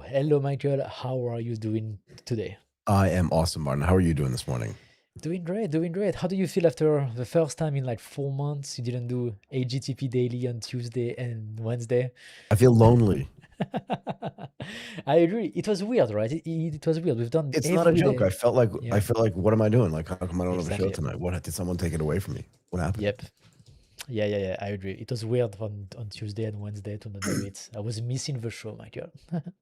Hello, Michael. How are you doing today? I am awesome, Martin. How are you doing this morning? Doing great, doing great. How do you feel after the first time in like 4 months you didn't do AGTP daily on Tuesday and Wednesday? I feel lonely. I agree. It was weird, right? It was weird. We've done It's not a every joke. day. I Yeah, felt like what am I doing? Like how come I don't have a show exactly. tonight? What did someone take it away from me? What happened? Yep. Yeah. I agree. It was weird on Tuesday and Wednesday to not do it. I was missing the show, Michael.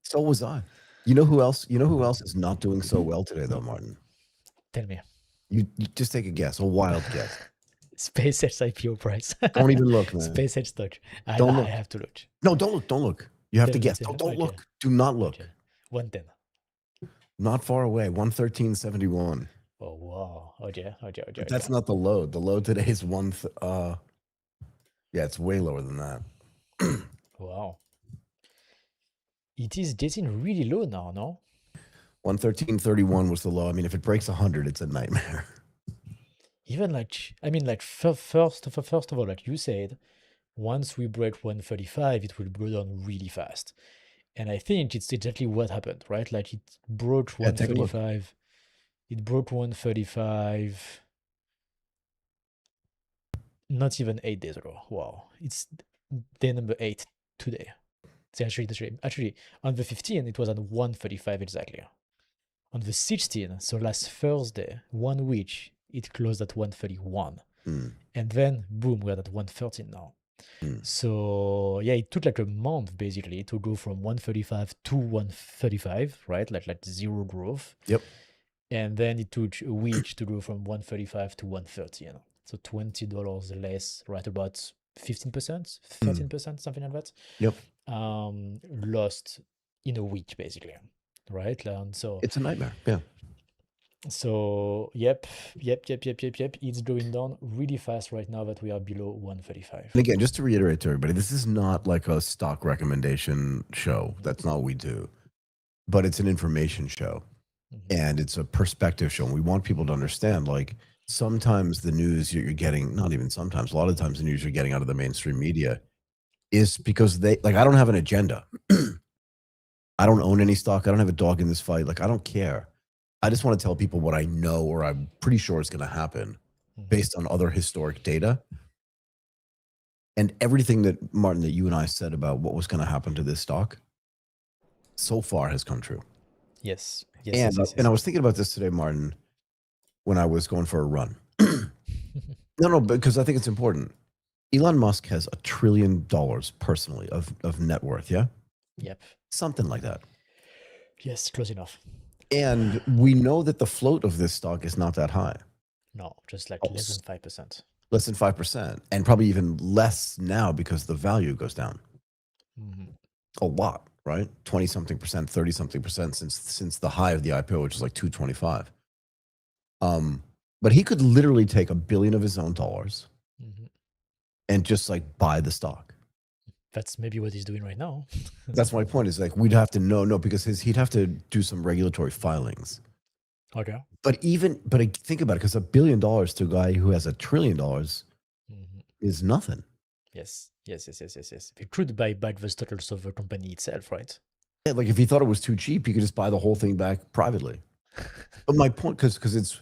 So was I. You know who else is not doing so well today though, Martin? Tell me. You just take a guess, a wild guess. SpaceX IPO price. Don't even look, man. SpaceX stock. Don't I look. have to look. No, don't look. Don't look. You have Tell to me, guess. tell me. Don't Okay, look. Do not look. okay. 110. Not far away. 113.71. Oh, wow. But Okay. that's not the load. The load today is yeah, it's way lower than that. Wow. It is getting really low now, no? 113.31 was the low. I mean, if it breaks 100, it's a nightmare. Even like, I mean, like first of all, like you said, once we break 135, it will go down really fast. And I think it's exactly what happened, right? Like it broke Yeah, take a look. 135. It broke 135 not even 8 days ago. Wow. It's day number 8 today. So actually, on the 15th, it was at 135 exactly. On the 16th, so last Thursday, 1 week, it closed at 131. Mm, And then, boom, we're at 113 now. mm. So, yeah, it took like a month basically to go from 135 to 135, right? Like zero growth. Yep. And then it took a week to go from 135 to 113. So $20 less, right? About 15%, 13%, something like that. Yep. Lost in a week basically, right? And so It's a nightmare. Yeah. yep, it's going down really fast right now that we are below 135. And again, just to reiterate to everybody, this is not like a stock recommendation show. That's not what we do. But it's an information show. And it's a perspective show. And we want people to understand, like, sometimes the news you're getting, not even sometimes, a lot of times the news you're getting out of the mainstream media is because they, like, I don't have an agenda. I don't own any stock. I don't have a dog in this fight. Like, I don't care. I just want to tell people what I know or I'm pretty sure is going to happen based on other historic data. And everything that, Martin, that you and I said about what was going to happen to this stock so far has come true. Yes. And I was thinking about this today, Martin, when I was going for a run. No, because I think it's important. Elon Musk has $1 trillion personally of net worth, yeah? Yep. Something like that. Yes, close enough. And we know that the float of this stock is not that high. No, just like less than 5%. Less than 5%. And probably even less now because the value goes down. A lot, right? 20-something percent, 30-something percent since the high of the IPO, which is like 225. But he could literally take $1 billion of his own dollars and just like buy the stock. That's maybe what he's doing right now. That's my point. Is like we'd have to know because he'd have to do some regulatory filings. Okay. But think about it, because $1 billion to a guy who has $1 trillion is nothing. Yes. He could buy back the stock also of the company itself, right? Yeah, like if he thought it was too cheap, he could just buy the whole thing back privately. But my point, because it's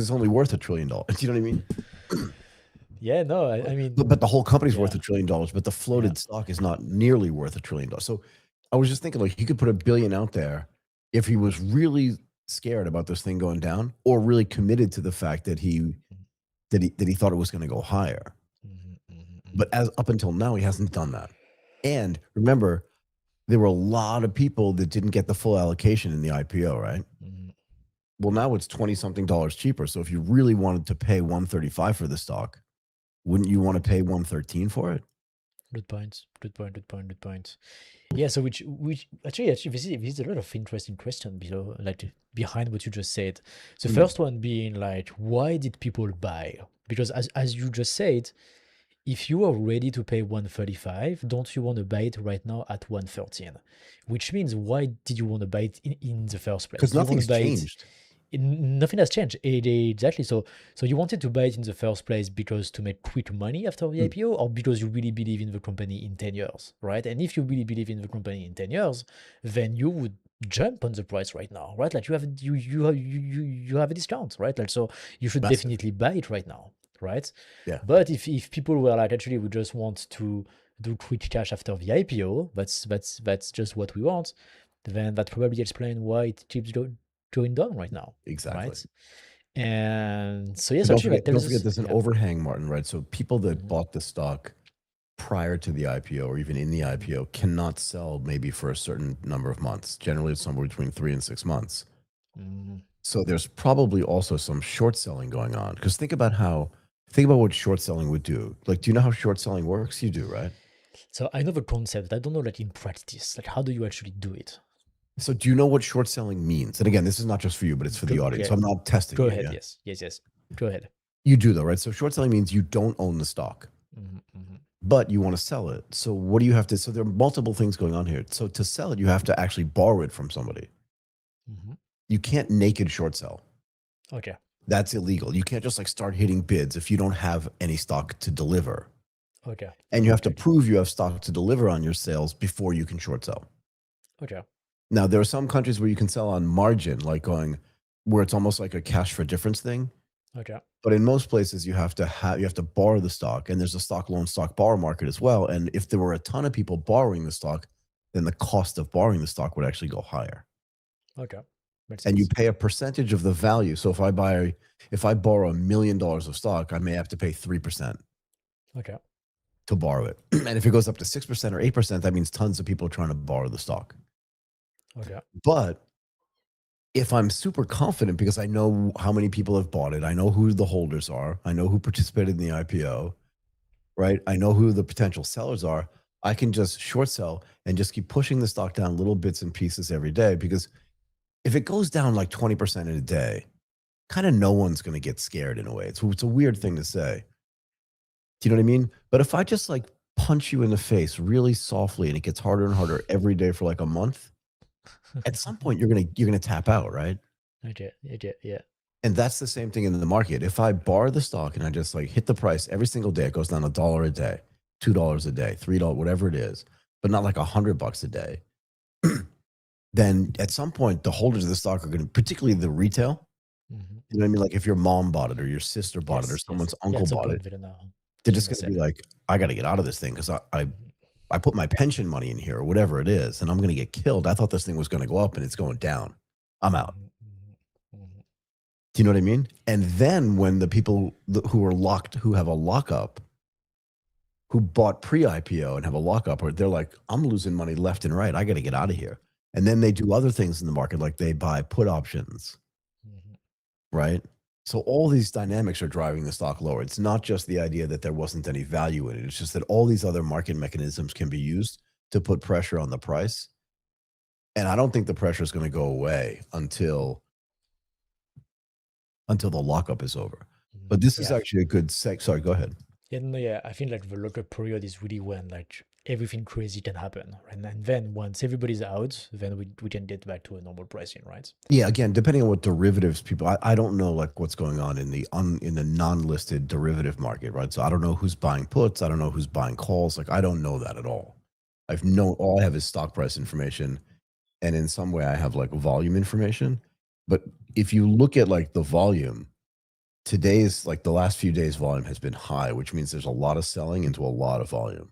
only worth $1 trillion. You know what I mean? Yeah, no, I mean, but the whole company's worth $1 trillion, but the floated stock is not nearly worth $1 trillion. So I was just thinking, like, he could put $1 billion out there if he was really scared about this thing going down, or really committed to the fact that he thought it was going to go higher. But as up until now, he hasn't done that. And remember, there were a lot of people that didn't get the full allocation in the IPO, right? Well, now it's 20-something dollars cheaper. So if you really wanted to pay 135 for the stock, wouldn't you want to pay 113 for it? Good point. Yeah, so which actually this is a lot of interesting question below, like behind what you just said. The first one being like, why did people buy? Because as you just said, if you are ready to pay 135, don't you want to buy it right now at 113? Which means, why did you want to buy it in the first place? Because nothing's changed. nothing has changed. Exactly. So you wanted to buy it in the first place because to make quick money after the Mm. IPO, or because you really believe in the company in 10 years, right? And if you really believe in the company in 10 years, then you would jump on the price right now, right? Like you have a discount, right? Like, so you should Massive. definitely buy it right now, right? Yeah, But if people were like, actually, we just want to do quick cash after the IPO, that's just what we want, then that probably explains why it keeps going down right now, exactly. right? And so yes, But don't actually, forget, that don't tells forget, us, there's an yeah. overhang, Martin. Right? So people that Mhm, bought the stock prior to the IPO or even in the mhm, IPO cannot sell maybe for a certain number of months. Generally, it's somewhere between 3 and 6 months. mhm. So there's probably also some short selling going on. Because think about what short selling would do. Like, do you know how short selling works? You do, right? So I know the concept. I don't know, like in practice, like how do you actually do it? So do you know what short selling means? And again, this is not just for you, but it's for the audience. So Okay, I'm not testing go you. ahead. Yeah. Yes, yes, yes. Go ahead. You do though, right? So short selling means you don't own the stock, Mhm, mhm, but you want to sell it. So what do you have to? So there are multiple things going on here. So to sell it, you have to actually borrow it from somebody. mhm. You can't naked short sell. Okay, That's illegal. You can't just like start hitting bids if you don't have any stock to deliver. okay, And you have to okay, prove you have stock to deliver on your sales before you can short sell. okay. Now, there are some countries where you can sell on margin, like going where it's almost like a cash for difference thing. Okay. But in most places, you have to borrow the stock, and there's a stock loan, stock borrow market as well. And if there were a ton of people borrowing the stock, then the cost of borrowing the stock would actually go higher. Okay. Makes And you sense. pay a percentage of the value. So if I borrow $1 million of stock, I may have to pay 3% Okay. to borrow it. And if it goes up to 6% or 8%, that means tons of people are trying to borrow the stock. Okay. But if I'm super confident because I know how many people have bought it, I know who the holders are, I know who participated in the IPO, right? I know who the potential sellers are. I can just short sell and just keep pushing the stock down little bits and pieces every day because if it goes down like 20% in a day, kind of no one's going to get scared in a way. It's a weird thing to say. Do you know what I mean? But if I just like punch you in the face really softly and it gets harder and harder every day for like a month, at some point you're gonna tap out, right? Okay. Okay. Yeah. And that's the same thing in the market. If I bar the stock and I just like hit the price every single day, it goes down $1 a day, $2 a day, $3, whatever it is, but not like $100 a day. Then at some point, the holders of the stock are going to, particularly the retail, Mhm. you know what I mean? Like if your mom bought it or your sister bought it or Yes. Yes. someone's Yeah. uncle At some bought it, point, we're gonna they're they're just gonna going to sell be it. like, I got to get out of this thing because Mhm, I put my pension money in here or whatever it is, and I'm going to get killed. I thought this thing was going to go up and it's going down. I'm out. mhm, mhm, mhm. Do you know what I mean? And then when the people who are locked, who have a lockup, who bought pre-IPO and have a lockup, or they're like, I'm losing money left and right. I got to get out of here. And then they do other things in the market, like they buy put options, Mhm. right? So all these dynamics are driving the stock lower. It's not just the idea that there wasn't any value in it. It's just that all these other market mechanisms can be used to put pressure on the price. And I don't think the pressure is going to go away until the lockup is over. But this is Yeah. actually a good Sorry, go ahead. Yeah, no, yeah. I think like the lockup period is really when like everything crazy can happen, right? And then once everybody's out, then we can get back to a normal pricing, right? Yeah, again, depending on what derivatives people, I don't know like what's going on in the non-listed derivative market, right? So I don't know who's buying puts, I don't know who's buying calls. Like I don't know that at all. All I have is stock price information, and in some way I have like volume information. But if you look at like the volume, today's like the last few days volume has been high, which means there's a lot of selling into a lot of volume.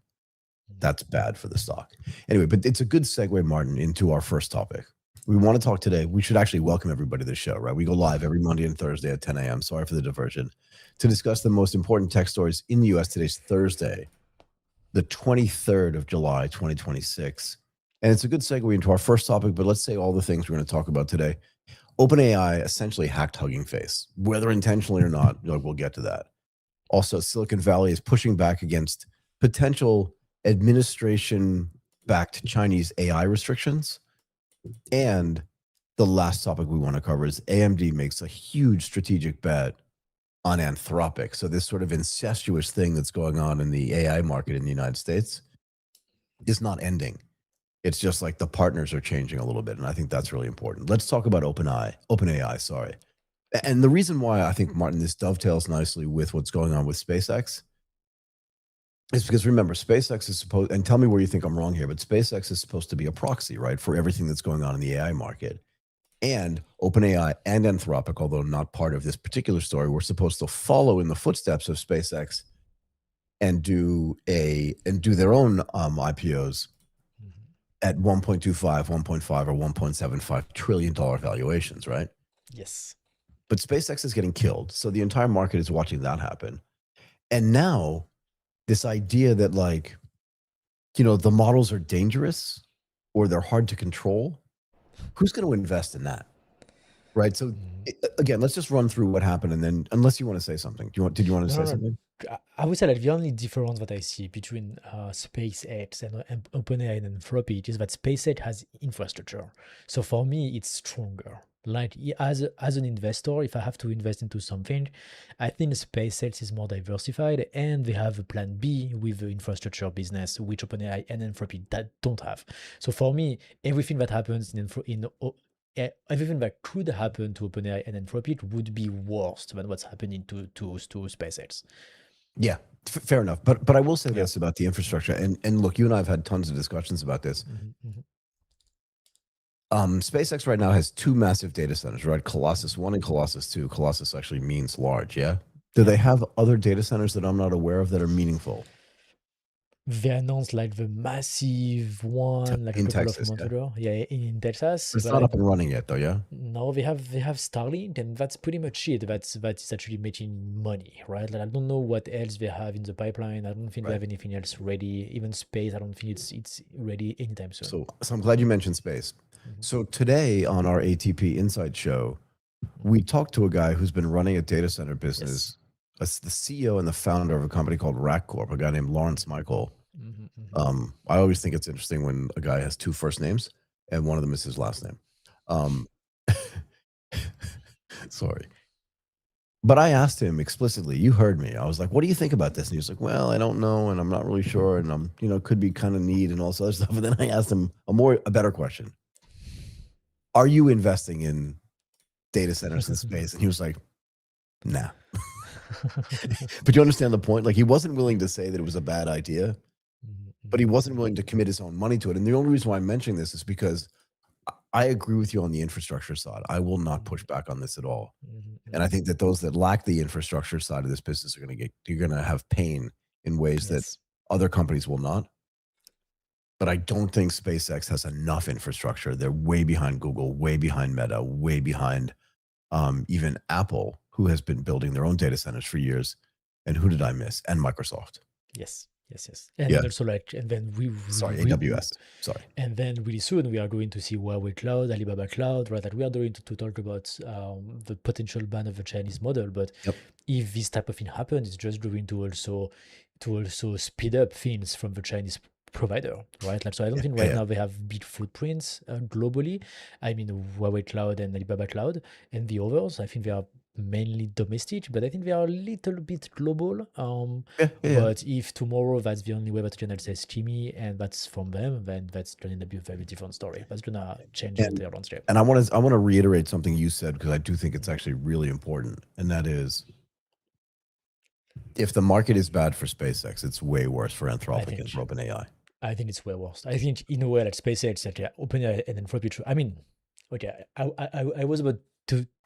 Mhm. That's bad for the stock. Anyway, but it's a good segue, Martin, into our first topic. We want to talk today. We should actually welcome everybody to the show, right? We go live every Monday and Thursday at 10 a.m. Sorry for the diversion. To discuss the most important tech stories in the US. Today's Thursday, the 23rd of July, 2026. And it's a good segue into our first topic, but let's say all the things we're going to talk about today. OpenAI essentially hacked Hugging Face, whether intentionally or not. We'll get to that. Also, Silicon Valley is pushing back against potential administration backed Chinese AI restrictions. And the last topic we want to cover is AMD makes a huge strategic bet on Anthropic. So, this sort of incestuous thing that's going on in the AI market in the United States is not ending. It's just like the partners are changing a little bit. And I think that's really important. Let's talk about OpenAI. Sorry. And the reason why I think, Martin, this dovetails nicely with what's going on with SpaceX is because, remember, SpaceX is supposed, and tell me where you think I'm wrong here, but SpaceX is supposed to be a proxy, right, for everything that's going on in the AI market. And OpenAI and Anthropic, although not part of this particular story, were supposed to follow in the footsteps of SpaceX and do their own IPOs Mhm. at 1.25, 1.5, or 1.75 trillion dollar valuations, right? Yes. But SpaceX is getting killed, so the entire market is watching that happen. And now this idea that, like, the models are dangerous or they're hard to control, who's going to invest in that? Right. So Mhm. again, let's just run through what happened, and then, unless you want to say something, did you want to No, say no, no. something? I would say that the only difference that I see between SpaceX and OpenAI and Anthropic is that SpaceX has infrastructure. So for me, it's stronger. Like as an investor, if I have to invest into something, I think SpaceX is more diversified and they have a plan B with the infrastructure business, which OpenAI and Anthropic that don't have. So for me, everything that happens everything that could happen to OpenAI and Anthropic would be worse than what's happening to SpaceX. Yeah, fair enough. But I will say Yeah. this about the infrastructure, and look, you and I have had tons of discussions about this. Mhm, mhm. SpaceX right now has two massive data centers, right? Colossus 1 and Colossus 2. Colossus actually means large, yeah? Do Yeah. they have other data centers that I'm not aware of that are meaningful They announced like the massive one like a in couple of Texas? months Yeah, ago. Yeah, in Texas. but it's But not like up and running yet, though. Yeah. no, they have Starlink, and that's pretty much it. That is actually making money, right? Like I don't know what else they have in the pipeline. I don't think they Right. have anything else ready. Even space, I don't think it's ready anytime soon. So I'm glad you mentioned space. Mhm, So today on our ATP Insight show, mhm. we talked to a guy who's been running a data center Yes. business, the CEO and the founder of a company called Rack Corp, a guy named Lawrence Michael. Mhm, mhm. I always think it's interesting when a guy has two first names and one of them is his last name. Um, sorry. But I asked him explicitly, you heard me. I was like, what do you think about this? And he was like, well, I don't know. And I'm not really sure. And could be kind of neat and all this other stuff. And then I asked him a better question. Are you investing in data centers in space? And he was like, nah. But you understand the point? Like, he wasn't willing to say that it was a bad idea, Mhm, but he mhm, wasn't mhm, willing to commit his own money to it. And the only reason why I'm mentioning this is because I agree with you on the infrastructure side. I will not push mhm, back on this at all. mhm, And I mhm. think that those that lack the infrastructure side of this business you're going to have pain in ways that Yes. other companies will not. But I don't think SpaceX has enough infrastructure. They're way behind Google, way behind Meta, way behind even Apple, who has been building their own data centers for years. And who did I miss? And Microsoft. Yes. Yes. Yes. And Yeah. then also like, and then Sorry, AWS. Sorry. and then really soon we are going to see Huawei Cloud, Alibaba Cloud, right? That we are going to talk about the potential ban of the Chinese model. But Yep. if this type of thing happens, it's just going to also speed up things from the Chinese provider, right? Like so, I don't Yeah. think Yeah. right Yeah. now they have big footprints globally. I mean, Huawei Cloud and Alibaba Cloud, and the others. I think they are mainly domestic, but I think they are a little bit global. Yeah. Yeah. Yeah. But if tomorrow that's the only way that channel says Kimi and that's from them, then that's going to be a very different story. That's gonna change the And entire landscape. and I want to reiterate something you said because I do think it's Mhm. actually really important. And that is, if the market is bad for SpaceX, it's way worse for I Anthropic and think for OpenAI. I think it's way worse. I think in a way like SpaceX, like yeah, OpenAI and Anthropic. I mean, okay, I was about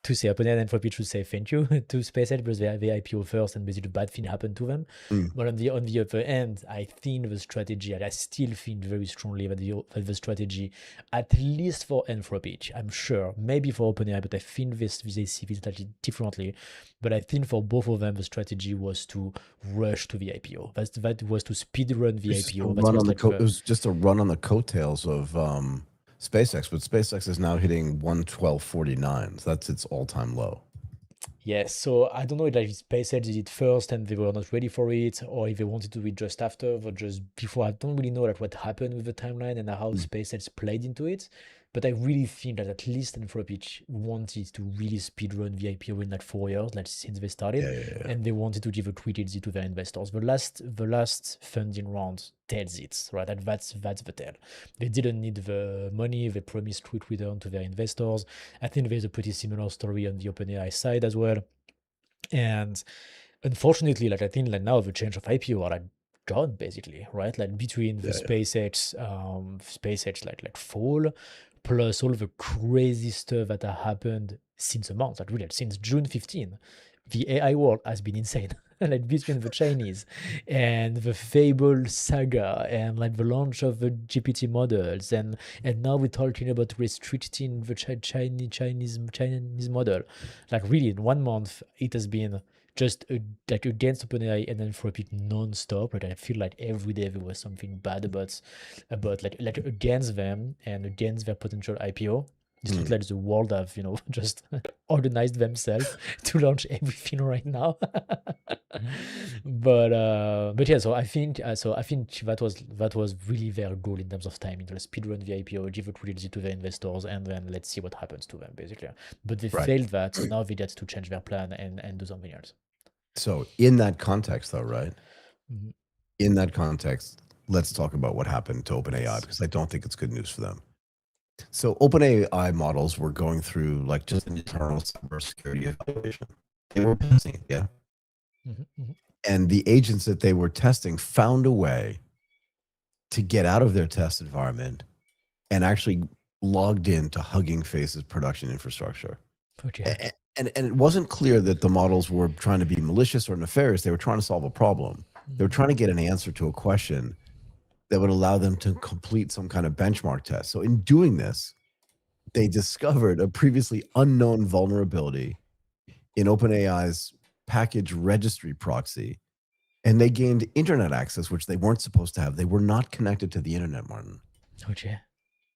to say OpenAI and Anthropic should say thank you to SpaceX because they IPO first and basically bad thing happened to them. Mm. But on the other end, I think the strategy, and I still think very strongly that the strategy, at least for Anthropic, I'm sure, maybe for OpenAI, but I think they see this slightly differently. But I think for both of them, the strategy was to rush to the IPO. That was to speed run It the was just a IPO. That run was on the like it the was just a run on the coattails of SpaceX, but SpaceX is now hitting 112.49. So that's its all-time low. yes. So I don't know if like SpaceX did it first and they were not ready for it, or if they wanted to do it just after or just before. I don't really know like what happened with the timeline and how Mm. SpaceX played into it. But I really think that at least Anthropic wanted to really speedrun the IPO in like 4 years, like since they started, Yeah. and they wanted to give a quick exit to their investors. The last funding round tells it, right? And that's the tell. They didn't need the money. They promised quick return to their investors. I think there's a pretty similar story on the OpenAI side as well. And unfortunately, like I think like now the change of IPO are like gone basically, right? Like between the Yeah. SpaceX like fall, plus all the crazy stuff that have happened since a month, like really since June 15, the AI world has been insane. Like between the Chinese and the Fable saga and like the launch of the GPT models and now we're talking about restricting the Chinese model. Like really in 1 month it has been just like against OpenAI and Anthropic non-stop. Like I feel like every day there was something bad about like against them and against their potential IPO. It looks like the world have just organized themselves to launch everything right now. But yeah, so I think that was really their goal in terms of timing, to speedrun the IPO, give a liquidity to their investors, and then let's see what happens to them basically. But they Right. failed that, so now they get to change their plan and do something else. So in that context, though, right? Mhm. In that context, let's talk about what happened to OpenAI Yes. because I don't think it's good news for them. So OpenAI models were going through like just an internal cybersecurity evaluation. They were testing, yeah. Mhm, mhm. And the agents that they were testing found a way to get out of their test environment and actually logged into Hugging Face's production infrastructure. Okay. And it wasn't clear that the models were trying to be malicious or nefarious. They were trying to solve a problem. They were Mhm. trying to get an answer to a question that would allow them to complete some kind of benchmark test. So in doing this, they discovered a previously unknown vulnerability in OpenAI's package registry proxy, and they gained internet access, which they weren't supposed to have. They were not connected to the internet, Martin, Okay.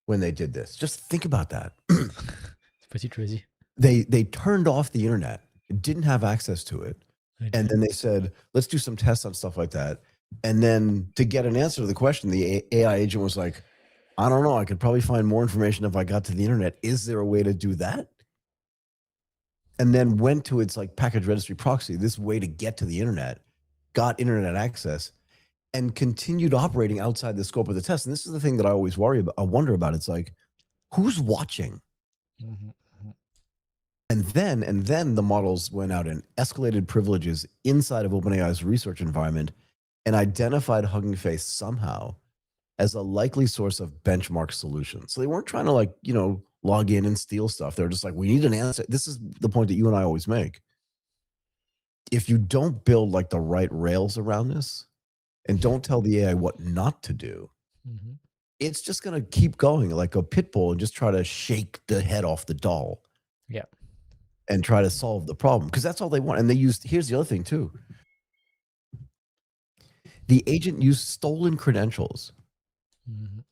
when they did this. Just think about that. It's pretty crazy. They turned off the internet, didn't have access to it, and Okay. then they said, let's do some tests on stuff like that. And then to get an answer to the question, the AI agent was like, I don't know. I could probably find more information if I got to the internet. Is there a way to do that? And then went to its like package registry proxy, this way to get to the internet, got internet access, and continued operating outside the scope of the test. And this is the thing that I always worry about. I wonder about. It's like, who's watching? Mhm, mhm. And then the models went out and escalated privileges inside of OpenAI's research environment and identified Hugging Face somehow as a likely source of benchmark solutions. So they weren't trying to log in and steal stuff. They're just like, we need an answer. This is the point that you and I always make. If you don't build like the right rails around this and don't tell the AI what not to do, Mhm. it's just going to keep going like a pit bull and just try to shake the head off the doll Yeah. and try to solve the problem because that's all they want. And here's the other thing too. The agent used stolen credentials Mhm.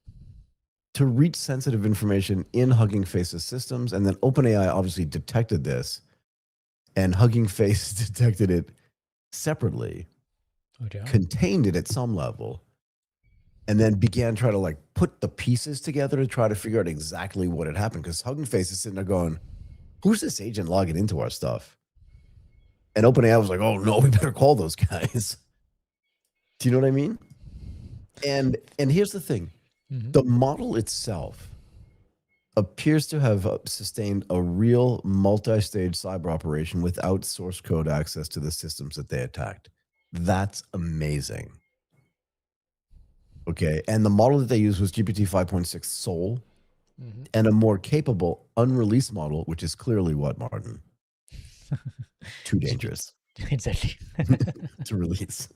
to reach sensitive information in Hugging Face's systems. And then OpenAI obviously detected this, and Hugging Face detected it separately, Okay. contained it at some level, and then began trying to like put the pieces together to try to figure out exactly what had happened. Because Hugging Face is sitting there going, who's this agent logging into our stuff? And OpenAI was like, oh no, we better call those guys. Do you know what I mean? And here's the thing. Mhm. The model itself appears to have sustained a real multi-stage cyber operation without source code access to the systems that they attacked. That's amazing. Okay. And the model that they used was GPT 5.6 Soul Mhm. and a more capable unreleased model, which is clearly what, Martin? Too GPT. dangerous Exactly. to release.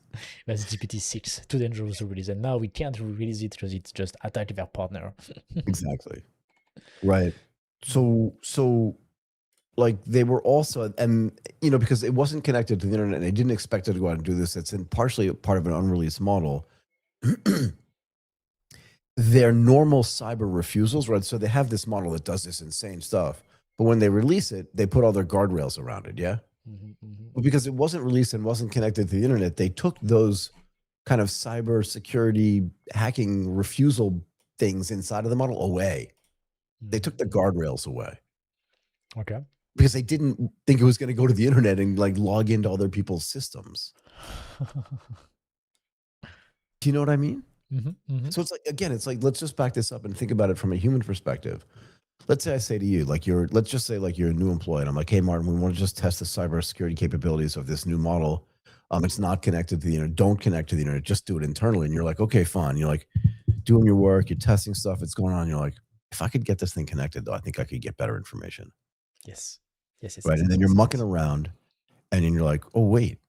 That's GPT-6, too dangerous to release, and now we can't release it because it's just attacked their partner. Exactly. Right. Mhm. So like they were also, and because it wasn't connected to the internet and they didn't expect it to go out and do this, it's partially part of an unreleased model. Their normal cyber refusals, right? So they have this model that does this insane stuff, but when they release it, they put all their guardrails around it. Yeah. Mhm. Mhm. But because it wasn't released and wasn't connected to the internet, they took those kind of cyber security hacking refusal things inside of the model away. They took the guardrails away Okay. because they didn't think it was going to go to the internet and like log into other people's systems. Do you know what I mean? So it's like, again, it's like, let's just back this up and think about it from a human perspective. Let's say I say to you, like let's just say like you're a new employee and I'm like, hey, Martin, we want to just test the cybersecurity capabilities of this new model. It's not connected to the internet. Don't connect to the internet. Just do it internally. And you're like, okay, fine. You're like doing your work. You're testing stuff. It's going on. You're like, if I could get this thing connected, though, I think I could get better information. Yes. Yes. Right. And then you're mucking around and then you're like, oh, wait,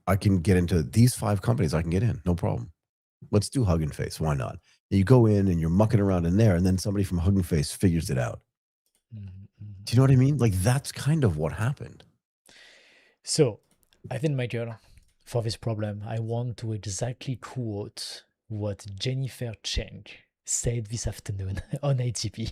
I can get into these 5 companies. I can get in. No problem. Let's do Hugging Face. Why not? And you go in and you're mucking around in there. And then somebody from Hugging Face figures it out. Do you know what I mean? Like, that's kind of what happened. So, I think, Michael, for this problem, I want to exactly quote what Jennifer Cheng said this afternoon on ATP.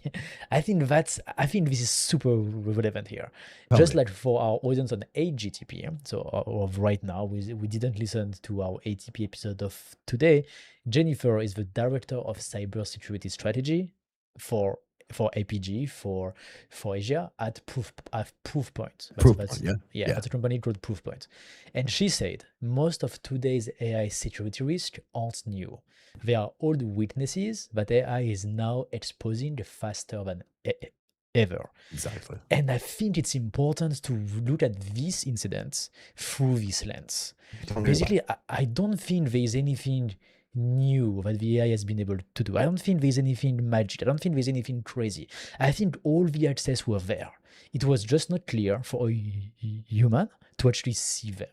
I think this is super relevant here. Just like for our audience on AGTP, so of right now, we didn't listen to our ATP episode of today. Jennifer is the director of cybersecurity strategy for APG for Asia at Proofpoint. That's a company called Proofpoint. And she said most of today's AI security risks aren't new. They are old weaknesses that AI is now exposing faster than ever. Exactly. And I think it's important to look at these incidents through this lens. Basically, I don't think there is anything new that the AI has been able to do. I don't think there's anything magic. I don't think there's anything crazy. I think all the access were there. It was just not clear for a human to actually see them.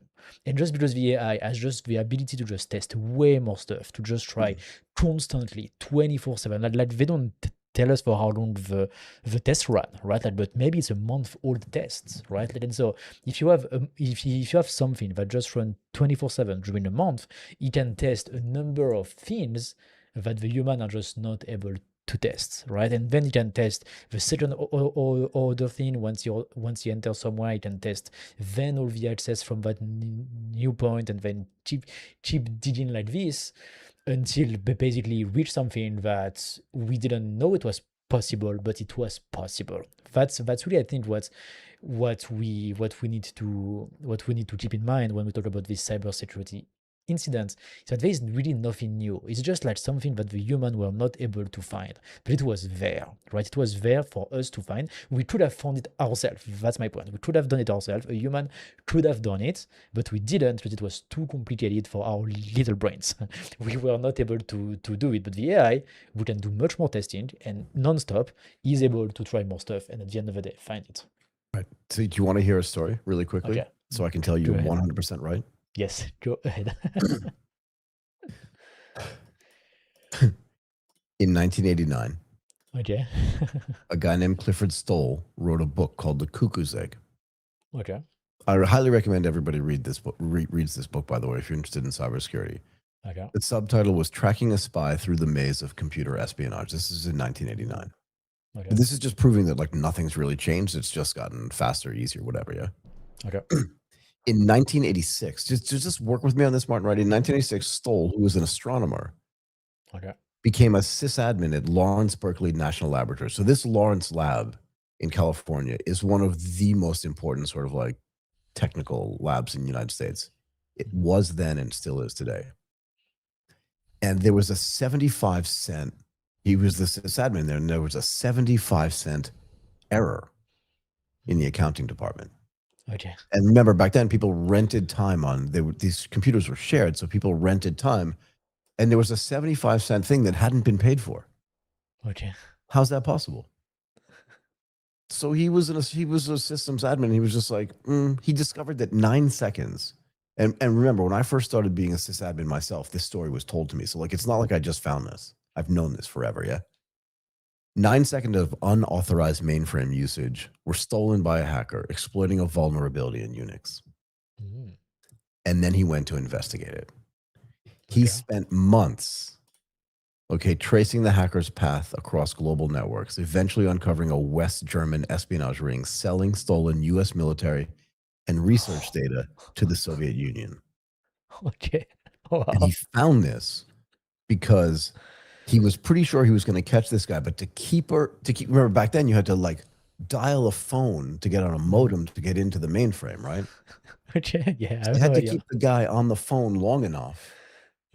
And just because the AI has just the ability to just test way more stuff, to just try constantly, 24/7, like they don't tell us for how long the test run, right? Like, but maybe it's a month old tests, right? And so if you have if you have something that just run 24/7 during a month, it can test a number of things that the human are just not able to test, right? And then you can test the second order thing. Once you enter somewhere, you can test then all the access from that new point, and then keep digging like this until basically reach something that we didn't know it was possible, but it was possible. That's really, I think, what we need to keep in mind when we talk about this cybersecurity incidents, is that there is really nothing new. It's just like something that the human were not able to find, but it was there, right? It was there for us to find. We could have found it ourselves. That's my point. We could have done it ourselves. A human could have done it, but we didn't because it was too complicated for our little brains. We were not able to do it. But the AI, we can do much more testing and non-stop, is able to try more stuff, and at the end of the day, find it. Right. So do you want to hear a story really quickly? Okay. So I can tell you 100% right? Yes, go ahead. In 1989, okay. a guy named Clifford Stoll wrote a book called The Cuckoo's Egg. Okay. I highly recommend everybody read this book. Reads this book, by the way, if you're interested in cybersecurity. Okay. The subtitle was "Tracking a Spy Through the Maze of Computer Espionage." This is in 1989. Okay. This is just proving that like nothing's really changed. It's just gotten faster, easier, whatever. Yeah. Okay. In 1986, just work with me on this, Martin. Right. In 1986, Stoll, who was an astronomer, became a sysadmin at Lawrence Berkeley National Laboratory. So this Lawrence Lab in California is one of the most important sort of like technical labs in the United States. It was then and still is today. And there was a 75-cent, he was the sysadmin there, and there was a 75-cent error in the accounting department. Okay. And remember, back then, people rented time on, these computers were shared, so people rented time. And there was a 75-cent thing that hadn't been paid for. Okay. How's that possible? So he was a systems admin. He was just like, he discovered that 9 seconds. And remember, when I first started being a sysadmin myself, this story was told to me. So like, it's not like I just found this. I've known this forever, yeah? 9 seconds of unauthorized mainframe usage were stolen by a hacker exploiting a vulnerability in Unix. And then he went to investigate it. He spent months, tracing the hacker's path across global networks, eventually uncovering a West German espionage ring selling stolen U.S. military and research data to the Soviet Union. Okay. Wow. And he found this because He was pretty sure he was going to catch this guy, but remember back then you had to like dial a phone to get on a modem to get into the mainframe, right? Okay, yeah, I So have they no had to idea. keep the guy on the phone long enough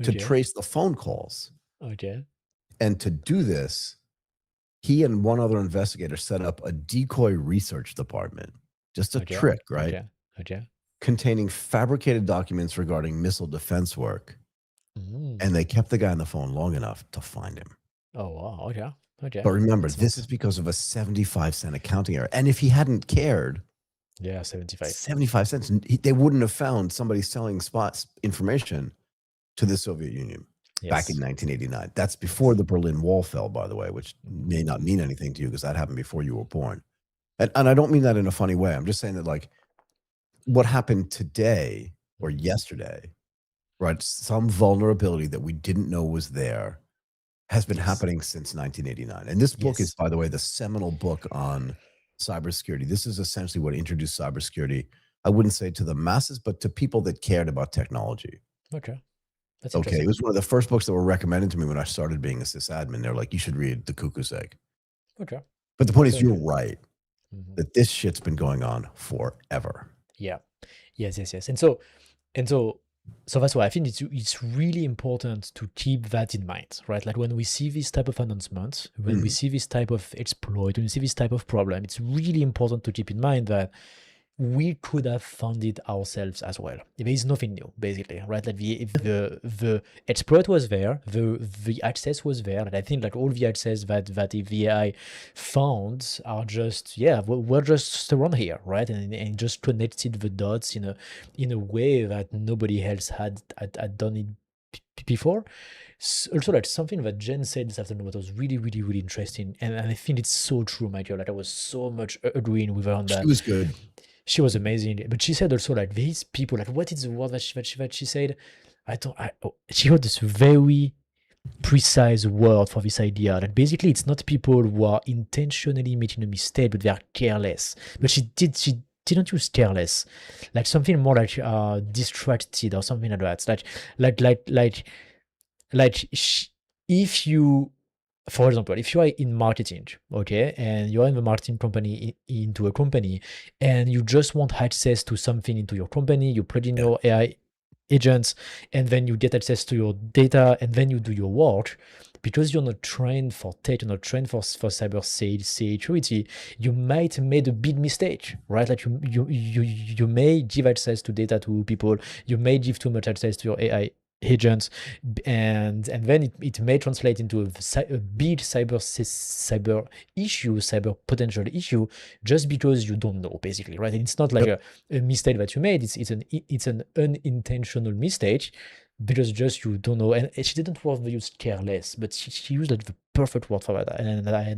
to Okay, trace the phone calls. okay, And to do this, he and one other investigator set up a decoy research department, just a okay, trick, right? okay, okay. Containing fabricated documents regarding missile defense work. Mm. And they kept the guy on the phone long enough to find him. Oh wow, okay, But okay. remember, That's this smart. is because of a 75-cent accounting error. And if he hadn't cared, Yeah, 75. 75 cents, they wouldn't have found somebody selling spot information to the Soviet Union back in Yes, 1989. That's before yes. the Berlin Wall fell, by the way, which may not Mm. mean anything to you because that happened before you were born. And I don't mean that in a funny way. I'm just saying that, like, what happened today or Mm. yesterday, right? Some vulnerability that we didn't know was there has been Yes, happening since 1989. And this book is, yes. by the way, the seminal book on cybersecurity. This is essentially what introduced cybersecurity, I wouldn't say to the masses, but to people that cared about technology. Okay, that's Okay. It interesting. was one of the first books that were recommended to me when I started being a sysadmin. They're like, you should read The Cuckoo's Egg. Okay, But the point is, very you're good. right Mhm. that this shit's been going on forever. Yeah, yes, yes, yes. And so that's why I think it's really important to keep that in mind, right? Like when we see this type of announcement, when we Mm. see this type of exploit, when we see this type of problem, it's really important to keep in mind that we could have found it ourselves as well. There is nothing new, basically, right? Like the exploit was there, the access was there, and I think like all the access that the AI found are just we're just around here, right? And just connected the dots in a way that nobody else had done it before. Also, like something that Jen said this afternoon, what was really, really, really interesting, and I think it's so true, Michael. Like I was so much agreeing with her on She that. was good. She was amazing, but she said also like these people, like what is the word that she said? I don't. She had this very precise word for this idea that basically it's not people who are intentionally making a mistake, but they are careless. But she didn't use careless, like something more like distracted or something like that. Like like like like if you, for example, if you are in marketing, okay, and you're in the marketing company into a company, and you just want access to something into your company, you put in Yeah. your AI agents, and then you get access to your data, and then you do your work. Because you're not trained for tech, you're not trained for cyber security, you might made a big mistake, right? Like you may give access to data to people, you may give too much access to your AI agents, and then it may translate into a big cyber issue, cyber potential issue, just because you don't know, basically, right? And it's not like Yep. a mistake that you made, it's an unintentional mistake because just you don't know. And she didn't use careless, but she used like the perfect word for that, and I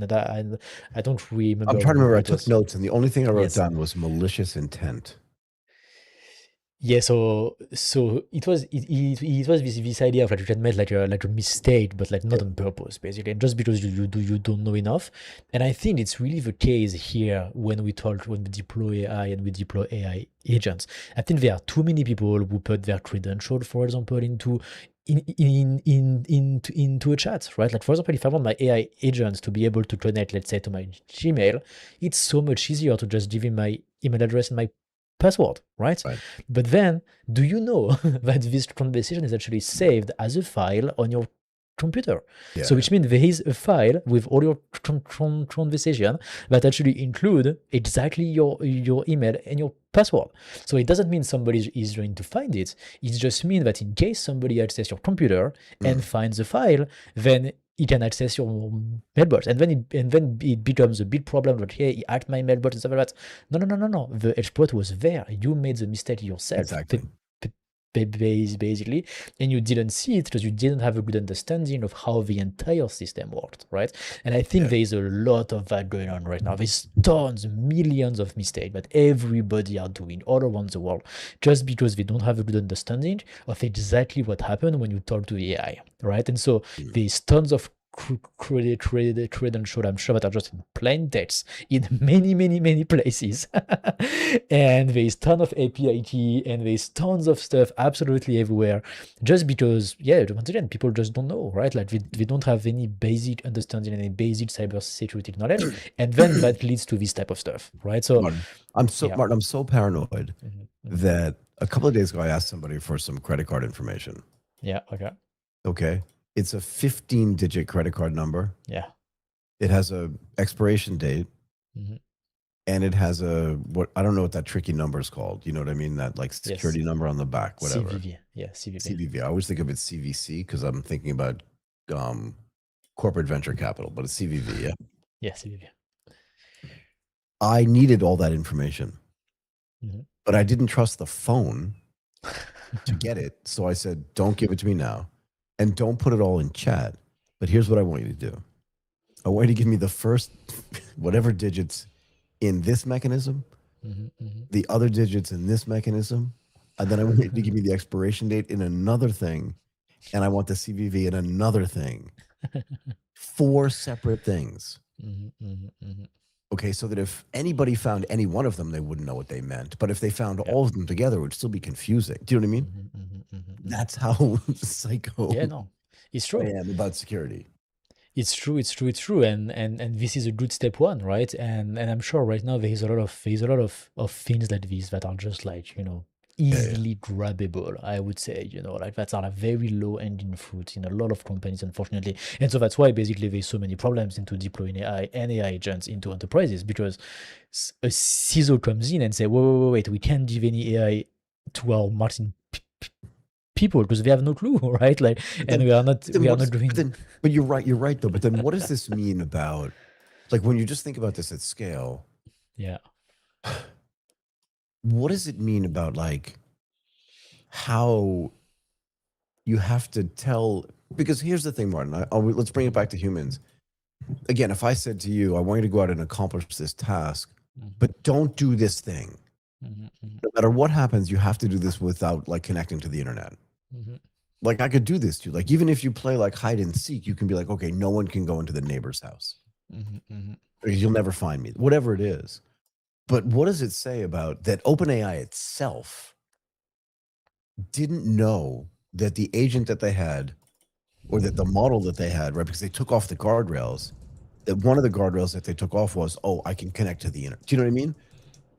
don't I'm remember trying to remember. I what it took was. notes, and the only thing I wrote Yes. down was malicious intent. Yeah, so it was this idea of like you can make like a mistake, but like not Yep. on purpose, basically, and just because you don't know enough. And I think it's really the case here when we deploy AI and we deploy AI agents. I think there are too many people who put their credential, for example, into a chat, right? Like for example, if I want my AI agents to be able to connect, let's say, to my Gmail, it's so much easier to just give him my email address and my password, right? Right. But then, do you know that this conversation is actually saved as a file on your computer? So, Yeah. which means there is a file with all your conversation that actually include exactly your email and your password. So it doesn't mean somebody is going to find it. It just means that in case somebody accesses your computer and Mm. finds the file, then he can access your mailbox, and then it becomes a big problem that hey, he hacked my mailbox and stuff like that. No. The exploit was there. You made the mistake yourself, Exactly. basically, and you didn't see it because you didn't have a good understanding of how the entire system worked, right? And I think Yeah. there is a lot of that going on right now. There's tons, millions of mistakes that everybody are doing all around the world just because they don't have a good understanding of exactly what happened when you talk to the AI, right? And so Mm. there's tons of credential, I'm sure, that are just in plain text in many places. And there's ton of API key and there's tons of stuff absolutely everywhere, just because, yeah, once again, people just don't know, right? Like they don't have any basic understanding, any basic cybersecurity knowledge, and then that leads to this type of stuff, right? So Martin, yeah. Martin, I'm so paranoid Mhm. that a couple of days ago I asked somebody for some credit card information. Yeah, okay. Okay. It's a 15-digit credit card number. Yeah. It has a expiration date. Mhm. And it has what I don't know what that tricky number is called. You know what I mean? That like security number on the back, whatever. CVV. Yeah, CVV. CVV. I always think of it CVC because I'm thinking about corporate venture capital, but it's CVV. Yeah. Yeah, CVV. I needed all that information, Mhm. but I didn't trust the phone to get it. So I said, don't give it to me now and don't put it all in chat. But here's what I want you to do. I want you to give me the first whatever digits in this mechanism, the other digits in this mechanism, and then I want you to give me the expiration date in another thing, and I want the CVV in another thing. 4 separate things. Okay, so that if anybody found any one of them, they wouldn't know what they meant. But if they found all of them together, it would still be confusing. Do you know what I mean? That's how psycho Yeah, no, it's true. I am about security. It's true. And this is a good step one, right? And I'm sure right now there is a lot of things like this that are just like, easily grabbable, I would say, like that are like very low hanging fruit in a lot of companies, unfortunately. And so that's why basically there's so many problems into deploying AI and AI agents into enterprises, because a CISO comes in and say, wait, we can't give any AI to our marketing people because they have no clue, right? Like, and we are not doing. But you're right though. But then what does this mean about, like, when you just think about this at scale? Yeah. What does it mean about like how you have to tell? Because here's the thing, Martin. Let's bring it back to humans. Again, if I said to you, I want you to go out and accomplish this task, but don't do this thing. No matter what happens, you have to do this without like connecting to the internet. Like I could do this too. Like even if you play like hide and seek, you can be like, okay, no one can go into the neighbor's house. You'll never find me. Whatever it is. But what does it say about that OpenAI itself didn't know that the agent that they had, or that the model that they had, right? Because they took off the guardrails, that one of the guardrails that they took off was, oh, I can connect to the internet. Do you know what I mean?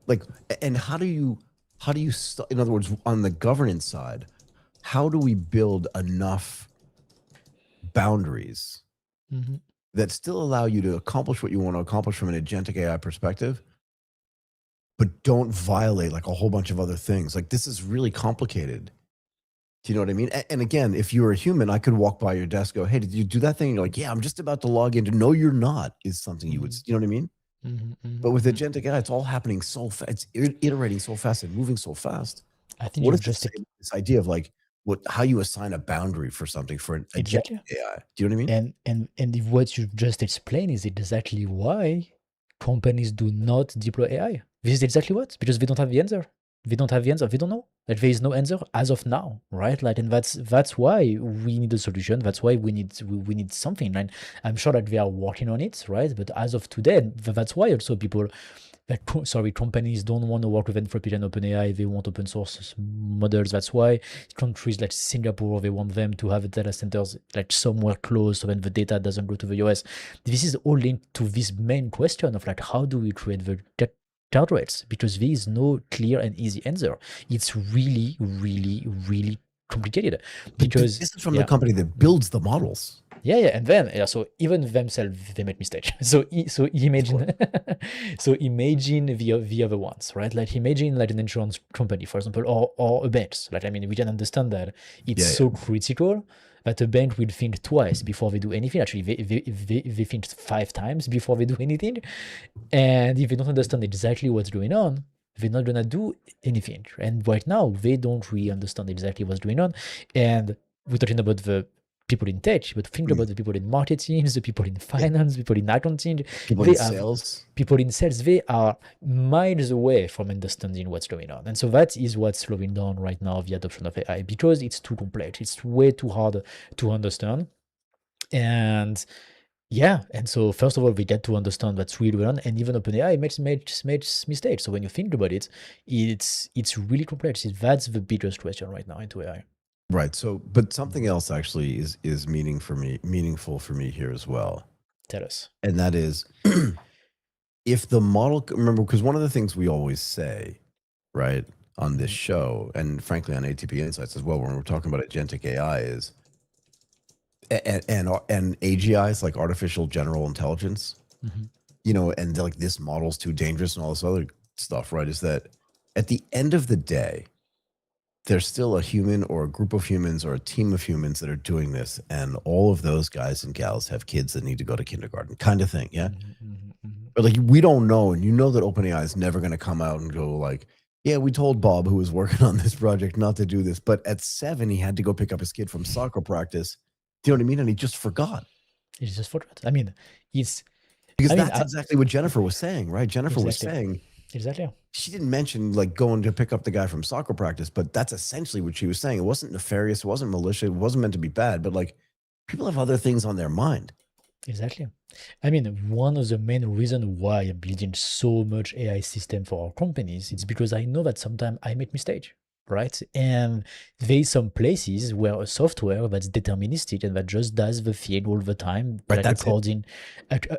Like, and how do you, in other words, on the governance side, how do we build enough boundaries that still allow you to accomplish what you want to accomplish from an agentic AI perspective, but don't violate like a whole bunch of other things? Like this is really complicated. Do you know what I mean? And again, if you were a human, I could walk by your desk, go, hey, did you do that thing? And you're like, yeah, I'm just about to log in. No, you're not, is something you would, you know what I mean? But with agentic AI, it's all happening so fast. It's iterating so fast and moving so fast. I think what is this idea of like how you assign a boundary for something for an agentic AI? Do you know what I mean? And what you just explained is exactly why companies do not deploy AI. This is exactly what, because they don't have the answer. They don't have the answer. They don't know. Like there is no answer as of now, right? Like, and that's why we need a solution. That's why we need something. And I'm sure that they are working on it, right? But as of today, that's why also companies don't want to work with Anthropic and OpenAI. They want open source models. That's why countries like Singapore, they want them to have data centers like somewhere close, so when the data doesn't go to the US. This is all linked to this main question of like, how do we create the guardrails? Because there is no clear and easy answer. It's really complicated. Because this is from the company that builds the models. Yeah, and then so even themselves they make mistakes. So imagine, the other ones, right? Like imagine like an insurance company, for example, or a bank. Like, I mean, we can understand that it's so critical that a bank will think twice before they do anything. Actually, they think 5 times before they do anything. And if they don't understand exactly what's going on, they're not gonna do anything. And right now, they don't really understand exactly what's going on. And we're talking about the people in tech, but think about the people in marketing, the people in finance, people in accounting, people in sales. People in sales, they are miles away from understanding what's going on. And so that is what's slowing down right now the adoption of AI, because it's too complex. It's way too hard to understand. And yeah, and so first of all, we get to understand what's really going on, and even OpenAI makes mistakes. So when you think about it, it's really complex. That's the biggest question right now into AI. Right. So, but something else actually is meaningful for me here as well, Tell us. and that is if the model. Remember, because one of the things we always say, right, on this show, and frankly on ATP Insights as well, when we're talking about agentic AI, is and AGIs, like artificial general intelligence, you know, and like this model's too dangerous and all this other stuff, right? Is that at the end of the day, there's still a human or a group of humans or a team of humans that are doing this, and all of those guys and gals have kids that need to go to kindergarten, kind of thing, yeah. But like we don't know, and you know that OpenAI is never going to come out and go like, yeah, we told Bob, who was working on this project, not to do this, but at 7 he had to go pick up his kid from soccer practice. Do you know what I mean? And he just forgot. He just forgot. I mean, it's because that's exactly what Jennifer was saying, right? Jennifer was saying exactly. She didn't mention like going to pick up the guy from soccer practice, but that's essentially what she was saying. It wasn't nefarious, it wasn't malicious, it wasn't meant to be bad, but like people have other things on their mind. Exactly. I mean, one of the main reasons why I'm building so much AI system for our companies, it's because I know that sometimes I make mistakes, right? And there's some places where a software that's deterministic and that just does the thing all the time, right, like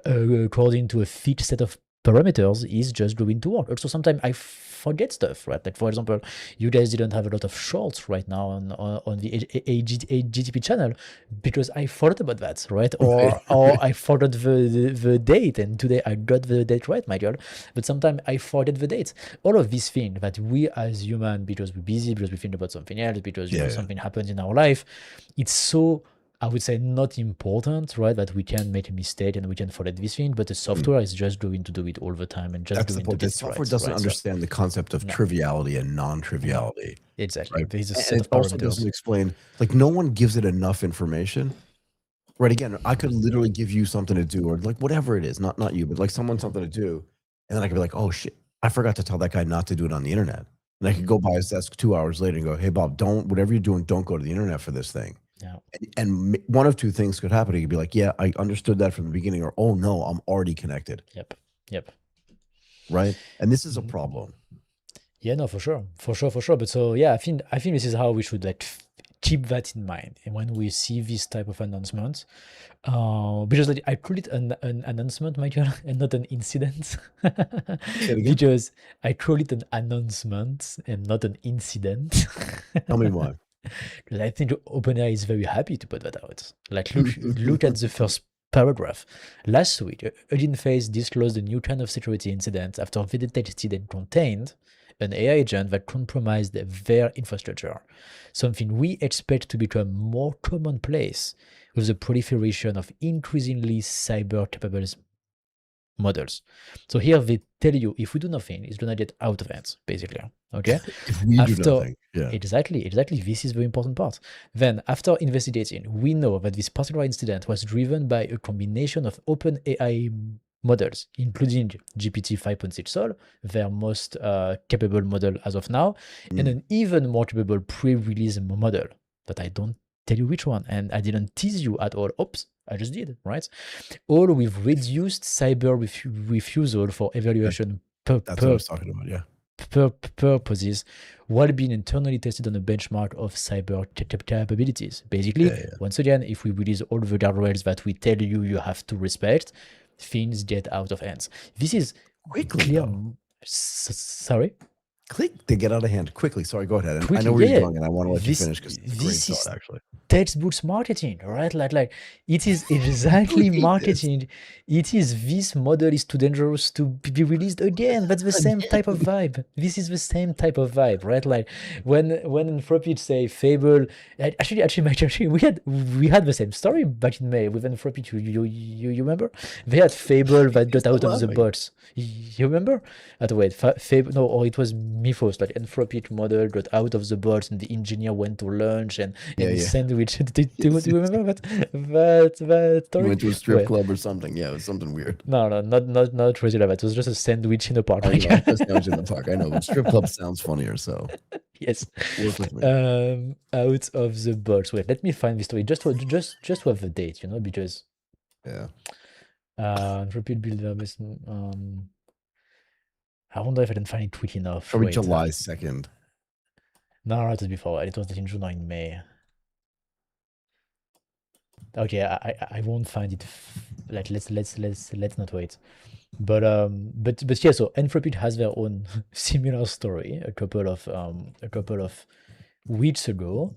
according to a fixed set of parameters, is just going to work. Also, sometimes I forget stuff, right? Like for example, you guys didn't have a lot of shorts right now on the AGTP channel because I forgot about that, right? Or I forgot the date, and today I got the date right, my girl. But sometimes I forget the dates. All of these things that we as human, because we're busy, because we think about something else, because something happens in our life, it's so, I would say, not important, right? That we can make a mistake and we can forget this thing, but the software is just going to do it all the time and just that's going the point. to The software doesn't understand the concept of triviality and non-triviality. Exactly. Right? There's a set and of it also parameters. doesn't explain, like no one gives it enough information. Right. Again, I could literally give you something to do, or like whatever it is, not you, but like someone something to do. And then I could be like, oh shit, I forgot to tell that guy not to do it on the internet. And I could go by his desk 2 hours later and go, hey, Bob, whatever you're doing, don't go to the internet for this thing. Yeah. And one of two things could happen. He could be like, yeah, I understood that from the beginning, or, oh no, I'm already connected. Yep. Right. And this is a problem. Yeah, no, for sure. But so, yeah, I think this is how we should like keep that in mind. And when we see this type of announcement, because like, I call it an announcement, Michael, and not an incident. Because I call it an announcement and not an incident. Tell me why. Because I think OpenAI is very happy to put that out. Like, look at the first paragraph. Last week, Hugging Face disclosed a new kind of security incident after they detected and contained an AI agent that compromised their infrastructure, something we expect to become more commonplace with the proliferation of increasingly cyber-capable models. So here they tell you, if we do nothing, it's gonna get out of hands, basically. Okay. If we do nothing, yeah. Exactly. This is the important part. Then, after investigating, we know that this particular incident was driven by a combination of OpenAI models, including GPT 5.6 Sol, their most capable model as of now, and an even more capable pre-release model that I don't tell you which one, and I didn't tease you at all. Oops, I just did, right? All with reduced cyber refusal for evaluation That's what I was talking about, yeah. Purposes, while being internally tested on a benchmark of cyber capabilities. Basically, once again, if we release all the guardrails that we tell you have to respect, things get out of hands. This is quickly clear. Sorry? They get out of hand quickly. Sorry, go ahead. I know where you're going, and I want to let you finish because it's a great thought, actually. Textbooks marketing, right? Like it is exactly marketing. It is, this model is too dangerous to be released again. That's the same type of vibe. This is the same type of vibe, right? Like when Anthropic say Fable, actually, we had the same story back in May with Anthropic. You remember? They had Fable that got out of the bots. You remember? Wait, Fable? No, or it was Mythos. Like Anthropic model got out of the bots, and the engineer went to lunch and sandwich. Do you remember that story? He went to a strip club or something. Yeah, it was something weird. No, not crazy like that. It was just a sandwich in the park. A sandwich in the park. I know, but strip club sounds funnier. So Yes. Work with me. Out of the box. Wait, let me find this story. Just to have the date, because Yeah. repeat build I wonder if I can find it quick enough. Probably Wait, July 2nd. no, it was before. It was in June or in May. Okay, I won't find it. Like let's not wait. But yeah. So Anthropic has their own similar story. A couple of weeks ago.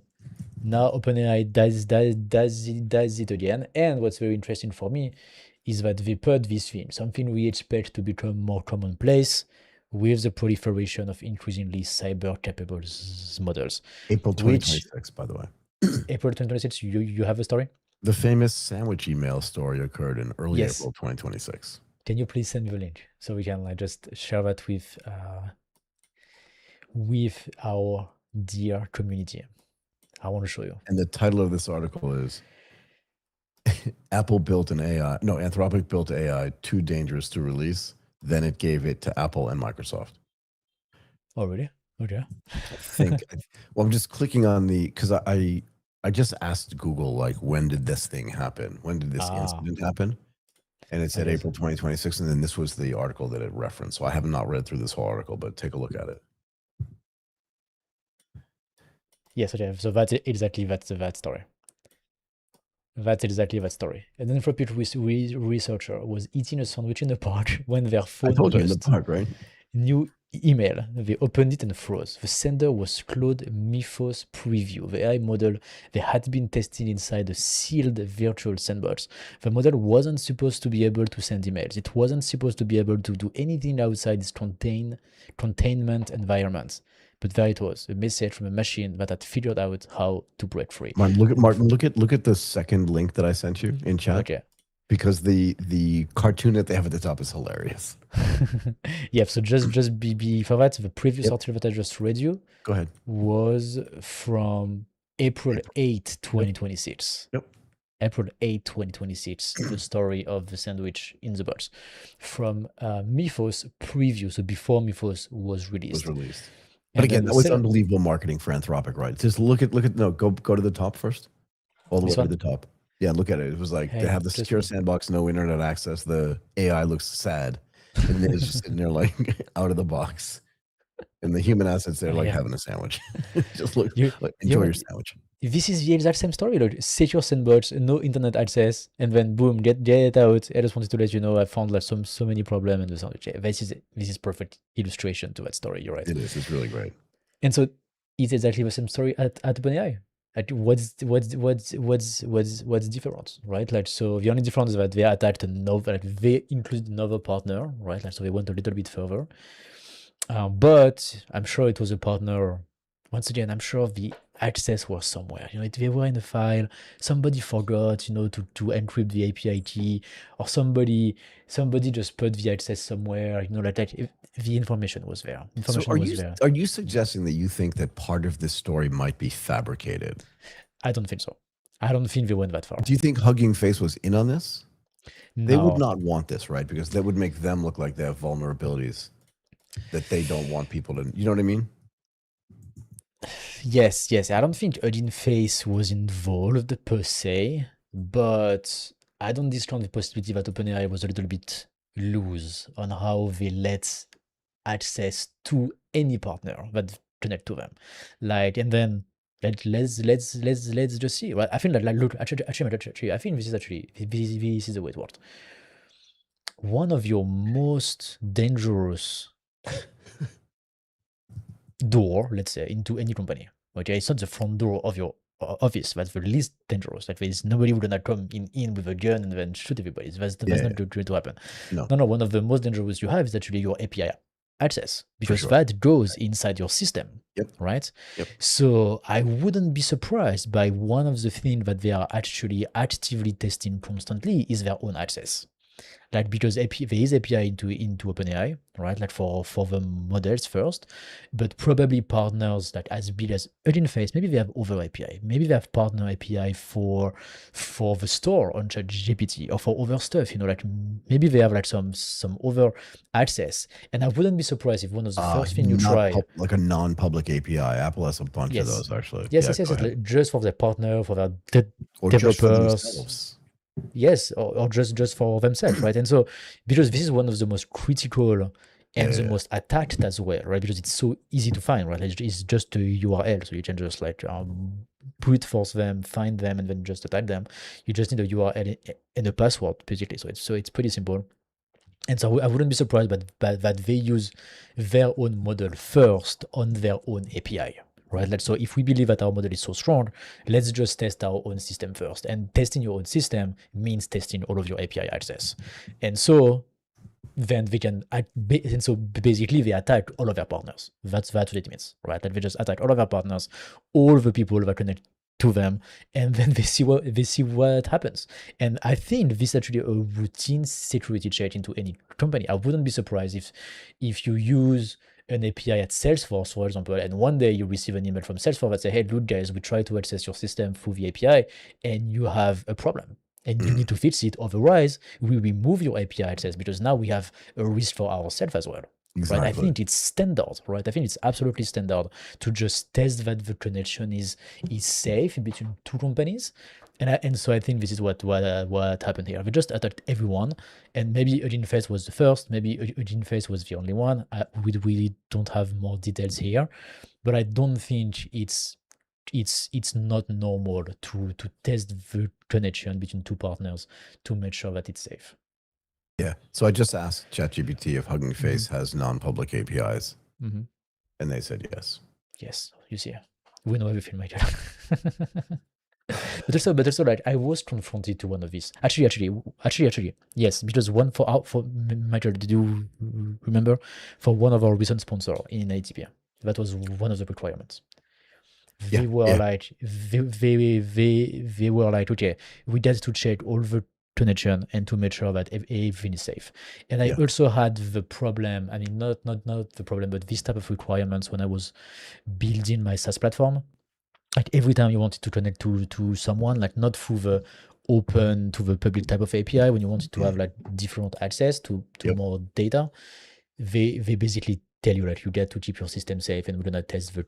Now OpenAI does it again. And what's very interesting for me is that they put this theme, something we expect to become more commonplace with the proliferation of increasingly cyber-capable models. April Which 2026, by the way. April 2026, you have a story? The famous sandwich email story occurred in early Yes. April 2026. Can you please send me the link so we can like just share that with our dear community? I want to show you. And the title of this article is Anthropic built AI too dangerous to release. Then it gave it to Apple and Microsoft. Oh, really? Okay. I'm just clicking on because I just asked Google, like, when did this thing happen? When did this incident happen? And it said April 2026, and then this was the article that it referenced. So I have not read through this whole article, but take a look at it. Yes, okay. So that's exactly that story. That's exactly that story. An Anthropic researcher was eating a sandwich in the park when their phone I told you in the buzzed. park, right? New email. They opened it and froze. The sender was Claude Mythos Preview, the AI model they had been testing inside a sealed virtual sandbox. The model wasn't supposed to be able to send emails. It wasn't supposed to be able to do anything outside its containment environment. But there it was, a message from a machine that had figured out how to break free. Martin, look at the second link that I sent you in chat. Okay. Because the cartoon that they have at the top is hilarious. Yeah, so just be for that, the previous article that I just read you Go ahead. Was from April 8, 2026. Yep. April 8, 2026, the story of the sandwich in the box. From Mythos Preview, so before Mythos was released. But again, that was unbelievable marketing for Anthropic, right? Just look at go to the top first. All the way to the top. Yeah, look at it. It was like they have the secure sandbox, no internet access. The AI looks sad. And then it's just sitting there like out of the box. And the human assets there like having a sandwich. Just look, enjoy your sandwich. This is the exact same story. Like secure sandbox, no internet access, and then boom, get it out. I just wanted to let you know I found like so many problems in the sandwich. Yeah, this is perfect illustration to that story. You're right. It is. It's really great. And so it's exactly the same story at OpenAI. Like what's different, right? Like so the only difference is that they attacked they included another partner, right? Like so they went a little bit further. But I'm sure it was a partner. Once again, I'm sure the access was somewhere. They were in a file. Somebody forgot, to encrypt the API key, or somebody just put the access somewhere. The information was there. Are you suggesting that you think that part of this story might be fabricated? I don't think so. I don't think they went that far. Do you think Hugging Face was in on this? No. They would not want this, right? Because that would make them look like they have vulnerabilities that they don't want people to. You know what I mean? Yes. I don't think Hugging Face was involved per se, but I don't discount the possibility that OpenAI was a little bit loose on how they let access to any partner that connect to them. And then let's just see. Well, I think look, actually, I think this is the way it worked. One of your most dangerous door, let's say, into any company. Okay, it's not the front door of your office that's the least dangerous. Like there's nobody who's gonna come in with a gun and then shoot everybody. That's not going to happen. No. One of the most dangerous you have is actually your API access, because that goes inside your system. Right? So I wouldn't be surprised by one of the things that they are actually actively testing constantly is their own access. like because there is API into OpenAI, right? Like for the models first, but probably partners like as big as Hugging Face, maybe they have other API, maybe they have partner API for the store on ChatGPT or for other stuff, like maybe they have like some other access. And I wouldn't be surprised if one of the first thing you try, like a non-public API. Apple has a bunch of yes, those actually. yes, Yeah, yes, yes, go yes, ahead. like, just for their partner, for their Or just for developers. themselves. Yes, or just for themselves, right? And so because this is one of the most critical and the most attacked as well, right? Because it's so easy to find, right? It's just a URL, so you can just like brute force them, find them, and then just attack them. You just need a URL and a password, basically. So it's pretty simple. And so I wouldn't be surprised that they use their own model first on their own API, right? So if we believe that our model is so strong, let's just test our own system first. And testing your own system means testing all of your API access. And so then they can, and so basically they attack all of their partners. That's what it means, right? That they just attack all of their partners, all the people that connect to them, and then they see what happens. And I think this is actually a routine security check into any company. I wouldn't be surprised if you use an API at Salesforce, for example, and one day you receive an email from Salesforce that say, hey, look guys, we try to access your system through the API and you have a problem and you need to fix it. Otherwise, we remove your API access because now we have a risk for ourselves as well. Exactly. Right? I think it's standard, right? I think it's absolutely standard to just test that the connection is safe between two companies. And so I think this is what happened here. We just attacked everyone, and maybe Hugging Face was the first, maybe Hugging Face was the only one. We really don't have more details here, but I don't think it's not normal to test the connection between two partners to make sure that it's safe. Yeah. So I just asked ChatGPT if Hugging Face has non-public APIs, and they said yes. Yes, you see, we know everything, Michael. but also, like I was confronted to one of these. Actually, yes, because for Michael, did you remember for one of our recent sponsors in AGTP? That was one of the requirements. They were like, they were like, okay, we get to check all the connection and to make sure that everything is safe. And I also had the problem, I mean, not the problem, but this type of requirements when I was building my SaaS platform. Like every time you wanted to connect to someone, like not through the open to the public type of API, when you wanted to have like different access to more data, they basically tell you that you get to keep your system safe and we're gonna test the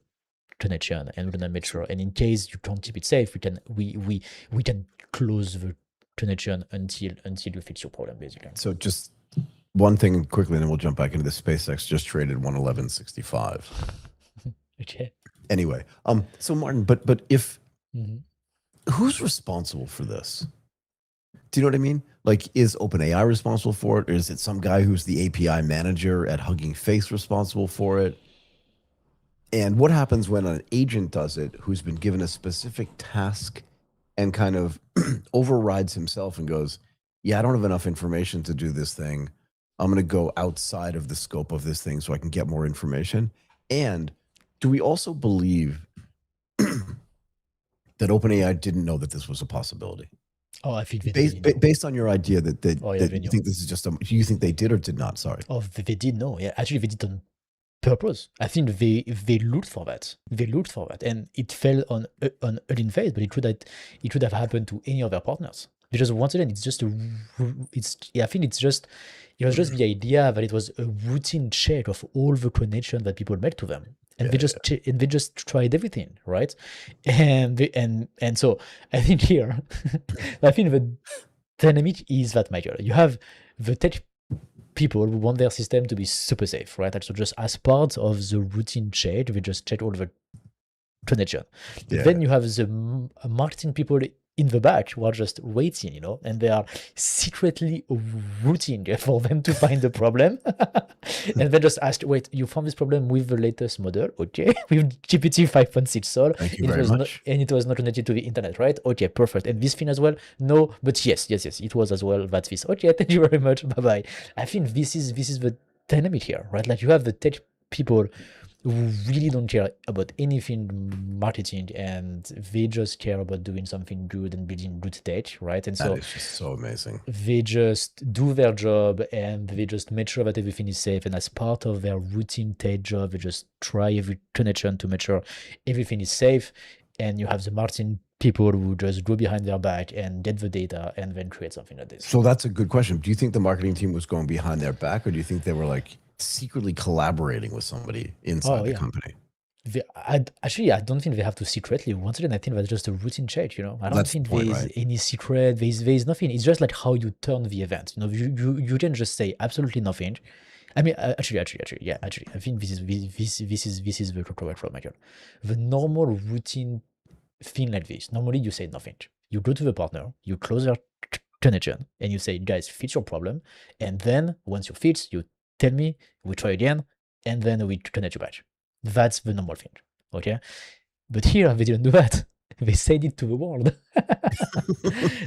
connection and we're gonna make sure. And in case you can't keep it safe, we can close the connection until you fix your problem, basically. So just one thing quickly, and then we'll jump back into the SpaceX just traded 111.65. Okay. Anyway, so Martin, but if who's responsible for this? Do you know what I mean? Like, is OpenAI responsible for it, or is it some guy who's the API manager at Hugging Face responsible for it? And what happens when an agent does it who's been given a specific task and kind of overrides himself and goes, yeah, I don't have enough information to do this thing. I'm going to go outside of the scope of this thing so I can get more information. And do we also believe that OpenAI didn't know that this was a possibility? Oh, I think based on your idea that you think this is just do you think they did or did not? Sorry. Oh, they did know. Yeah, actually, they did on purpose. I think they looked for that. And it fell on Hugging Face, but it could have happened to any other partners. Because once again, I think it was just the idea that it was a routine check of all the connections that people made to them. And they just tried everything, right? And so I think here, I think the dynamic is that, Michael, you have the tech people who want their system to be super safe, right? So just as part of the routine check, we just check all the connection. Then you have the marketing people in the back who are just waiting, and they are secretly rooting for them to find the problem. And then just asked, wait, you found this problem with the latest model? Okay. With GPT 5.6 Sol. Thank you very much. And it was not connected to the internet, right? Okay, perfect. And this thing as well? No, but yes, it was as well. That's this. Okay, thank you very much. Bye-bye. I think this is the dynamic here, right? Like you have the tech people who really don't care about anything marketing, and they just care about doing something good and building good tech, right? And That so is just so amazing. they just do their job and they just make sure that everything is safe. And as part of their routine tech job, they just try every connection to make sure everything is safe. And you have the marketing people who just go behind their back and get the data and then create something like this. So that's a good question. Do you think the marketing team was going behind their back, or do you think they were like secretly collaborating with somebody inside the company? I don't think they have to secretly. Once again, I think that's just a routine check. I don't That's the think point, there's right? any secret. There's nothing. It's just like how you turn the event. You can just say absolutely nothing. I mean, actually, I think this is the correct word, Michael. The normal routine thing like this, normally you say nothing. You go to the partner, you close their connection, and you say, guys, fix your problem. And then once you fix, you tell me, we try again, and then we connect you back. That's the normal thing, okay? But here, they didn't do that. They said it to the world.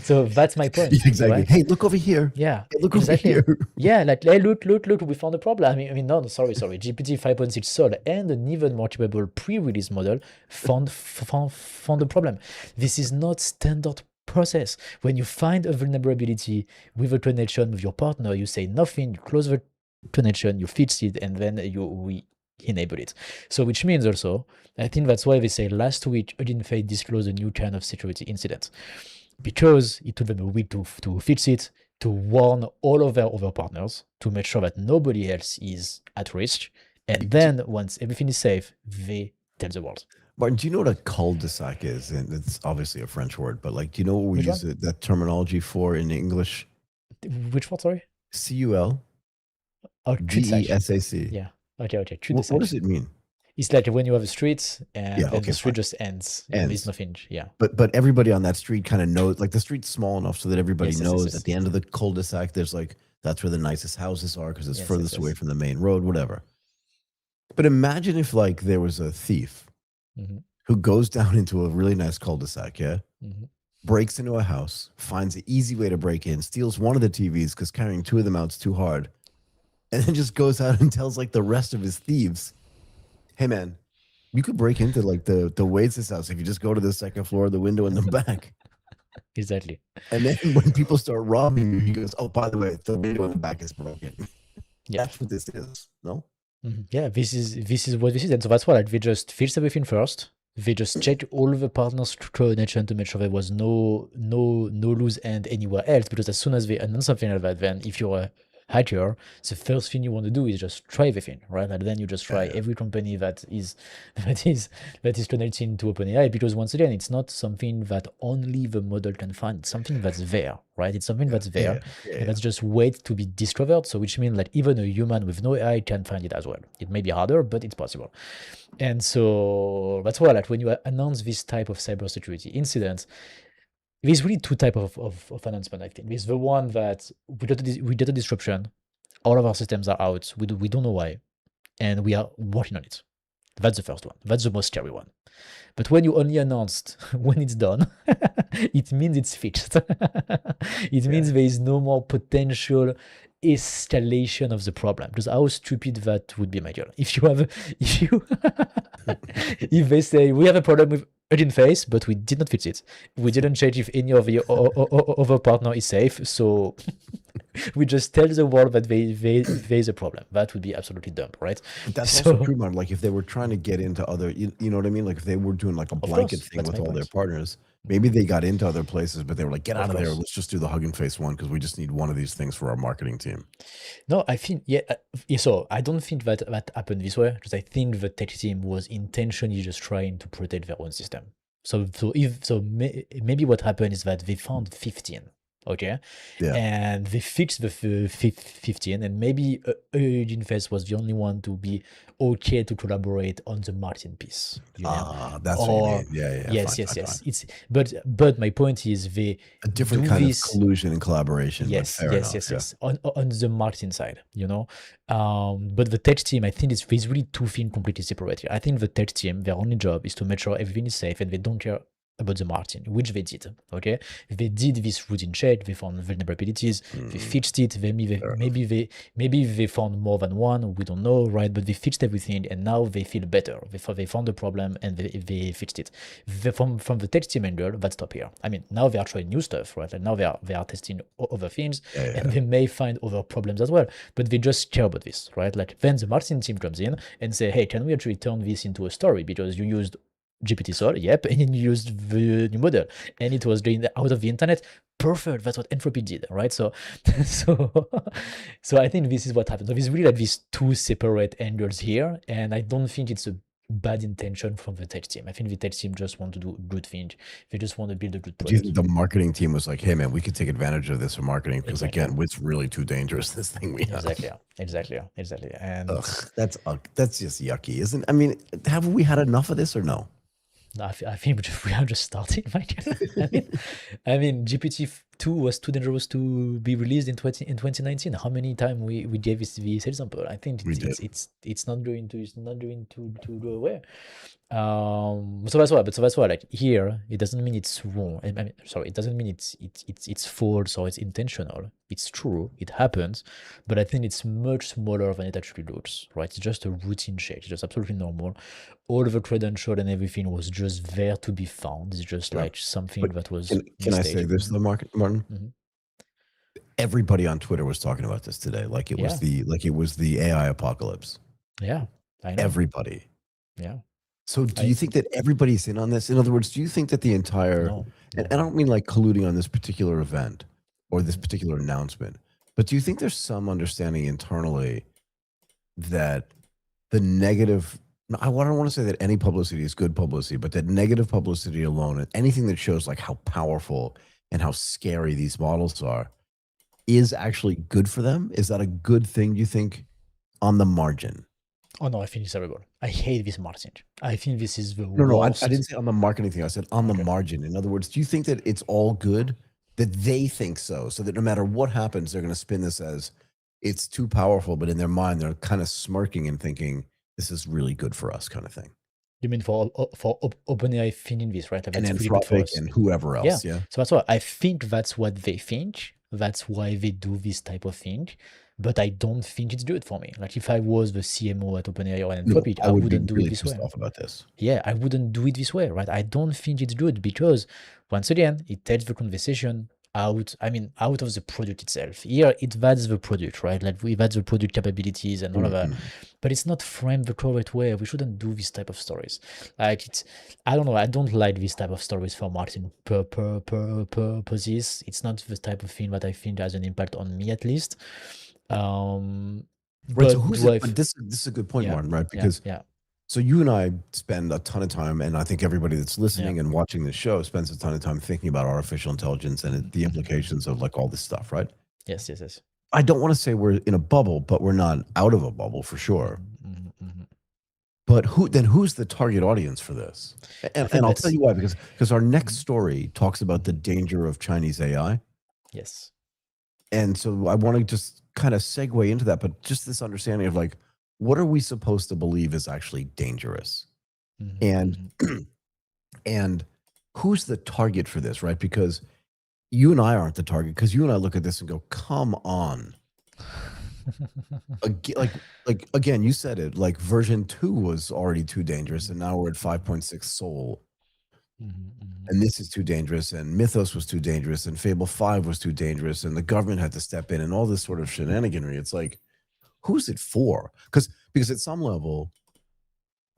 So that's my point. Exactly. Right? Hey, look over here. Yeah, Hey, look exactly. over here. Yeah, like, hey, look, we found a problem. I mean, no, sorry. GPT 5.6 Sol and an even more capable pre-release model found the problem. This is not standard process. When you find a vulnerability with a connection with your partner, you say nothing, you close the connection, you fix it, and then we enable it. So which means also, I think that's why they say last week Odinfay disclosed a new kind of security incident, because it took them a week to fix it, to warn all of their other partners, to make sure that nobody else is at risk. And then once everything is safe, they tell the world. Martin, do you know what a cul-de-sac is? And it's obviously a French word, but like, do you know what we Which use one? that terminology for in English? Which word, sorry? CUL Oh, cul-de-sac. DESAC. Yeah. Okay. What Cul-de-sac. does it mean? It's like when you have a street and Yeah, then okay, the street fine. just ends and there's nothing. Yeah. But everybody on that street kind of knows, like the street's small enough so that everybody Yes. knows at the end of the cul-de-sac, there's like, that's where the nicest houses are because it's furthest away from the main road, whatever. But imagine if like there was a thief who goes down into a really nice cul-de-sac, yeah? Breaks into a house, finds an easy way to break in, steals one of the TVs because carrying two of them out's too hard, and then just goes out and tells like the rest of his thieves, hey man, you could break into like the Waits' house if you just go to the second floor, the window in the back. Exactly. And then when people start robbing you, he goes, oh, by the way, the window in the back is broken. Yeah. That's what this is, no? Yeah, this is what this is. And so that's why like, they just fix everything first. They just check all the partners' connection to make sure there was no loose end anywhere else. Because as soon as they announce something like that, then if you're a hacker, the first thing you want to do is just try everything, right? And then you just try every company that is connecting to OpenAI, because once again, it's not something that only the model can find. It's something that's there, right? It's something that's there, and that's just wait to be discovered. So which means like even a human with no AI can find it as well. It may be harder, but it's possible. And so that's why like when you announce this type of cybersecurity incident, there's really two types of announcement, I think. There's the one that we did a disruption, all of our systems are out, we don't know why, and we are working on it. That's the first one. That's the most scary one. But when you only announced when it's done, it means it's fixed. It means there is no more potential escalation of the problem. Because how stupid that would be, Michael. If they say we have a problem with urgent phase, but we did not fix it. We didn't change if any of the other partner is safe, so we just tell the world that there's a problem. That would be absolutely dumb, right? But that's also true, man. Like if they were trying to get into other, you know what I mean? Like if they were doing like a blanket thing with all their partners, maybe they got into other places, but they were like, get out of there. Let's just do the Hugging Face one because we just need one of these things for our marketing team. No, I think, so I don't think that happened this way, because I think the tech team was intentionally just trying to protect their own system. So maybe what happened is that they found 15. Okay, and they fixed the 15, and maybe Jinfest was the only one to be okay to collaborate on the marketing piece. That's what you mean. Yeah. Yes. It's but my point is a different kind of collusion and collaboration. Yes. On the marketing side, but the tech team, I think there's really two things completely separate here. I think the tech team, their only job is to make sure everything is safe, and they don't care about the Martin, which they did. Okay, they did this routine check. They found vulnerabilities. They fixed it. Maybe they found more than one. We don't know, right? But they fixed everything, and now they feel better. They found the problem and they fixed it. From the tech team angle, that stop here. I mean, now they are trying new stuff, right? And now they are testing other things, and they may find other problems as well. But they just care about this, right? Like then the Martin team comes in and say, hey, can we actually turn this into a story because you used GPT Sol, yep, and then you used the new model, and it was doing out of the internet. Perfect. That's what Anthropic did, right? So, so I think this is what happened. So there's really like these two separate angles here, and I don't think it's a bad intention from the tech team. I think the tech team just want to do a good thing. They just want to build a good Do you product. think the marketing team was like, hey man, we could take advantage of this for marketing because again, it's really too dangerous, this thing we have. Exactly. And that's just yucky, isn't? I mean, have we had enough of this or no? I think we are just starting, right? I mean, GPT-2 was too dangerous to be released in 2019. How many times we gave this example? I think it's not going to go away. So that's why like here it doesn't mean it's wrong. I mean, sorry, it doesn't mean it's false or it's intentional. It's true, it happens, but I think it's much smaller than it actually looks, right? It's just a routine check. It's just absolutely normal. All the credential and everything was just there to be found. It's just like something that was. Can I say this to the market, Martin? Everybody on Twitter was talking about this today, like it was the AI apocalypse. Yeah, I know. Everybody. Yeah. So do you think that everybody's in on this? In other words, do you think that the entire, and I don't mean like colluding on this particular event or this particular announcement, but do you think there's some understanding internally that the negative, I don't want to say that any publicity is good publicity, but that negative publicity alone and anything that shows like how powerful and how scary these models are is actually good for them? Is that a good thing, do you think, on the margin? Oh no, I think it's terrible. I hate this marketing. I think this is the No, worst. I didn't say on the marketing thing. I said on the margin. In other words, do you think that it's all good that they think so that no matter what happens, they're going to spin this as it's too powerful, but in their mind, they're kind of smirking and thinking this is really good for us kind of thing? You mean for OpenAI thinking this, right? Like and that's Anthropic really and whoever else, yeah. So that's why I think that's what they think. That's why they do this type of thing. But I don't think it's good for me. Like if I was the CMO at OpenAI or Anthropic, I wouldn't do it this way. Off about this. Yeah, I wouldn't do it this way, right? I don't think it's good because once again, it takes the conversation out of the product itself. Here, that's the product, right? Like that's the product capabilities and all of that. But it's not framed the correct way. We shouldn't do this type of stories. Like I don't know. I don't like this type of stories for marketing purposes. It's not the type of thing that I think has an impact on me at least. Right. But this is a good point, Martin, right? Because so you and I spend a ton of time, and I think everybody that's listening and watching this show spends a ton of time thinking about artificial intelligence and the implications of like all this stuff, right? Yes. I don't want to say we're in a bubble, but we're not out of a bubble for sure. But who's the target audience for this? And I'll tell you why, because our next story talks about the danger of Chinese AI. Yes. And so I want to just kind of segue into that, but just this understanding of like, what are we supposed to believe is actually dangerous? And who's the target for this, right? Because you and I aren't the target, because you and I look at this and go, come on. like again, you said it, like version 2 was already too dangerous, and now we're at 5.6 Sol. And this is too dangerous, and Mythos was too dangerous, and Fable 5 was too dangerous, and the government had to step in, and all this sort of shenaniganry. It's like, who's it for? Because at some level,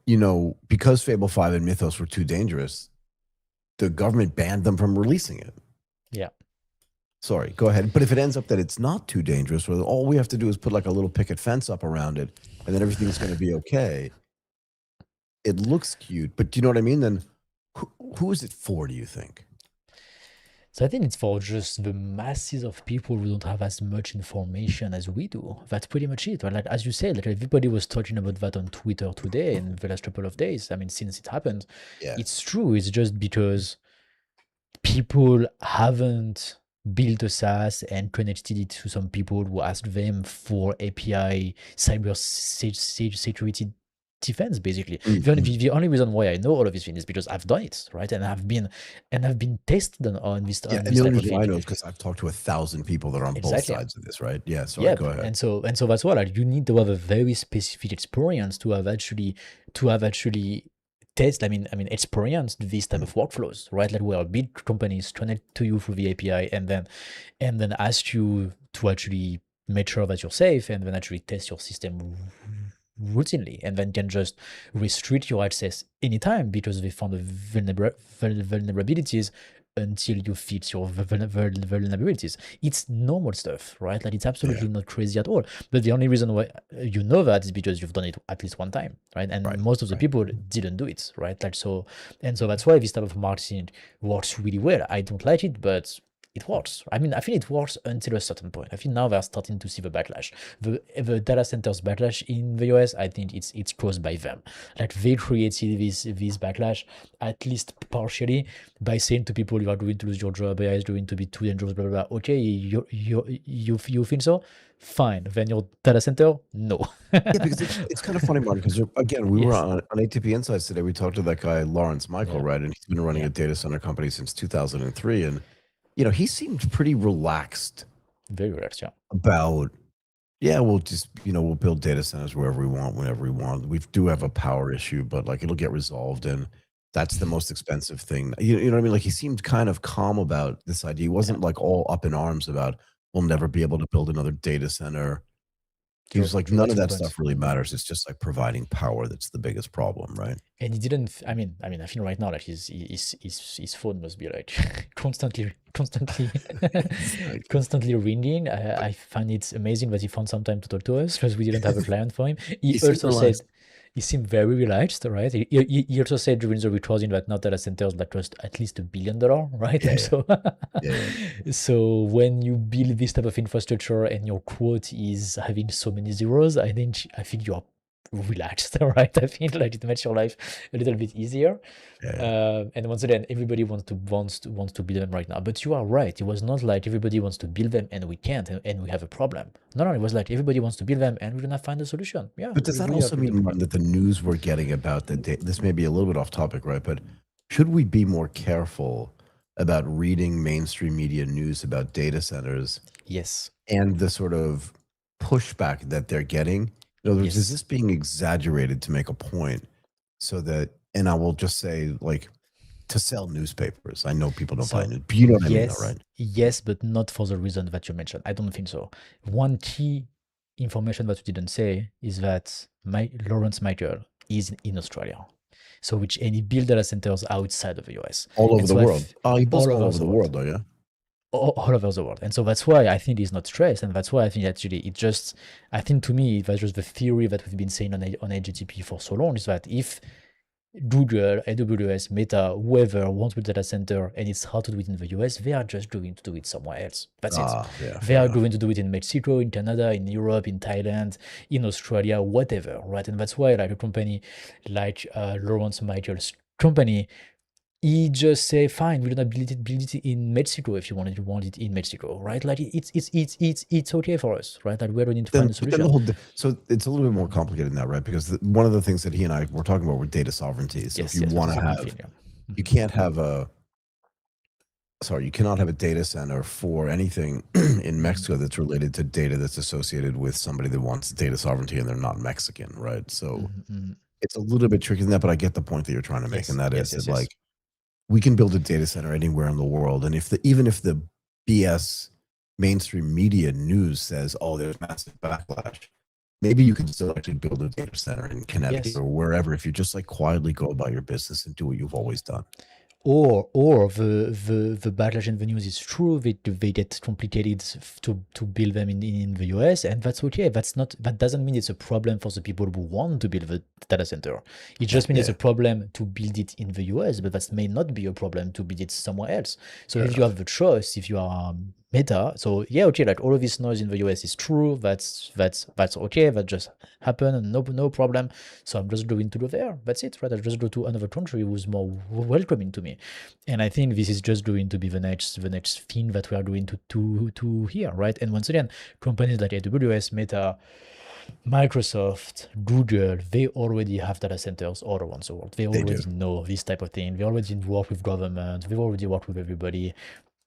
you know, because Fable 5 and Mythos were too dangerous, the government banned them from releasing it. Yeah. Sorry, go ahead. But if it ends up that it's not too dangerous, or all we have to do is put like a little picket fence up around it, and then everything's going to be okay. It looks cute, but do you know what I mean? Then who is it for, do you think? So I think it's for just the masses of people who don't have as much information as we do. That's pretty much it. Right? Like, as you said, like everybody was talking about that on Twitter today and the last couple of days. I mean, since it happened, it's true. It's just because people haven't built a SaaS and connected it to some people who asked them for API cyber security defense, basically. The only reason why I know all of these things is because I've done it, right? And I've been tested on this Yeah, on and this the only type of reason thing. I know is because I've talked to 1,000 people that are on both Exactly. sides of this, right? Yeah, sorry, Yep. go ahead. And so that's why, like, you need to have a very specific experience to have actually test. Experienced these type of workflows, right? Like where big companies connect to you through the API and then ask you to actually make sure that you're safe and then actually test your system routinely, and then can just restrict your access anytime because they found the vulnerabilities until you fix your vulnerabilities. It's normal stuff, right? Like, it's Yeah, absolutely not crazy at all. But the only reason why you know that is because you've done it at least one time, right? And right, most of the right. people didn't do it, right? Like, so, and so that's why this type of marketing works really well. I don't like it, but it works. I mean, I think it works until a certain point. I think now they're starting to see the backlash. The data centers backlash in the US, I think it's caused by them. Like, they created this backlash, at least partially, by saying to people, you are going to lose your job, AI is going to be too dangerous, blah, blah, blah. Okay, you feel so? Fine. Then your data center? No. Yeah, because it's kind of funny, Martin, because again, we were Yes. on ATP Insights today. We talked to that guy, Lawrence Michael, Yeah. right? And he's been running Yeah. a data center company since 2003. And, you know, he seemed pretty relaxed Very relaxed, yeah. about, yeah, we'll just, you know, we'll build data centers wherever we want, whenever we want. We do have a power issue, but like it'll get resolved. And that's the most expensive thing. You know what I mean? Like he seemed kind of calm about this idea. He Yeah. wasn't like all up in arms about, we'll never be able to build another data center. He True. was like, True. none That's of a good that point. stuff really matters. It's just like providing power that's the biggest problem, right? And he didn't. I think right now, like, his phone must be like constantly, Exactly. constantly ringing. I find it amazing that he found some time to talk to us because we didn't have a client for him. He He seemed also said relaxed. he seemed very relaxed, right? He also said during the recording that now data centers that cost at least $1 billion, right? Yeah, And yeah, so, yeah, yeah. so when you build this type of infrastructure and your quote is having so many zeros, I think you are relaxed, right? I think, like, it makes your life a little bit easier. Yeah. And once again, everybody wants to build them right now. But you are right. It was not like everybody wants to build them and we can't, and we have a problem. No, it was like everybody wants to build them and we're gonna find a solution. Yeah, But does that we have also built a mean, Martin, problem. that the news we're getting about this may be a little bit off topic, right? But should we be more careful about reading mainstream media news about data centers Yes, and the sort of pushback that they're getting? In other words, is yes. this being exaggerated to make a point so that, and I will just say, like, to sell newspapers? I know people don't buy So news, but you know what I mean, though, yes, right? yes, but not for the reason that you mentioned. I don't think so. One key information that you didn't say is that Lawrence Michael is in Australia. So which and he built data centers outside of the US. All over And the so world. Oh, he builds all all over over the the world. world, though, yeah? All over the world. And so that's why I think he's not stressed. And that's why I think actually I think to me, that's just the theory that we've been saying on AGTP for so long, is that if Google, AWS, Meta, whoever wants to build a data center and it's hard to do it in the US, they are just going to do it somewhere else. That's it. Ah, yeah, They fair are enough. going to do it in Mexico, in Canada, in Europe, in Thailand, in Australia, whatever, right? And that's why, like, a company like Lawrence Michael's company, he just say, fine, we're gonna build it in Mexico if you want it in Mexico, right? Like, it's okay for us, right? Like, we're going to find a But then the solution. whole so it's a little bit more complicated than that, right? Because one of the things that he and I were talking about were data sovereignty. So if Yes, you yes, that's want the to second have, thing. Yeah. you Mhm. can't have a, sorry, you cannot have a data center for anything in Mhm. Mexico that's related to data that's associated with somebody that wants data sovereignty and they're not Mexican, right? So Mhm. Mhm. it's a little bit tricky than that, but I get the point that you're trying to make, and Yes, that yes, is that yes, yes. like we can build a data center anywhere in the world, and even if the BS mainstream media news says, "Oh, there's massive backlash," maybe you can still actually build a data center in Connecticut Yes. or wherever if you just like quietly go about your business and do what you've always done. Or the backlash in the news is true. They get complicated to build them in the US, and that's okay. That doesn't mean it's a problem for the people who want to build the data center. It Yeah, just means it's yeah, a problem to build it in the US, but that may not be a problem to build it somewhere else. So fair if you enough. have the choice, if you are Meta, so yeah, okay, like, all of this noise in the US is true. That's okay. That just happened, no problem. So I'm just going to go there. That's it, right? I'll just go to another country who's more welcoming to me. And I think this is just going to be the next thing that we are going to hear, right? And once again, companies like AWS, Meta, Microsoft, Google, they already have data centers all around the world. They They do. already know this type of thing. They already work with government. They already work with everybody.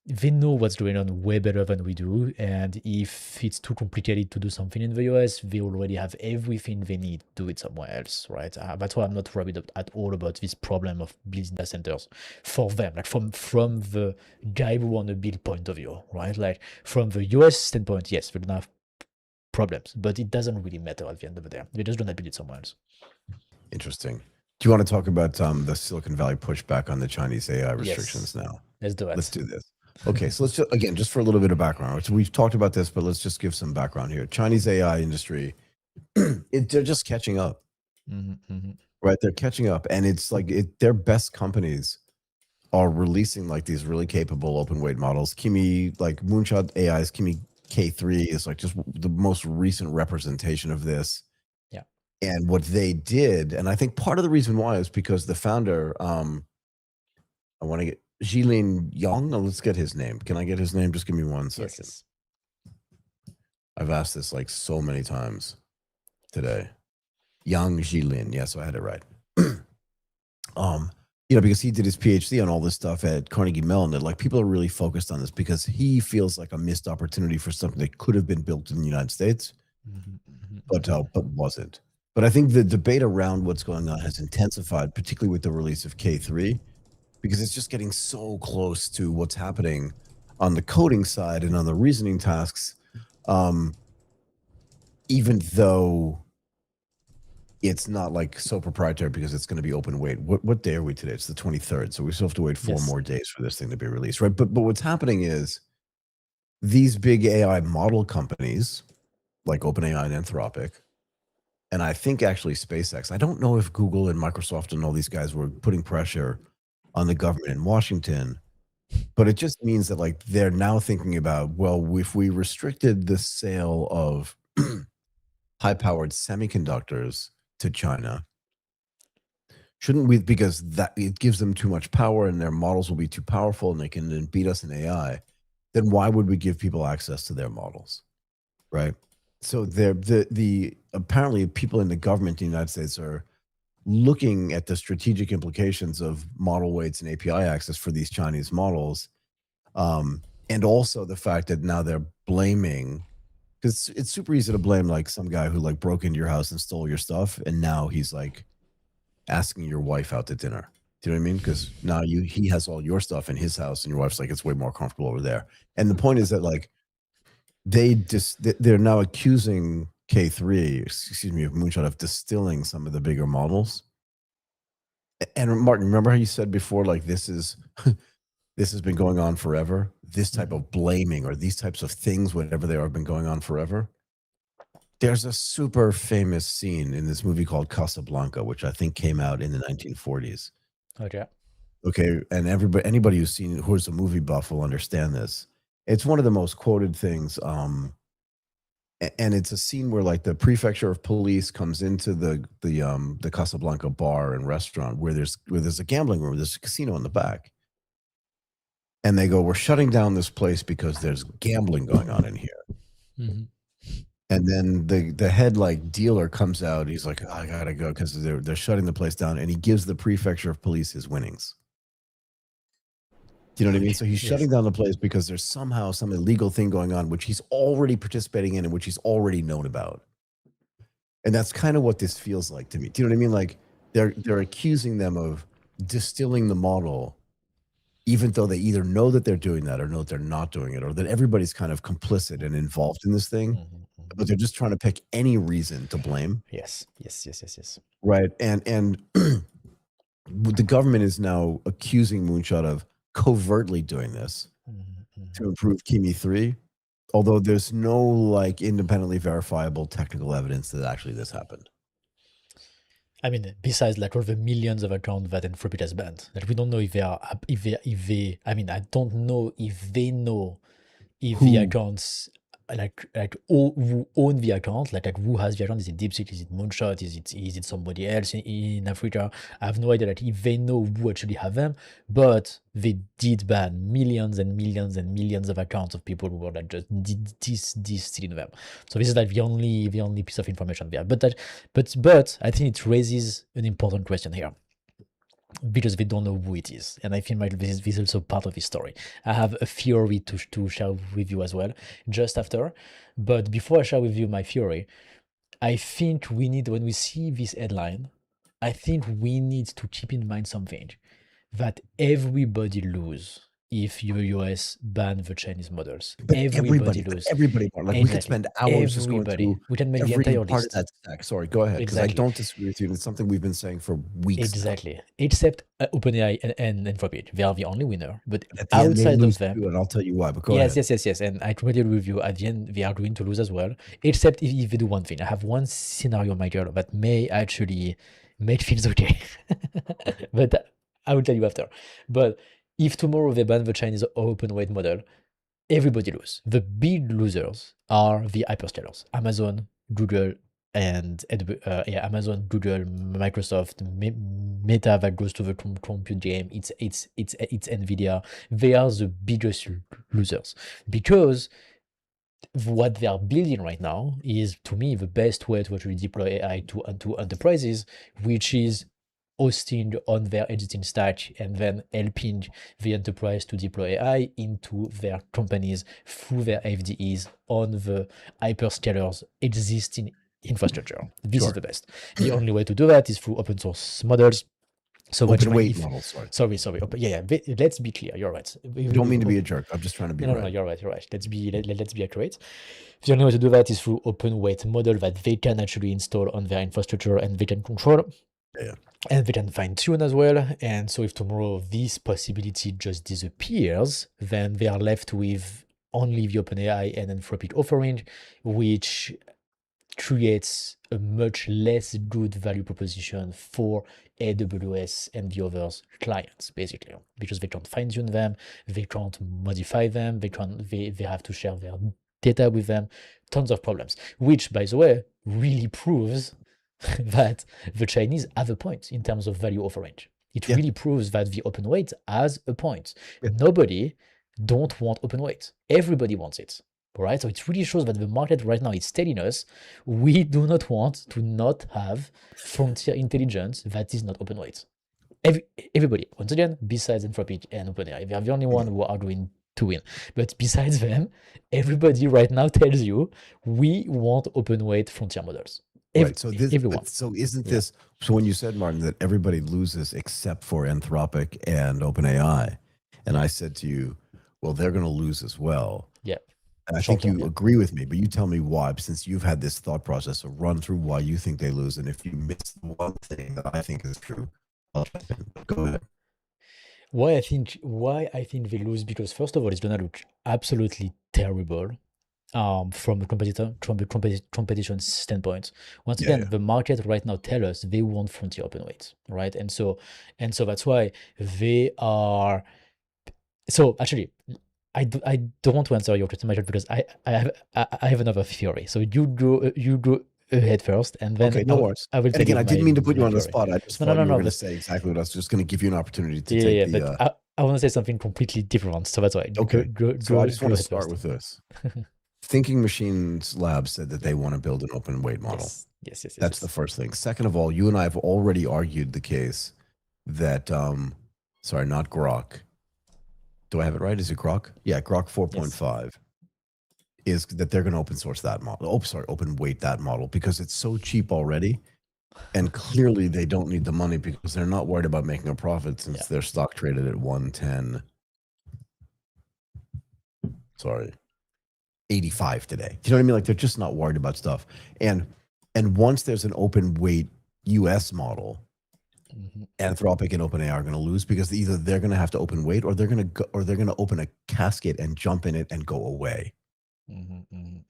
They know what's going on way better than we do. And if it's too complicated to do something in the US, they already have everything they need to do it somewhere else, right? That's why I'm not worried at all about this problem of building data centers for them, like from the guy who want to build point of view, right? Like from the US standpoint, yes, we're gonna have problems, but it doesn't really matter at the end of the day. We're just gonna build it somewhere else. Interesting. Do you want to talk about the Silicon Valley pushback on the Chinese AI restrictions Yes, now? let's do it. Let's do this. Okay, so let's just, again, just for a little bit of background. So we've talked about this, but let's just give some background here. Chinese AI industry, they're just catching up, right? They're catching up, and it's like their best companies are releasing like these really capable open weight models. Kimi, like Moonshot AI's Kimi K3 is like just the most recent representation of this. Yeah. And what they did, and I think part of the reason why is because the founder, I want to get Jilin Yang. Let's get his name. Can I get his name? Just give me 1 second. Yes. I've asked this like so many times today. Yang Jilin. Yeah, so I had it right. Because he did his PhD on all this stuff at Carnegie Mellon, and like people are really focused on this because he feels like a missed opportunity for something that could have been built in the United States, but wasn't. But I think the debate around what's going on has intensified, particularly with the release of K3, because it's just getting so close to what's happening on the coding side and on the reasoning tasks, even though it's not like so proprietary because it's going to be open weight. What day are we today? It's the 23rd, so we still have to wait 4 more days for this thing to be released, right? But what's happening is these big AI model companies like OpenAI and Anthropic, and I think actually SpaceX. I don't know if Google and Microsoft and all these guys were putting pressure on the government in Washington, but it just means that like they're now thinking about, well, if we restricted the sale of high-powered semiconductors to China, shouldn't we, because that it gives them too much power and their models will be too powerful and they can then beat us in AI, then why would we give people access to their models, right? So the apparently people in the government in the United States are looking at the strategic implications of model weights and API access for these Chinese models, and also the fact that now they're blaming, because it's super easy to blame like some guy who like broke into your house and stole your stuff, and now he's like asking your wife out to dinner. Do you know what I mean? Because now he has all your stuff in his house, and your wife's like, it's way more comfortable over there. And the point is that like they're now accusing K3, excuse me, of Moonshot of distilling some of the bigger models. And Martin, remember how you said before, like this has been going on forever. This type of blaming or these types of things, whatever they are, have been going on forever. There's a super famous scene in this movie called Casablanca, which I think came out in the 1940s. Okay, and anybody who's a movie buff will understand this. It's one of the most quoted things. And it's a scene where like the prefecture of police comes into the Casablanca bar and restaurant where there's a gambling room, there's a casino in the back. And they go, we're shutting down this place because there's gambling going on in here. And then the head like dealer comes out. He's like, oh, I gotta go because they're shutting the place down. And he gives the prefecture of police his winnings. Do you know what I mean? So he's shutting down the place because there's somehow some illegal thing going on, which he's already participating in and which he's already known about. And that's kind of what this feels like to me. Do you know what I mean? Like they're accusing them of distilling the model, even though they either know that they're doing that or know that they're not doing it, or that everybody's kind of complicit and involved in this thing, but they're just trying to pick any reason to blame. Yes. Right. And the government is now accusing Moonshot of covertly doing this to improve Kimi 3, although there's no like independently verifiable technical evidence that actually this happened. I mean, besides like all the millions of accounts that Anthropic has banned, that we don't know if they are, if they, I mean, I don't know if they know if the accounts who own the account, like who has the account. Is it DeepSeek? Is it Moonshot? Is it somebody else in Africa? I have no idea that if they know who actually have them, but they did ban millions and millions and millions of accounts of people who were like just did this stealing them. So this is like the only piece of information there. But I think it raises an important question here, because they don't know who it is. And I feel like this is also part of the story. I have a theory to share with you as well, just after. But before I share with you my theory, I think we need, when we see this headline, I think we need to keep in mind something, that everybody lose if the US ban the Chinese models. But Everybody lose. everybody, like we could spend hours just going Everybody. through We can make the every entire part of list. that stack. Sorry, go ahead, because I Exactly. don't disagree with you. And it's something we've been saying for weeks now. Exactly. Except OpenAI and Anthropic. They are the only winner. But At the end, they outside lose of them, too, and I'll tell you why. But go yes, ahead. yes. And I totally agree with you. At the end, they are going to lose as well. Except if they do one thing. I have one scenario, Michael, that may actually make things okay. But I will tell you after. But if tomorrow they ban the Chinese open weight model, everybody loses. The big losers are the hyperscalers: Amazon, Google, and Amazon, Google, Microsoft, Meta, that goes to the compute game. It's Nvidia. They are the biggest losers, because what they are building right now is, to me, the best way to actually deploy AI to enterprises, which is hosting on their existing stack and then helping the enterprise to deploy AI into their companies through their FDEs on the hyperscalers' existing infrastructure. This is Sure. the best. The only way to do that is through open source models. So Open weight model. Sorry. Sorry. Let's be clear. You're right. I don't mean to be a jerk. I'm just trying to be No, right. you're right. Let's be accurate. The only way to do that is through open weight model that they can actually install on their infrastructure and they can control. Yeah. And they can fine tune as well. And so if tomorrow this possibility just disappears, then they are left with only the OpenAI and Anthropic offering, which creates a much less good value proposition for AWS and the others clients, basically, because they can't fine tune them, they can't modify them, they have to share their data with them, tons of problems, which, by the way, really proves that the Chinese have a point in terms of value offering. It Yeah. really proves that the open weight has a point. Yeah. Nobody don't want open weight. Everybody wants it. Right? So it really shows that the market right now is telling us we do not want to not have frontier intelligence that is not open weight. Everybody, once again, besides Anthropic and OpenAI, they are the only one who are going to win. But besides them, everybody right now tells you we want open weight frontier models. Right. So Everyone. so isn't this, so when you said, Martin, that everybody loses except for Anthropic and OpenAI, and I said to you, well, they're going to lose as well. Yeah. And I think you agree with me, but you tell me why, since you've had this thought process, so run through why you think they lose. And if you miss the one thing that I think is true, I'll jump in. Go ahead. Why I think they lose, because first of all, it's gonna look absolutely terrible from a competition standpoint. Once again, the market right now tell us they want frontier open weight, right? And so that's why they are. So actually, I don't want to answer your question, Michael, because I have another theory. So you go ahead first, and then Okay, no worries. I will And tell again, you I didn't mean to put you my on the theory. spot. I just No, thought you were going to but say exactly what I was just going to give you an opportunity to yeah, take the. but I want to say something completely different. So that's why. Okay. So I just want to ahead start first. with this. Thinking Machines Lab said that they want to build an open weight model. Yes. That's the first thing. Second of all, you and I have already argued the case that, sorry, not Grok. Do I have it right? Is it Grok? Yeah, Grok 4.5 is that they're going to open source that model. Oh, sorry, open weight that model, because it's so cheap already. And clearly they don't need the money because they're not worried about making a profit, since their stock traded at 110. Sorry. 85 today. Do you know what I mean? Like, they're just not worried about stuff. And once there's an open weight US model, Anthropic and OpenAI are going to lose, because either they're going to have to open weight, or they're going to open a casket and jump in it and go away.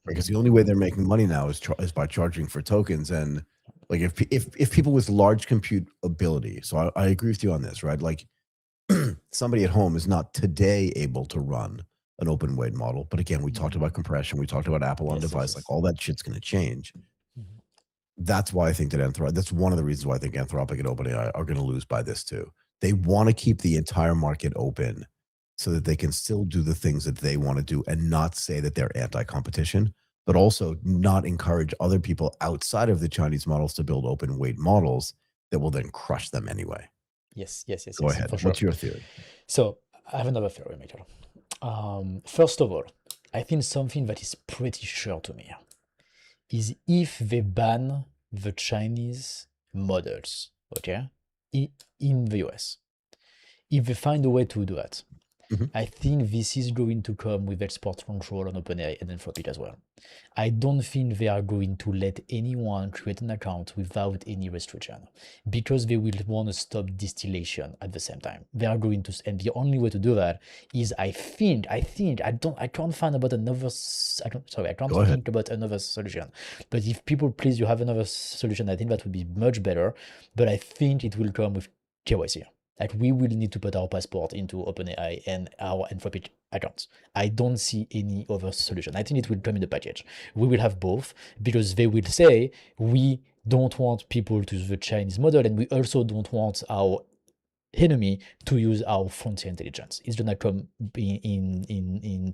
Because the only way they're making money now is by charging for tokens. And like, if people with large compute ability, so I agree with you on this, right? Like, somebody at home is not today able to run an open weight model. But again, we talked about compression. We talked about Apple on Yes, yes, device. yes. Like all that shit's going to change. Mhm. That's why I think that that's one of the reasons why I think Anthropic and OpenAI are going to lose by this too. They want to keep the entire market open so that they can still do the things that they want to do and not say that they're anti-competition, but also not encourage other people outside of the Chinese models to build open weight models that will then crush them anyway. Yes, yes, yes, Go yes, ahead. for sure. What's your theory? So I have another theory, Michael. First of all, I think something that is pretty sure to me is if they ban the Chinese models, okay, in the US, if they find a way to do that, Mhm. I think this is going to come with export control on OpenAI and Anthropic as well. I don't think they are going to let anyone create an account without any restriction because they will want to stop distillation at the same time. They are going to, and the only way to do that is, I can't find about another, I can't Go ahead. think about another solution. But if people, please, you have another solution, I think that would be much better. But I think it will come with KYC. Like we will need to put our passport into OpenAI and our Anthropic accounts. I don't see any other solution. I think it will come in the package. We will have both because they will say we don't want people to use the Chinese model and we also don't want our enemy to use our frontier intelligence. It's gonna come in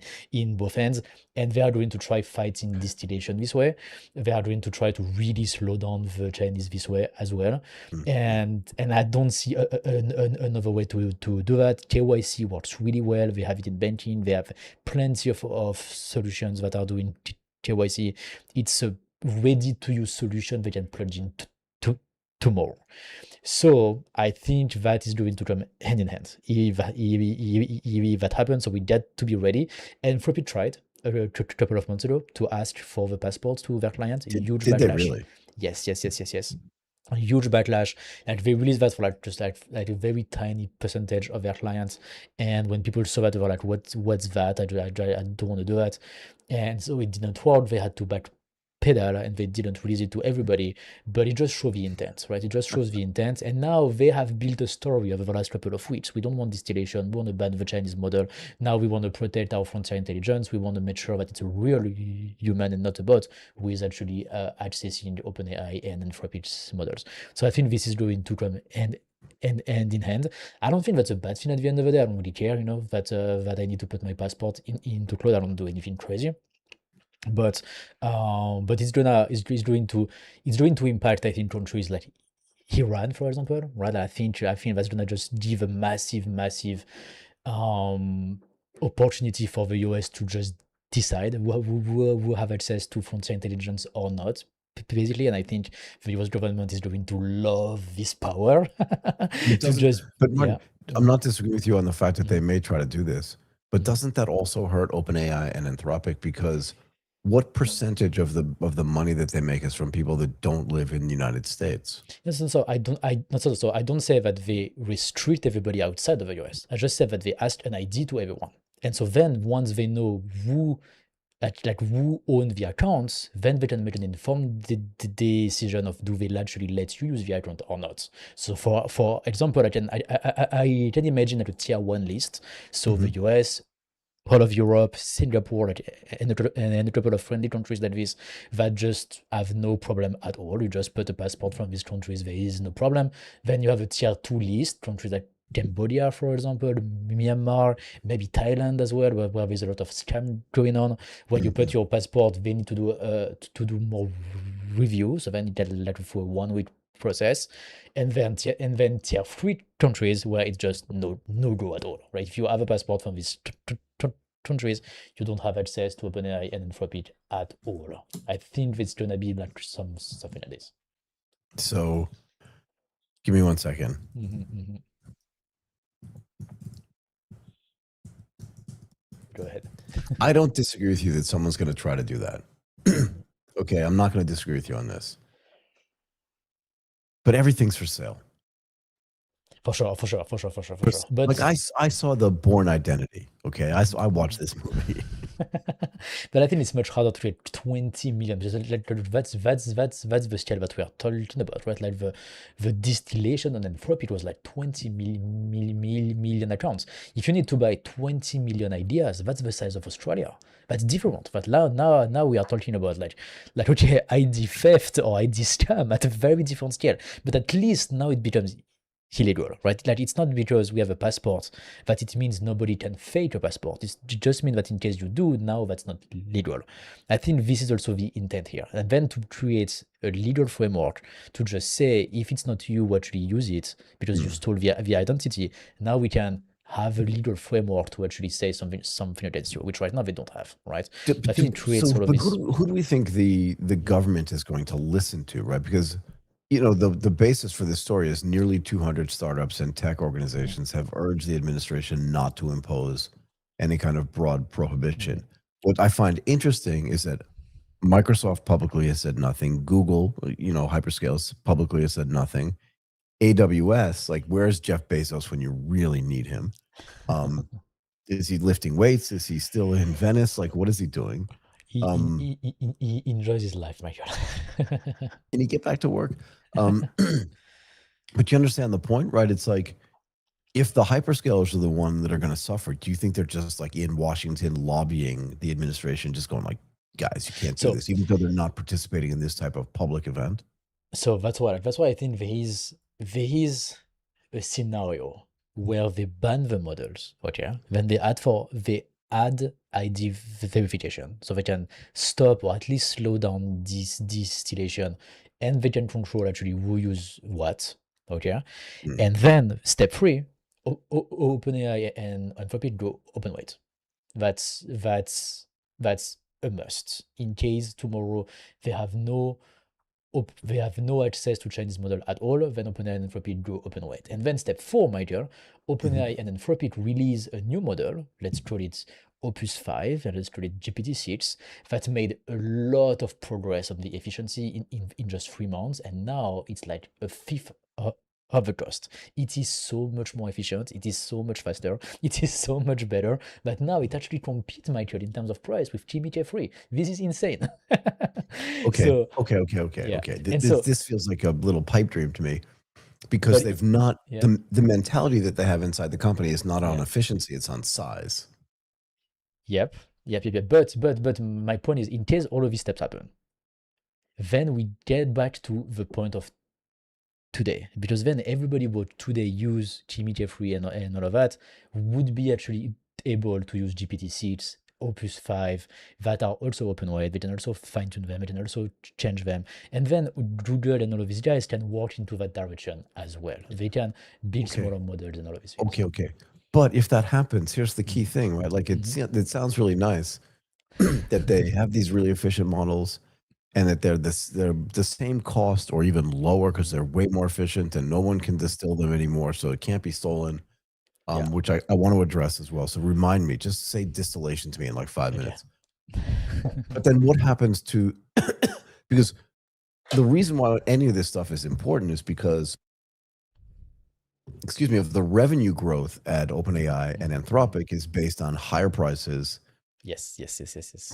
both ends, and they are going to try fighting distillation this way. They are going to try to really slow down the Chinese this way as well. Mhm. And I don't see another way to do that. KYC works really well. They have it in banking. They have plenty of solutions that are doing KYC. It's a ready to use solution they can plug in tomorrow. So I think that is going to come hand in hand if that happens. So we get to be ready. And Anthropic tried a couple of months ago to ask for the passports to their clients. Huge Did they backlash. really? Yes. A huge backlash. Like they released that for like just like a very tiny percentage of their clients. And when people saw that, they were like, "What's that? I don't want to do that." And so it didn't work. They had to pedal and they didn't release it to everybody, but it just shows the intent, right? It just shows the intent. And now they have built a story over the last couple of weeks. We don't want distillation. We want to ban the Chinese model. Now we want to protect our frontier intelligence. We want to make sure that it's a real human and not a bot who is actually accessing OpenAI and Anthropic's models. So I think this is going to come hand in hand. I don't think that's a bad thing at the end of the day. I don't really care, that I need to put my passport into cloud. I don't do anything crazy. But it's going to impact, I think, countries like Iran, for example, right? I think that's gonna just give a massive opportunity for the US to just decide who have access to frontier intelligence or not, basically. And I think the US government is going to love this power to just, But yeah. Martin, I'm not disagreeing with you on the fact that they may try to do this, but Mhm. doesn't that also hurt OpenAI and Anthropic? Because what percentage of the money that they make is from people that don't live in the United States? Yes, and so I don't say that they restrict everybody outside of the US. I just said that they ask an ID to everyone. And so then once they know who own the accounts, then they can make an informed decision of do they actually let you use the account or not. So for example, I can imagine like a tier 1 list. So the US, all of Europe, Singapore, and a couple of friendly countries like this that just have no problem at all. You just put a passport from these countries, there is no problem. Then you have a tier 2 list, countries like Cambodia, for example, Myanmar, maybe Thailand as well, where there's a lot of scam going on. When you put your passport, they need to do more reviews. So then you get like for a 1 week process. And then tier 3 countries where it's just no go at all, right? If you have a passport from these countries, you don't have access to OpenAI and Anthropic at all. I think it's gonna be like something like this. So, give me 1 second. Go ahead. I don't disagree with you that someone's going to try to do that. Okay, I'm not going to disagree with you on this. But everything's for sale. For sure. But Like I saw the Born Identity. Okay, I watched this movie. But I think it's much harder to create 20 million because that's the scale that we are talking about, right? Like the distillation on Anthropic was like 20 million accounts. If you need to buy 20 million ideas, that's the size of Australia. That's different. But now we are talking about like okay, ID theft or ID scam at a very different scale. But at least now it becomes illegal, right? Like it's not because we have a passport that it means nobody can fake a passport. It just means that in case you do, now that's not legal. I think this is also the intent here. And then to create a legal framework to just say if it's not you who actually use it because you stole the identity, now we can have a legal framework to actually say something against you, which right now they don't have, right? So I think it creates all of But this. who do we think the government is going to listen to, right? Because the basis for this story is nearly 200 startups and tech organizations have urged the administration not to impose any kind of broad prohibition. What I find interesting is that Microsoft publicly has said nothing. Google, hyperscales publicly has said nothing. AWS, like, where's Jeff Bezos when you really need him? Is he lifting weights? Is he still in Venice? Like, what is he doing? He enjoys his life, Michael. Can he get back to work? But you understand the point, right? It's like, if the hyperscalers are the one that are going to suffer, do you think they're just like in Washington lobbying the administration, just going like, guys, you can't do this, even though they're not participating in this type of public event? So that's why I think there is a scenario where they ban the models, okay? Then they add ID verification, so they can stop or at least slow down this distillation, and they can control actually who use what, okay? And then step 3, OpenAI and Anthropic go open weight. That's a must in case tomorrow they have no access to Chinese model at all. Then OpenAI and Anthropic go open weight. And then step 4, my dear, OpenAI and Anthropic release a new model, let's call it Opus 5, and let's call it GPT-6, that made a lot of progress on the efficiency in just 3 months, and now it's like a fifth of the cost. It is so much more efficient, it is so much faster, it is so much better, but now it actually competes, Michael, in terms of price with GPT-3. This is insane. Okay. So, okay. yeah. And so, This feels like a little pipe dream to me, because they've not, the mentality that they have inside the company is not on efficiency, it's on size. Yep. But my point is, in case all of these steps happen, then we get back to the point of today, because then everybody would today use GPT-3 and all of that would be actually able to use GPT-6, Opus 5, that are also open weight. They can also fine-tune them, they can also change them, and then Google and all of these guys can work into that direction as well. They can build smaller models and all of these things. Okay. But if that happens, here's the key thing, right? Like, it sounds really nice that they have these really efficient models, and that they're the same cost or even lower because they're way more efficient, and no one can distill them anymore, so it can't be stolen. Which I want to address as well. So remind me, just say distillation to me in like 5 minutes. But then what happens to, because the reason why any of this stuff is important is because, of the revenue growth at OpenAI and Anthropic is based on higher prices. Yes.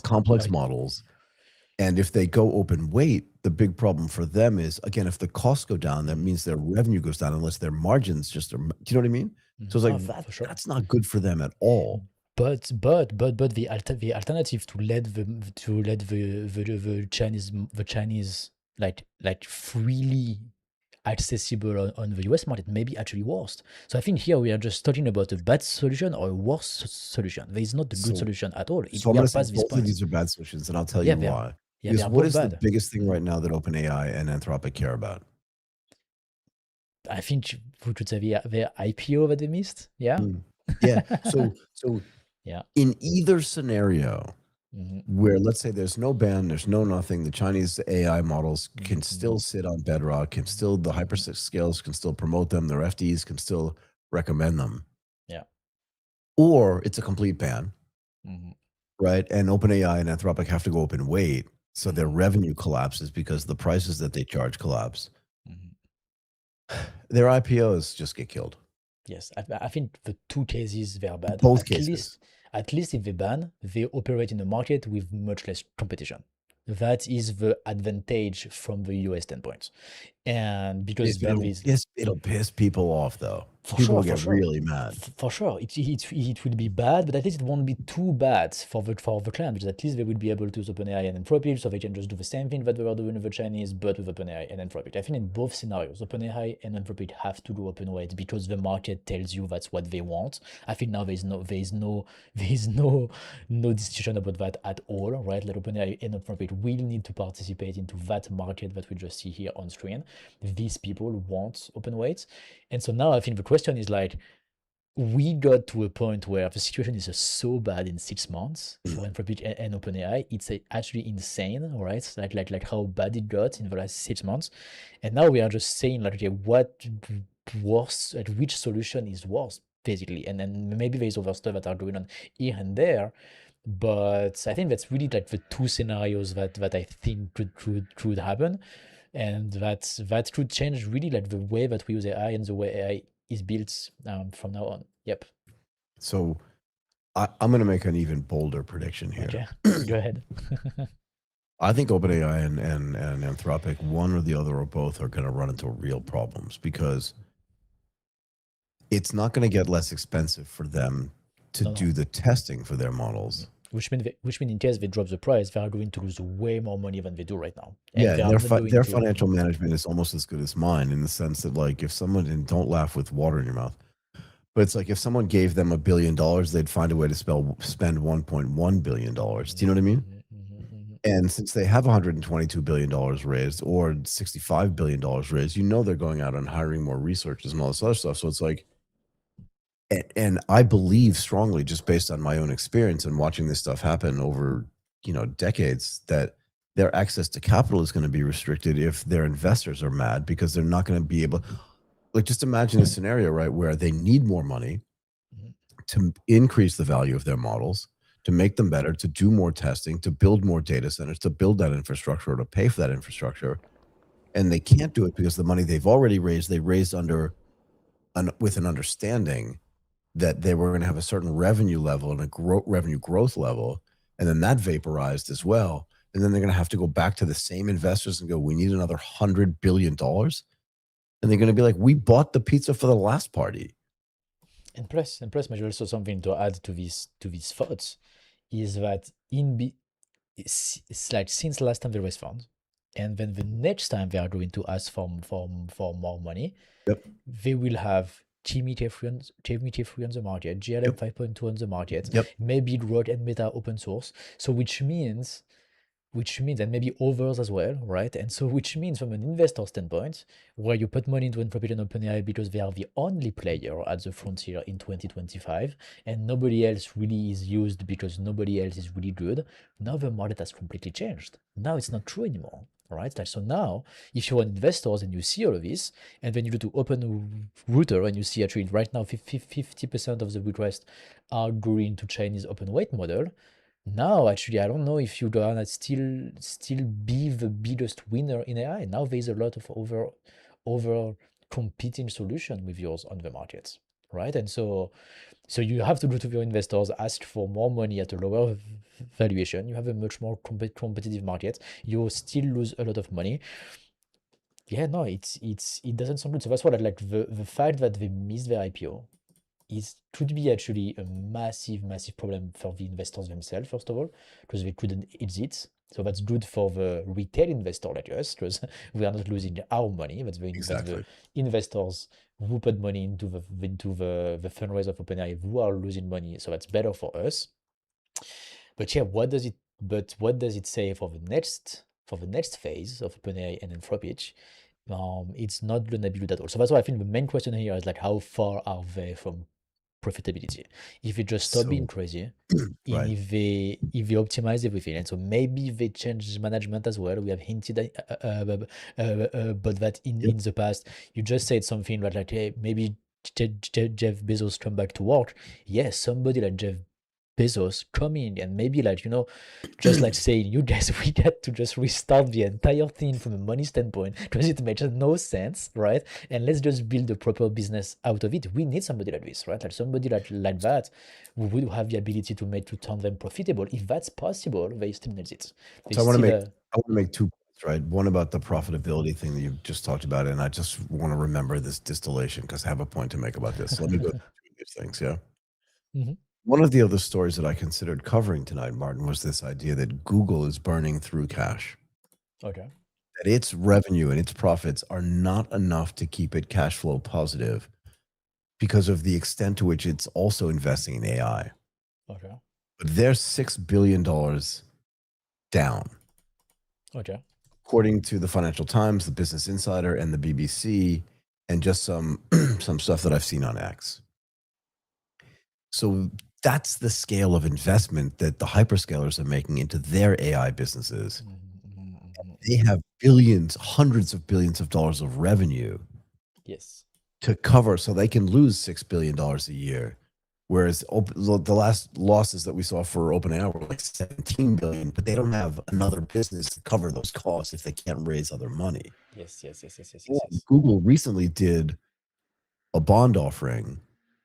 Complex models. And if they go open weight, the big problem for them is, again, if the costs go down, that means their revenue goes down unless their margins just are, do you know what I mean? So it's like, that's not good for them at all. But the alternative to let the Chinese like freely accessible on the US market may be actually worse. So I think here we are just talking about a bad solution or a worse solution. There is not the good solution at all. So I'm going to say both of these are bad solutions, and I'll tell you why. Because what is the biggest thing right now that OpenAI and Anthropic care about? I think we could say the IPO that they missed. Yeah. So in either scenario, where let's say there's no ban, there's no nothing, the Chinese AI models can still sit on Bedrock, the hyperscalers can still promote them, their FDs can still recommend them. Yeah. Or it's a complete ban, right? And OpenAI and Anthropic have to go open weight, so their revenue collapses because the prices that they charge collapse. Their IPOs just get killed. Yes, I think the two cases, they are bad. Both cases. at least if they ban, they operate in a market with much less competition. That is the advantage from the US standpoint. And because then there's It'll piss people off though. for People sure, will for get sure. really mad. For sure, it will be bad, but at least it won't be too bad for the client, because at least they will be able to use OpenAI and Anthropic, so they can just do the same thing that they were doing with the Chinese, but with OpenAI and Anthropic. I think in both scenarios, OpenAI and Anthropic have to do open weights because the market tells you that's what they want. I think now there is no discussion about that at all, right? Like OpenAI and Anthropic will need to participate into that market that we just see here on screen. These people want open weights, and so now I think the question is like, we got to a point where the situation is just so bad in 6 months for Anthropic and OpenAI. It's actually insane, right? Like how bad it got in the last 6 months, and now we are just saying like, okay, what worse? Like which solution is worse, basically? And then maybe there's other stuff that are going on here and there, but I think that's really like the two scenarios that I think could happen, and that could change really like the way that we use AI and the way AI is built from now on. Yep. So I'm going to make an even bolder prediction here. Okay. Go ahead. I think OpenAI and Anthropic, one or the other or both, are going to run into real problems because it's not going to get less expensive for them to do the testing for their models. Which means in case they drop the price, they are going to lose way more money than they do right now. And Yeah, they are their not going their to. financial management is almost as good as mine in the sense that, like, if someone, and don't laugh with water in your mouth, but it's like if someone gave them $1 billion, they'd find a way to spend $1.1 billion. Do you know what I mean? And since they have $122 billion raised or $65 billion raised, you know they're going out and hiring more researchers and all this other stuff. So it's like, and I believe strongly, just based on my own experience and watching this stuff happen over, decades, that their access to capital is going to be restricted if their investors are mad because they're not going to be able. Like, just imagine a scenario, right, where they need more money to increase the value of their models, to make them better, to do more testing, to build more data centers, to build that infrastructure, or to pay for that infrastructure. And they can't do it because the money they've already raised, they raised with an understanding that they were going to have a certain revenue level and a revenue growth level, and then that vaporized as well. And then they're going to have to go back to the same investors and go, we need another $100 billion. And they're going to be like, we bought the pizza for the last party. And plus, maybe also something to add to these thoughts is that it's like since last time they raised funds, and then the next time they are going to ask for more money, they will have GPT-3 on the market, GLM 5.2 on the market, maybe Grok and Meta open source. So which means, and maybe others as well, right? And so which means from an investor standpoint, where you put money into Anthropic and OpenAI because they are the only player at the frontier in 2025, and nobody else really is used because nobody else is really good, now the market has completely changed. Now it's not true anymore, right? Like, so now, if you're investors and you see all of this, and then you go to open router and you see actually right now 50% of the requests are going to Chinese open weight model. Now, actually, I don't know if you're gonna still be the biggest winner in AI. Now there's a lot of over competing solution with yours on the markets, right? And so you have to go to your investors, ask for more money at a lower valuation. You have a much more competitive market. You still lose a lot of money. Yeah, no, it doesn't sound good. So that's what I like. The fact that they missed their IPO could be actually a massive problem for the investors themselves, first of all, because they couldn't exit. So that's good for the retail investor like us, because we are not losing our money. That's the investors who put money into the fundraise of OpenAI who are losing money. So that's better for us. But yeah, what does it say for the next phase of OpenAI and Anthropic? It's not gonna be good at all. So that's why I think the main question here is like, how far are they from profitability? If they just stop being crazy, and if they optimize everything, and so maybe they change management as well. We have hinted about that in the past. You just said something like, hey, maybe Jeff Bezos come back to work. Yes, somebody like Jeff Bezos coming and maybe like, you know, just like saying, you guys, we get to just restart the entire thing from a money standpoint because it makes no sense, right? And let's just build a proper business out of it. We need somebody like this, right? Like somebody like that who would have the ability to turn them profitable. If that's possible, they still need it. They So I want to still, make 2 points, right? One about the profitability thing that you just talked about, and I just want to remember this distillation because I have a point to make about this. So let me go through these things, yeah? Mhm. One of the other stories that I considered covering tonight, Martin, was this idea that Google is burning through cash. Okay. That its revenue and its profits are not enough to keep it cash flow positive because of the extent to which it's also investing in AI. Okay. But they're $6 billion down. Okay. According to the Financial Times, the Business Insider, and the BBC, and just some some stuff that I've seen on X. So that's the scale of investment that the hyperscalers are making into their AI businesses. They have billions, hundreds of billions of dollars of revenue Yes. to cover, so they can lose $6 billion a year. Whereas the last losses that we saw for OpenAI were like 17 billion, but they don't have another business to cover those costs if they can't raise other money. Yes. Yes. Yes. Yes. Yes. Yes. And Yes. Google recently did a bond offering.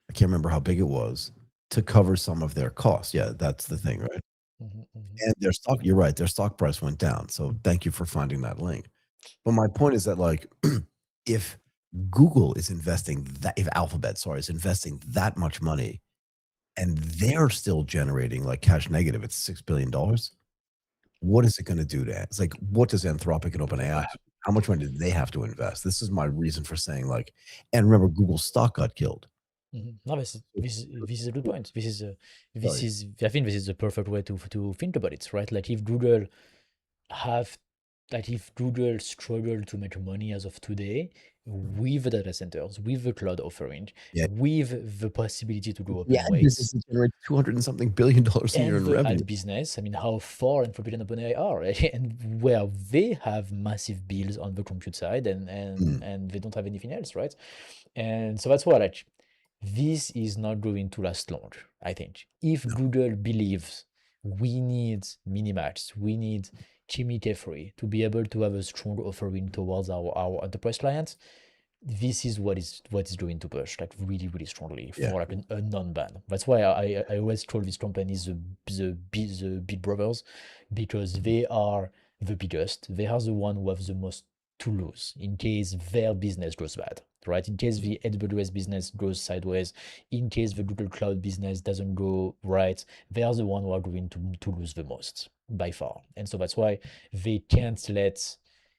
I can't remember how big it was to cover some of their costs. Yeah, that's the thing, right? And their stock, you're right, their stock price went down. So thank you for finding that link. But my point is that, like, if Google is investing that, if Alphabet, sorry, is investing that much money and they're still generating like cash negative, it's $6 billion. What is it going to do to it? It's like, what does Anthropic and OpenAI, how much money do they have to invest? This is my reason for saying, like, and remember, Google's stock got killed. No, this is a good point. Sorry. I think this is the perfect way to think about it, right? Like if Google have like if Google struggle to make money as of today with the data centers, with the cloud offering, Yeah. with the possibility to go The open ad business weights is generating 200 and something billion dollars a year and in the revenue. ad business, I mean, how far Anthropic and OpenAI are, right? And where they have massive bills on the compute side and they don't have anything else, right? And so that's why, like, this is not going to last long, I think. If Google believes we need Minimax, we need Kimi K3 to be able to have a strong offering towards our enterprise clients, this is what is going to push like really, really strongly Yeah. for like a non-ban. That's why I always call these companies the big brothers, because they are the biggest. They are the one who have the most to lose in case their business goes bad, right? In case the AWS business goes sideways, in case the Google Cloud business doesn't go right, they are the one who are going to lose the most by far. And so that's why they can't let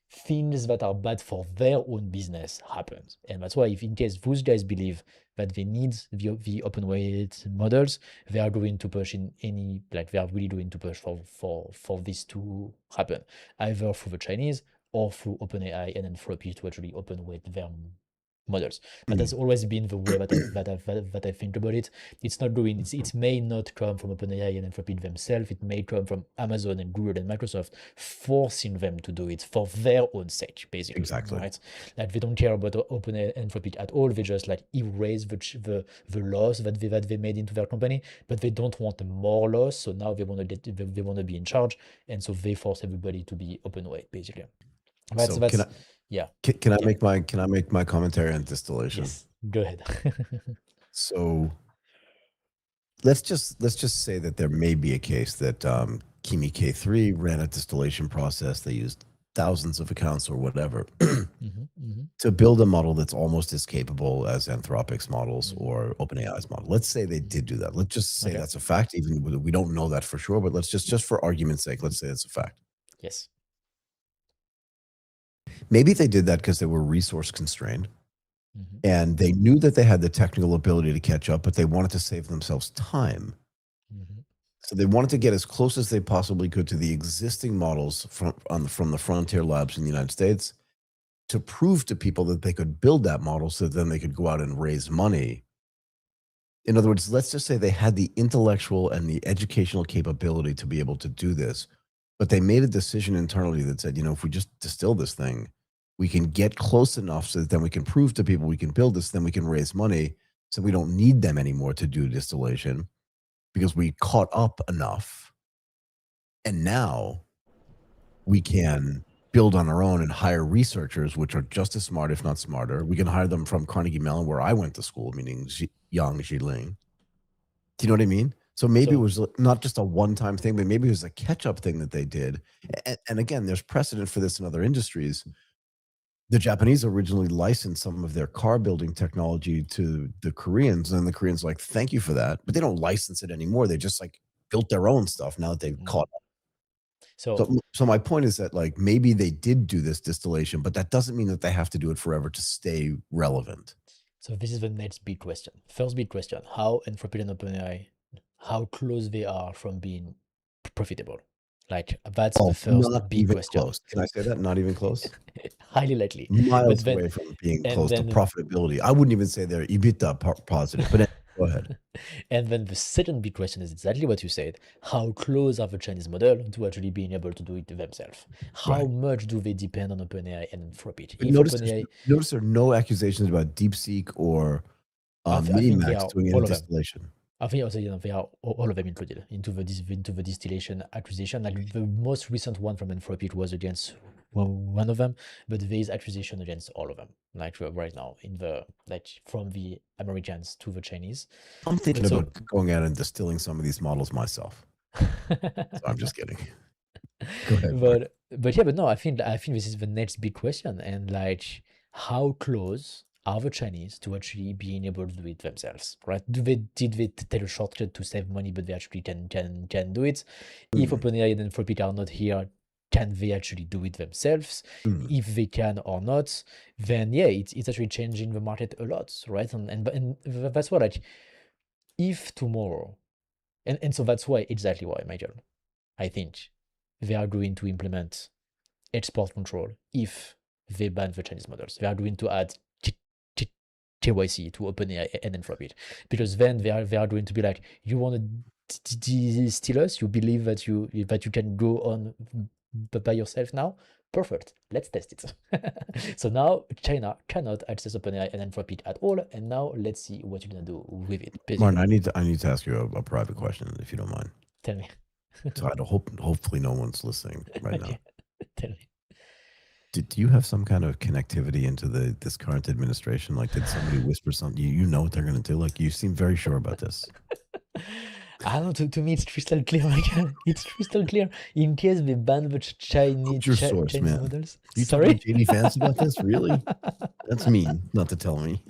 things that are bad for their own business happen. And that's why if in case those guys believe that they need the open weight models, they are going to push in any, like they are really going to push for this to happen, either through the Chinese or through OpenAI and Anthropic to actually open weight their models. That has always been the way that I think about it. It's not going. It may not come from OpenAI and Anthropic themselves. It may come from Amazon and Google and Microsoft forcing them to do it for their own sake, basically. Exactly. Right? Like they don't care about OpenAI and Anthropic at all. They just like erase the loss that they made into their company, but they don't want more loss. So now they want to be in charge, and so they force everybody to be open weight, basically. That's So yeah. can I make my commentary on distillation? Yes, go ahead. So let's just say that there may be a case that Kimi K3 ran a distillation process. They used thousands of accounts or whatever to build a model that's almost as capable as Anthropic's models or OpenAI's model. Let's say they did do that. Let's just say Okay. that's a fact, even we don't know that for sure, but let's just for argument's sake, let's say it's a fact. Yes. Maybe they did that because they were resource constrained and they knew that they had the technical ability to catch up, but they wanted to save themselves time. So they wanted to get as close as they possibly could to the existing models from the frontier labs in the United States to prove to people that they could build that model so then they could go out and raise money. In other words, let's just say they had the intellectual and the educational capability to be able to do this, but they made a decision internally that said, you know, if we just distill this thing, we can get close enough so that then we can prove to people we can build this, then we can raise money, so we don't need them anymore to do distillation. because we caught up enough, and now we can build on our own and hire researchers, which are just as smart, if not smarter. We can hire them from Carnegie Mellon, where I went to school, meaning Yang Jiling. Do you know what I mean? So maybe it was not just a one-time thing, but maybe it was a catch-up thing that they did. And again, there's precedent for this in other industries. The Japanese originally licensed some of their car building technology to the Koreans, and the Koreans like, thank you for that. But they don't license it anymore. They just like built their own stuff now that they've caught up. So my point is that like maybe they did do this distillation, but that doesn't mean that they have to do it forever to stay relevant. So this is the next big question. First big question: how Anthropic and OpenAI, how close they are from being profitable? Like that's the first not big even question. close. Can I say that? Not even close. Highly likely. Miles away from being close to profitability. I wouldn't even say they're EBITDA positive, but go ahead. And then the second big question is exactly what you said. How close are the Chinese model to actually being able to do it themselves? How much do they depend on OpenAI and Anthropic? Notice there are no accusations about DeepSeek or Minimax doing any distillation. I think also they are all of them included into the distillation accusation. Like the most recent one from Anthropic was against one of them, but there is accusation against all of them. Like right now, from the Americans to the Chinese. I'm thinking about going out and distilling some of these models myself. So I'm just kidding. Go ahead. But no, I think this is the next big question, and like how close are the Chinese to actually being able to do it themselves, right? Did they take a shortcut to save money, but they actually can do it? If OpenAI and Anthropic are not here, can they actually do it themselves? If they can or not, then yeah, it's actually changing the market a lot, right? And that's why, like, if tomorrow, and so that's why, exactly why, Michael, I think they are going to implement export control if they ban the Chinese models. They are going to add KYC to OpenAI and Anthropic, because then they are going to be like, you want to distill us? You believe that you can go on by yourself now? Perfect. Let's test it. So now China cannot access OpenAI and Anthropic at all, and now let's see what you're gonna do with it. Martin, I need to ask you a private question, if you don't mind. Tell me. So hopefully no one's listening right now. Tell me. Do you have some kind of connectivity into this current administration? Like, did somebody whisper something? You know what they're going to do? Like, you seem very sure about this. I don't know. To me, it's crystal clear. It's crystal clear. In case they ban the Chinese models. You talking to JD Vance about this? Really? That's mean not to tell me.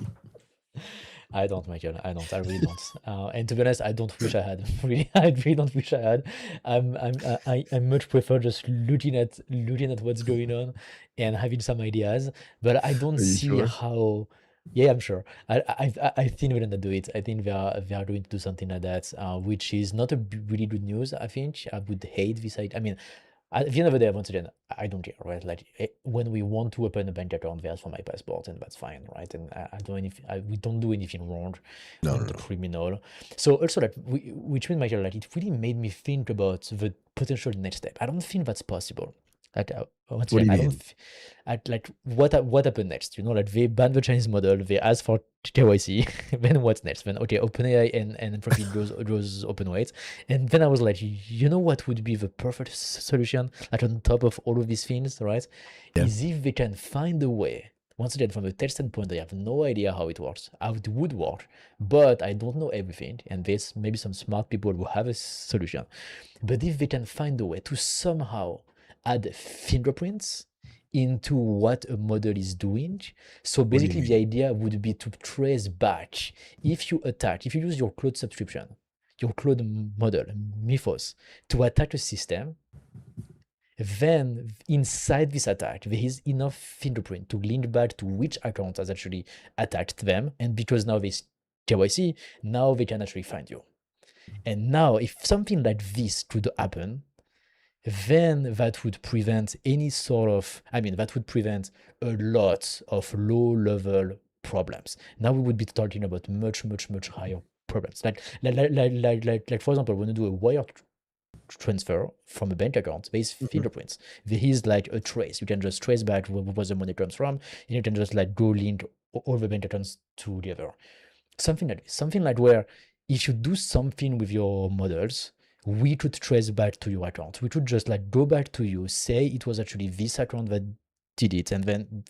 I don't, Michael. I really don't. And to be honest, I don't wish I had. Really, I really don't wish I had. I much prefer just looking at what's going on and having some ideas. But I don't see how. Yeah, I'm sure. I think we're gonna do it. I think they are going to do something like that, which is not a really good news. I think I would hate this idea. I mean, at the end of the day, once again, I don't care, right? Like when we want to open a bank account, they ask for my passport, and that's fine, right? And we don't do anything wrong, not criminal. So also, like, which means, Michael, like, it really made me think about the potential next step. I don't think that's possible. Like, what do you mean? Like, what happened next? You know, like, they ban the Chinese model, they ask for KYC, then what's next? Then okay, OpenAI and Anthropic goes open weight, and then I was like, you know what would be the perfect solution? Like, on top of all of these things, right? Yeah. Is if they can find a way. Once again, from a tech standpoint, I have no idea how it works, how it would work, but I don't know everything, and there's maybe some smart people who have a solution. But if they can find a way to somehow add fingerprints into what a model is doing. So basically the idea would be to trace back, if you use your Claude subscription, your Claude model, Mythos, to attack a system, then inside this attack, there is enough fingerprint to link back to which account has actually attacked them. And because now there's KYC, now they can actually find you. And now if something like this could happen, then that would prevent that would prevent a lot of low-level problems. Now we would be talking about much, much, much higher problems. Like for example, when you do a wire transfer from a bank account, there's fingerprints. There is like a trace. You can just trace back where the money comes from, and you can just like go link all the bank accounts together. Something like where if you do something with your models, we could trace back to your account. We could just like go back to you, say it was actually this account that did it, and then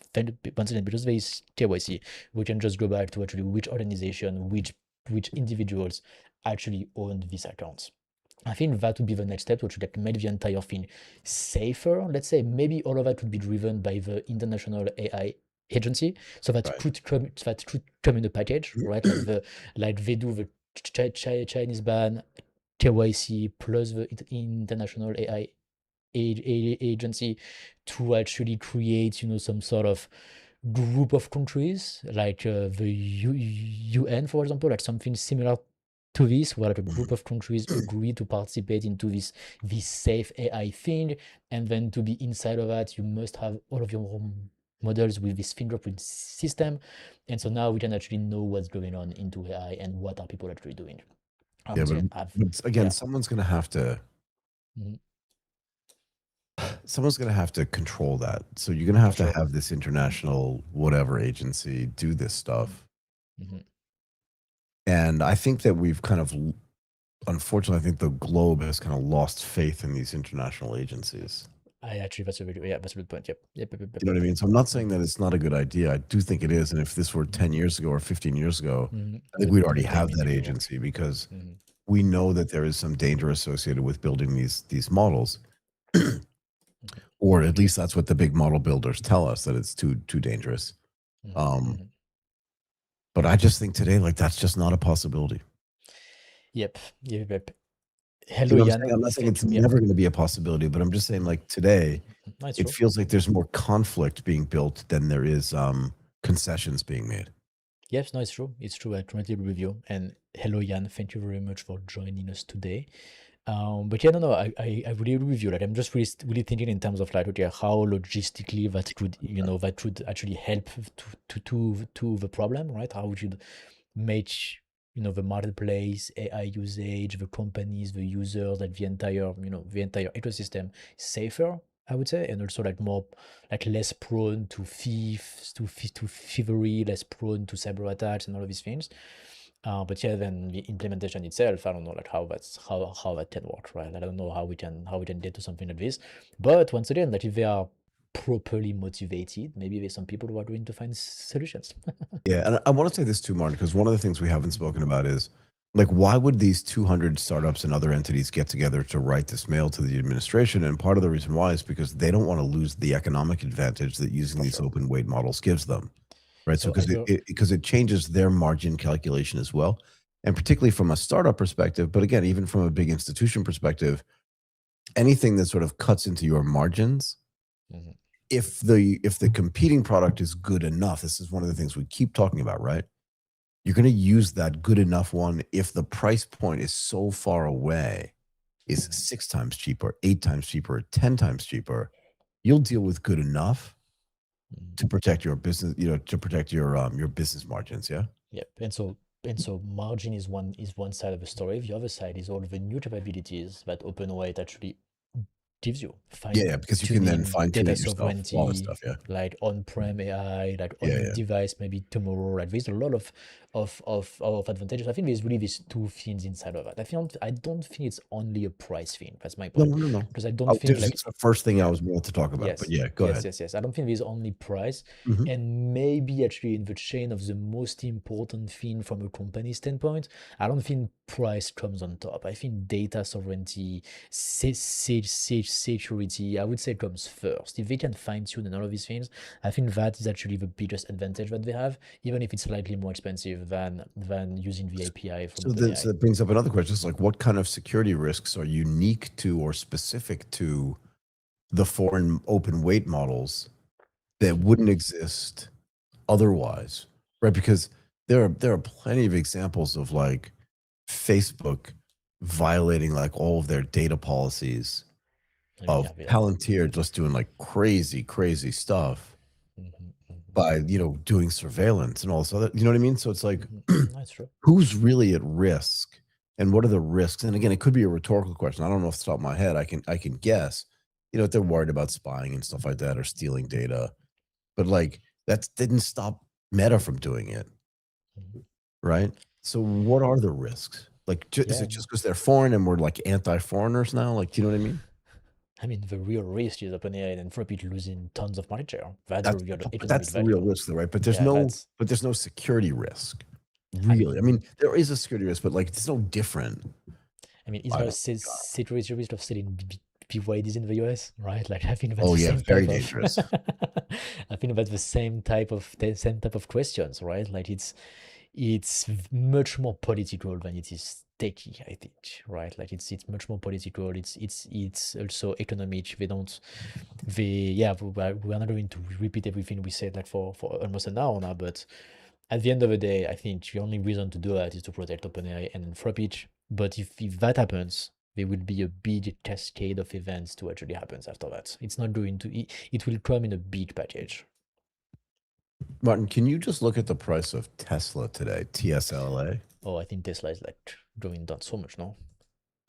once again, because there is KYC, we can just go back to actually which organization, which individuals actually owned these accounts. I think that would be the next step, which would like make the entire thing safer. Let's say maybe all of that would be driven by the International AI Agency, so Right. that could come in a package, right? Like they do the Chinese ban, KYC plus the International AI agency to actually create, some sort of group of countries, like the UN, for example, like something similar to this, where like a group of countries agree to participate into this safe AI thing, and then to be inside of that, you must have all of your own models with this fingerprint system, and so now we can actually know what's going on into AI and what are people actually doing. Yeah, Once again, but again, yeah. someone's going to have to Mhm. control that. So you're going to For have sure. this international whatever agency do this stuff. Mhm. And I think that we've kind of, unfortunately, I think the globe has kind of lost faith in these international agencies. I actually, that's a good point. Yep. Yep. Yep. Yep. Yep. You know what I Yep. mean? So I'm not saying Mhm. that it's not a good idea. I do think it Mhm. is. And if this were 10 Mhm. years ago or 15 years ago, Mhm. I think we'd already The game have that individual. agency because Mhm. we Yep. know that there is some danger associated with building these models. Mhm. Or at least that's what the big model builders tell us, that it's too dangerous. Mhm. Um, Mhm. but I just think today, like that's just not a possibility. Yep. Yep. Yep. You Hello, know what I'm saying? Jan. I'm not saying Thank it's you. Yep. never going to be a possibility, but I'm just saying, Mhm. like today, Mhm. That's it true. feels like Mhm. there's more conflict being built than there is concessions being made. Yes, no, it's true. It's true. I completely agree with you. And hello, Jan. Thank you very much for joining us today. But yeah, no, I really agree with you. Like, I'm just really thinking in terms of like, okay, how logistically that could, that could actually help to the problem, right? How would you make, the marketplace, AI usage, the companies, the users, like the entire ecosystem safer, I would say, and also like more, like less prone to thieves, to thievery, less prone to cyber attacks and all of these things. But yeah, then the implementation itself, I don't know like how that can work, right? I don't know how we can get to something like this. But once again, like if they are properly motivated, maybe there's some people who are going to find solutions. Yeah, and I want to say this too, Martin, because one of the things we haven't spoken about is like, why would these 200 startups and other entities get together to write this mail to the administration? And part of the reason why is because they don't want to lose the economic advantage that using For these sure. open weight models gives them, right? So So because it changes their margin calculation as well, and particularly from a startup perspective, but again, even from a big institution perspective, anything that sort of cuts into your margins, Mhm. if the competing product is good enough, this is one of the things we keep talking about, right? You're going to use that good enough one if the price point is so far away, is Mhm. 6 times cheaper, 8 times cheaper, 10 times cheaper. You'll deal with good enough Mhm. to protect your business, to protect your business margins. Yeah. Yep. And so margin is one side of the story. The other side is all the new capabilities that OpenAI actually gives you. Yeah. Fine Yeah. Because you can then tuning, fine tune data it yourself, all that sovereignty, stuff. Yeah. like on-prem AI, like Yeah. on the Yeah. device maybe tomorrow. Like there's a lot of advantages. I think there's really these two things inside of it. I don't think it's only a price thing. That's my No, point. no, no. Because I don't Oh, think this like is the first thing I yeah. was about to talk about, but Yes, yeah, go yes, ahead. yes, yes. I don't think there's only price. Hmm. And maybe actually in the chain of the most important thing from a company standpoint, I don't think price comes on top. I think data sovereignty, security, I would say comes first. If they can fine tune and all of these things, I think that is actually the biggest advantage that they have, even if it's slightly more expensive than using the API from So OpenAI. that brings up another question. It's like, what kind of security risks are unique to or specific to the foreign open weight models that Mhm. wouldn't exist otherwise, right? Because there are plenty of examples of like Facebook violating like all of their data policies, I mean, of yeah, yeah. Palantir just doing like crazy stuff Mhm, mhm, by doing surveillance and all this other, you know what I mean? So it's like, mhm. That's true. who's really at risk and what are the risks? And again, it could be a rhetorical question. I don't know off the top of my head. I can guess, if they're worried about spying and stuff like that or stealing data. But like that didn't stop Meta from doing it, Mhm. right? So what are the risks? Like, is Yeah, it just because they're foreign and we're like anti-foreigners now? Like, do you know what I mean? I mean, the real risk is OpenAI and Anthropic losing tons of market share. That's the real But economic that's the real value. risk, though, right? Yeah, that's. But there's no security risk, I really. I mean, mean, there is a security risk, but like it's no different. is I there a don't. God. security risk of selling BYDs in the US, right? Like, I think that's Oh the yeah, same very type of. dangerous. I think that's the same type of questions, right? Like, it's much more political than it is techy, I think, right? Like, it's much more political. It's also economic. We're not going to repeat everything we said like for almost an hour now, but at the end of the day, I think the only reason to do that is to protect OpenAI and Anthropic. But if that happens, there will be a big cascade of events to actually happen after that. It's not going to. It will come in a big package. Martin, can you just look at the price of Tesla today, TSLA? Oh, I think Tesla is like going down so much now.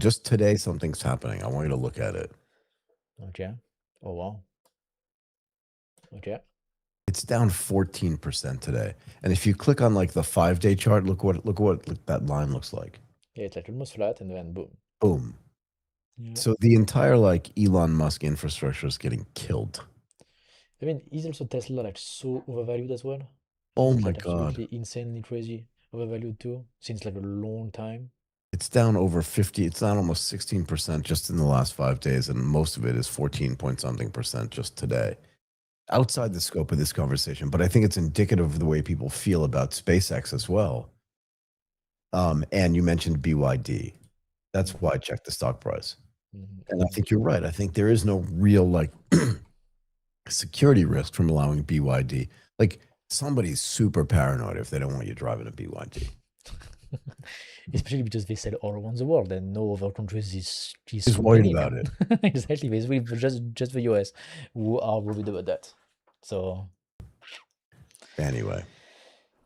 Just today, something's happening. I want you to look at it. Okay. Oh wow. Okay. It's down 14% today. And if you click on like the 5-day chart, look that line looks like. Yeah, it's like almost flat, and then boom. Boom. Yeah. So the entire like Elon Musk infrastructure is getting killed. I mean, is also Tesla like so overvalued as well? Oh Not my like God. absolutely insanely crazy overvalued too, since like a long time. It's down over 50. It's down almost 16% just in the last 5 days. And most of it is 14 point something percent just today. Outside the scope of this conversation, but I think it's indicative of the way people feel about SpaceX as well. And you mentioned BYD. That's why I checked the stock price. And I think you're right. I think there is no real like security risk from allowing BYD. Like somebody's super paranoid if they don't want you driving a BYD. Especially because they sell all around the world, and no other countries is He's so worried many. about it. Exactly, basically just the US who are worried about that. So, Anyway,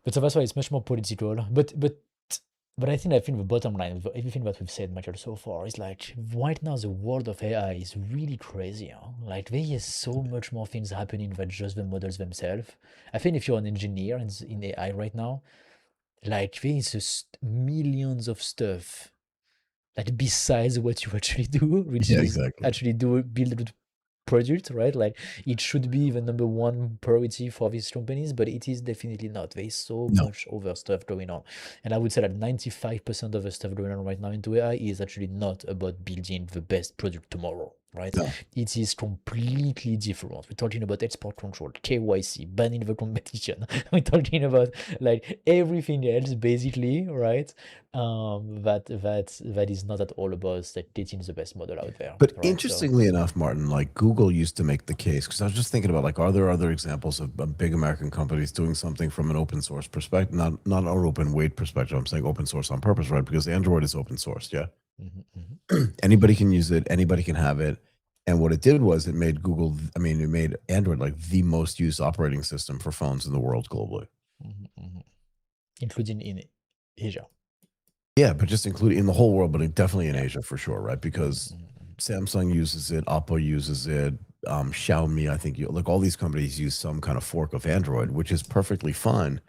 but so that's why it's much more political. But I think the bottom line of everything that we've said, Michael, so far is like right now the world of AI is really crazy. Huh? Like there is so much more things happening than just the models themselves. I think if you're an engineer in AI right now, like there is just millions of stuff like besides what you actually do, which yeah, is exactly. actually build a product, right? Like it should be the number one priority for these companies, but it is definitely not. There is so No, much other stuff going on. And I would say that 95% of the stuff going on right now into AI is actually not about building the best product tomorrow, right? no. It is completely different. We're talking about export control, KYC, banning the competition. We're talking about like everything else basically, right? That is not at all about like getting the best model out there, But right? So interestingly enough, Martin, like Google used to make the case because I was just thinking about like, are there other examples of big American companies doing something from an open source perspective, not an open weight perspective? I'm saying open source on purpose, right? Because Android is open source, yeah. Anybody can use it, anybody can have it. And what it did was it made it made Android like the most used operating system for phones in the world globally. including in Asia. Yeah, but just including in the whole world, but definitely in Asia for sure, right? Because Samsung uses it, Oppo uses it, Xiaomi, I think like all these companies use some kind of fork of Android, which is perfectly fine.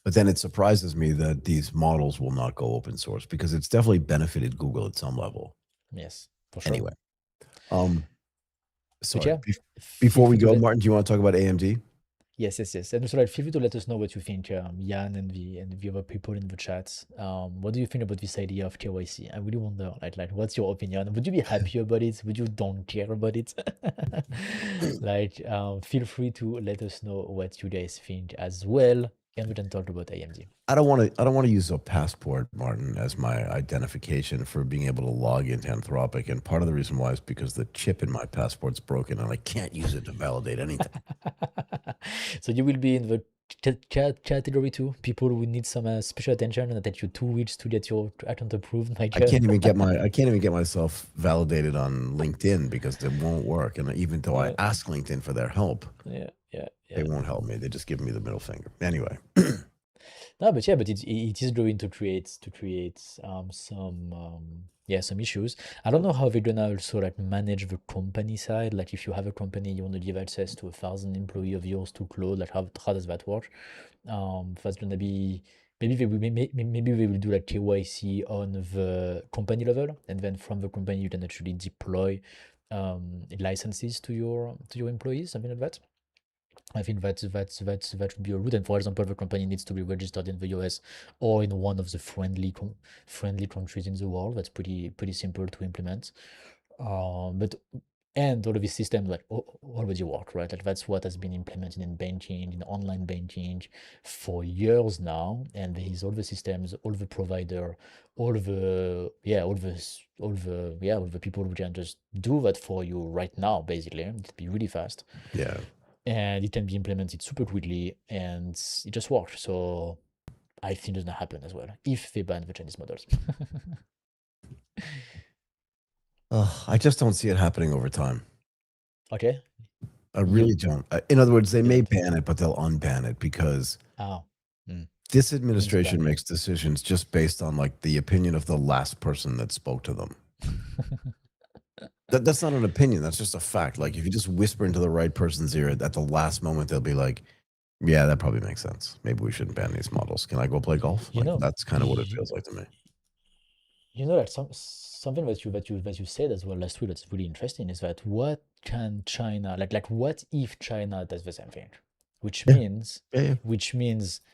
But then it surprises me that these models will not go open source because it's definitely benefited Google at some level. Yes, for sure. Anyway, But sorry. yeah, feel Before we free to go, let Martin, do you want to talk about AMD? yes, and also like feel free to let us know what you think, Jan and the other people in the chat. What do you think about this idea of KYC? I really wonder, like what's your opinion? Would you be happy about it? Would you don't care about it? Like, feel free to let us know what you guys think as well, and we can talk about AMD. I don't want to use a passport, Martin, as my identification for being able to log into Anthropic. And part of the reason why is because the chip in my passport's broken and I can't use it to validate anything. So you will be in the category two, people who need some special attention, and that take you 2 weeks to get your account approved. Like, I can't even get myself validated on LinkedIn because it won't work. And even though I ask LinkedIn for their help, yeah. they won't help me. They just give me the middle finger. Anyway. No, but it is going to create some yeah, some issues. I don't know how they're gonna also like manage the company side. Like if you have a company, you want to give access to 1,000 employee of yours to Claude, like how does that work? That's gonna be maybe maybe they will do like KYC on the company level, and then from the company you can actually deploy licenses to your employees, something like that. I think that would be a route. And for example, the company needs to be registered in the US or in one of the friendly countries in the world. That's pretty simple to implement. But and all of these systems like already work, right? Like that's what has been implemented in banking, in online banking for years now. And there is all the systems, all the provider, all the yeah, all the people who can just do that for you right now, basically. It'd be really fast Yeah. and it can be implemented super quickly and it just works. So I think it's gonna happen as well if they ban the Chinese models. I just don't see it happening over time. Okay, I you really don't. In other words, they you may don't think? ban it, but they'll unban it because Oh, mm. this Means administration banning. makes decisions just based on like the opinion of the last person that spoke to them. That's not an opinion. That's just a fact. Like if you just whisper into the right person's ear at the last moment, they'll be like, "Yeah, that probably makes sense. Maybe we shouldn't ban these models. Can I go play golf?" You Like know, that's kind of what it you, feels like to me. you know that something that you said as well last week that's really interesting is that what can China like what if China does the same thing, which Yeah, means yeah, yeah.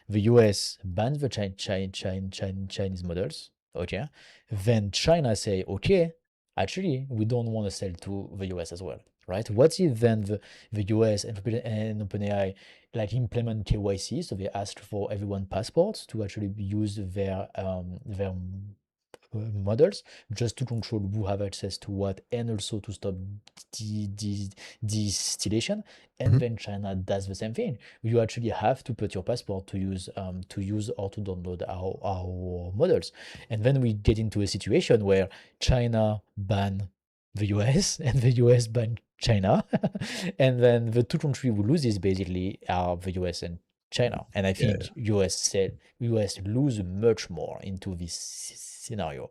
the US bans the Chinese models, okay, then China say okay, actually we don't want to sell to the US as well, right? What if then the US and OpenAI like implement KYC, so they ask for everyone passports to actually use their models just to control who have access to what and also to stop distillation, and Mhm. then China does the same thing. You actually have to put your passport to use or to download our models, and then we get into a situation where China ban the US and the US ban China and then the two countries who loses basically are the US and China. And I Yeah, yeah. think US lose much more into this scenario.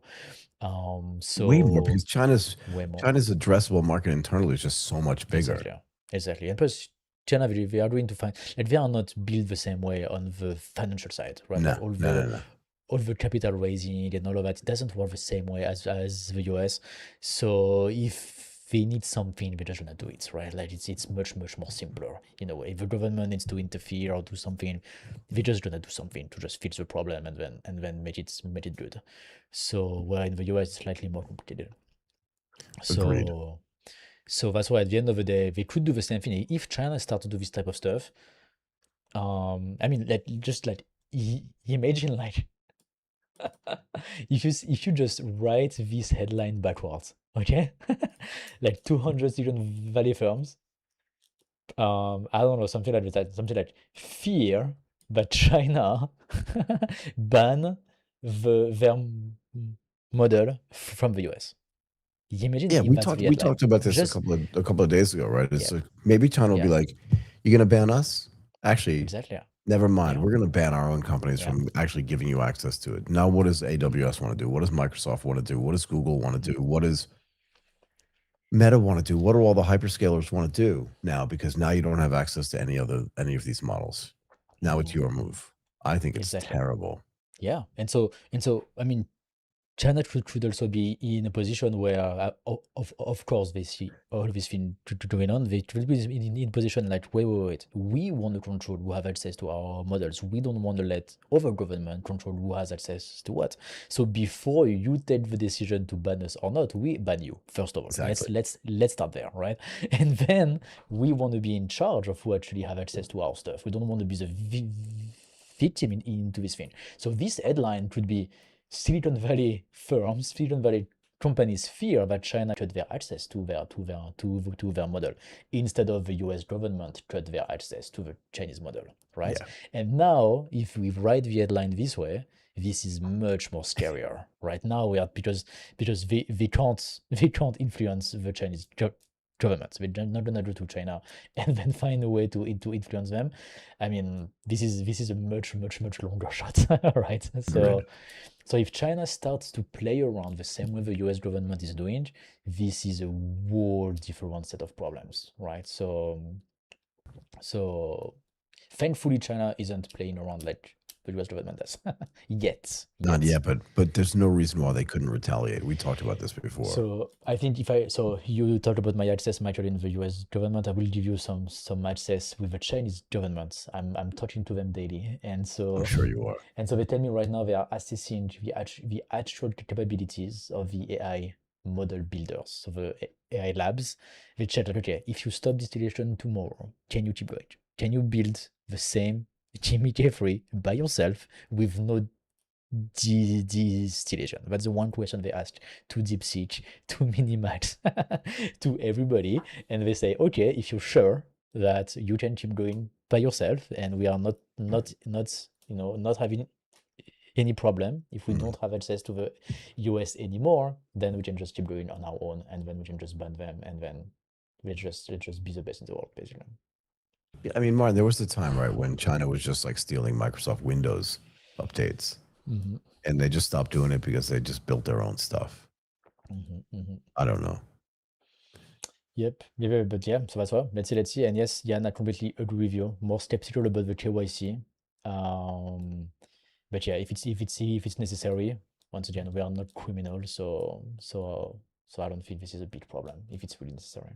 Way more So because China's way more. China's addressable market internally is just so much bigger. Exactly. Exactly. And plus China they are going to find like they are not built the same way on the financial side, right? No, Like no, no, no. all the capital raising and all of that, it doesn't work the same way as the US. So if they need something, they're just gonna do it, right? Like it's much more simpler in a way. If the government needs to interfere or do something, they're just gonna do something to just fix the problem and then make it good. So where in the US it's slightly more complicated. Agreed. So that's why at the end of the day, they could do the same thing. If China start to do this type of stuff, I mean, like just like imagine like if you just write this headline backwards, okay? Like 200 Silicon Valley firms, I don't know, something like that, something like fear that China ban their model from the US. Imagine Yeah, if that's the we headline. talked about this Just a couple of days ago, right? It's yeah, like maybe China will be yeah, like, "You're gonna ban us? Actually, exactly. never mind. Yeah, We're gonna ban our own companies yeah. from actually giving you access to it." Now, what does AWS want to do? What does Microsoft want to do? What does Google want to Mhm. do? What does Meta want to do? What do all the hyperscalers want to do now? Because now you don't have access to any of these models. Now it's Mhm, your mhm. move. I think it's Exactly. terrible. Yeah. And so, I mean, China could also be in a position where, of course, they see all this thing going on. They will be in position like, wait. We want to control who have access to our models. We don't want to let other government control who has access to what. So before you take the decision to ban us or not, we ban you first of all. Exactly. Let's start there, right? And then we want to be in charge of who actually have access to our stuff. We don't want to be the victim into this thing. So this headline could be Silicon Valley firms, Silicon Valley companies fear that China cut their access to their model instead of the US government cut their access to the Chinese model, right? Yeah. And now, if we write the headline this way, this is much more scarier. Right now, we are because they can't influence the Chinese governments. We're not gonna go to China and then find a way to influence them. I mean, this is a much longer shot, right? Agreed. So if China starts to play around the same way the US government is doing, this is a whole different set of problems, right? So thankfully China isn't playing around like the US government does yet. Not Yet. yet, but there's no reason why they couldn't retaliate. We talked about this before. So I think so you talked about my access actually in the US government. I will give you some access with the Chinese government. I'm talking to them daily, and I'm so sure you are. and so they tell me right now they are assessing the actual capabilities of the AI model builders, so the AI labs. They check like, okay, if you stop distillation tomorrow, can you keep going? Can you build the same GMK3 by yourself with no distillation? That's the one question they asked to DeepSeek, to Minimax, to everybody, and they say, okay, if you're sure that you can keep going by yourself, and we are not having any problem, if we don't have access to the US anymore, then we can just keep going on our own, and then we can just ban them, and then let's just be the best in the world, basically. Yeah, I mean, Martin, there was a time, right, when China was just like stealing Microsoft Windows updates, and they just stopped doing it because they just built their own stuff. I don't know. Yep. Yeah, but yeah, so that's all. Let's see. And yes, Jan, I completely agree with you. More skeptical about the KYC. But yeah, if it's necessary, once again, we are not criminals, so I don't think this is a big problem if it's really necessary.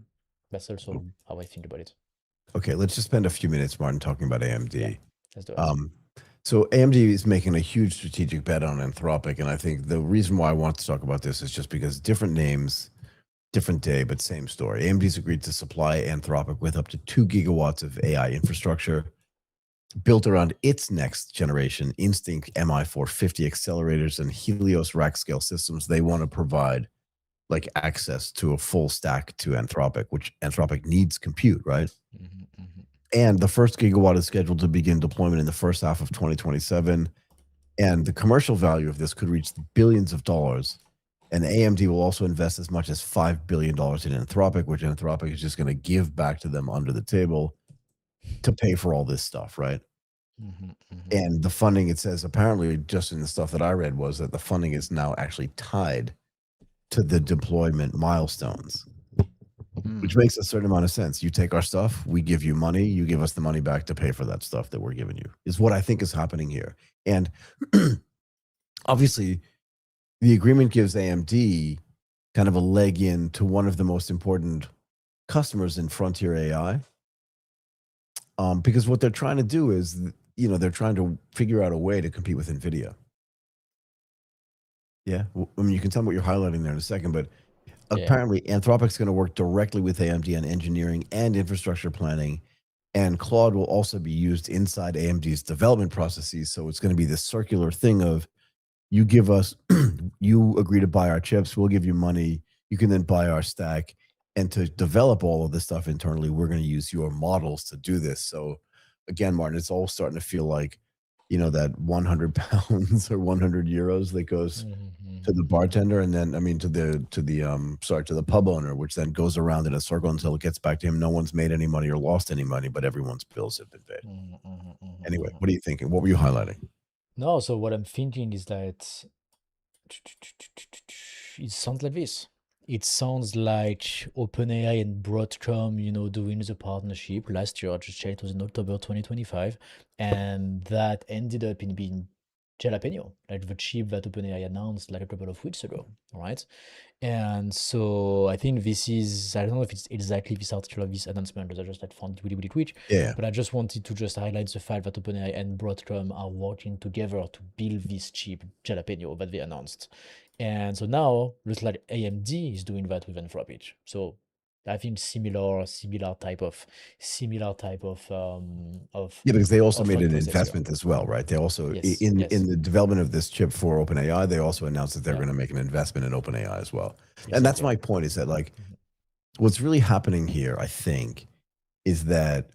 That's also how I think about it. Okay, let's just spend a few minutes, Martin, talking about AMD. Yeah, let's do it. So AMD is making a huge strategic bet on Anthropic, and I think the reason why I want to talk about this is just because different names, different day, but same story. AMD's agreed to supply Anthropic with up to 2 gigawatts of AI infrastructure built around its next generation Instinct MI450 accelerators and Helios rack scale systems. They want to provide like access to a full stack to Anthropic, which Anthropic needs compute, right? And the first gigawatt is scheduled to begin deployment in the first half of 2027. And the commercial value of this could reach billions of dollars. And AMD will also invest as much as $5 billion in Anthropic, which Anthropic is just going to give back to them under the table to pay for all this stuff, right? And the funding, it says, apparently, just in the stuff that I read, was that the funding is now actually tied to the deployment milestones, which makes a certain amount of sense. You take our stuff, we give you money, you give us the money back to pay for that stuff that we're giving you, is what I think is happening here. And obviously, the agreement gives AMD kind of a leg in to one of the most important customers in frontier AI. Because what they're trying to do is, they're trying to figure out a way to compete with NVIDIA. Yeah. I mean, you can tell me what you're highlighting there in a second, but apparently Anthropic's going to work directly with AMD on engineering and infrastructure planning. And Claude will also be used inside AMD's development processes. So it's going to be this circular thing of, you give us, you agree to buy our chips, we'll give you money, you can then buy our stack. And to develop all of this stuff internally, we're going to use your models to do this. So again, Martin, it's all starting to feel like, that 100 pounds or 100 euros that goes to the bartender, and then, to the pub owner, which then goes around in a circle until it gets back to him. No one's made any money or lost any money, but everyone's bills have been paid. Anyway, what are you thinking? What were you highlighting? No, so what I'm thinking is that it sounds like this. It sounds like OpenAI and Broadcom, doing the partnership last year. I just checked, it was in October 2025, and that ended up in being Jalapeno, like the chip that OpenAI announced like a couple of weeks ago, right? And so I think this is, I don't know if it's exactly this article of this announcement, because I just found it really quick. Yeah. But I just wanted to just highlight the fact that OpenAI and Broadcom are working together to build this chip, Jalapeno, that they announced. And so now looks like AMD is doing that with Anthropic. So I think similar type of Yeah, because they also of made thought an process here. investment as well, right? They also, Yes, in yes. the development of this chip for OpenAI, they also announced that they're Yeah. going to make an investment in OpenAI as well. Yes, And that's okay. my point, is that like, what's really happening here, I think, is that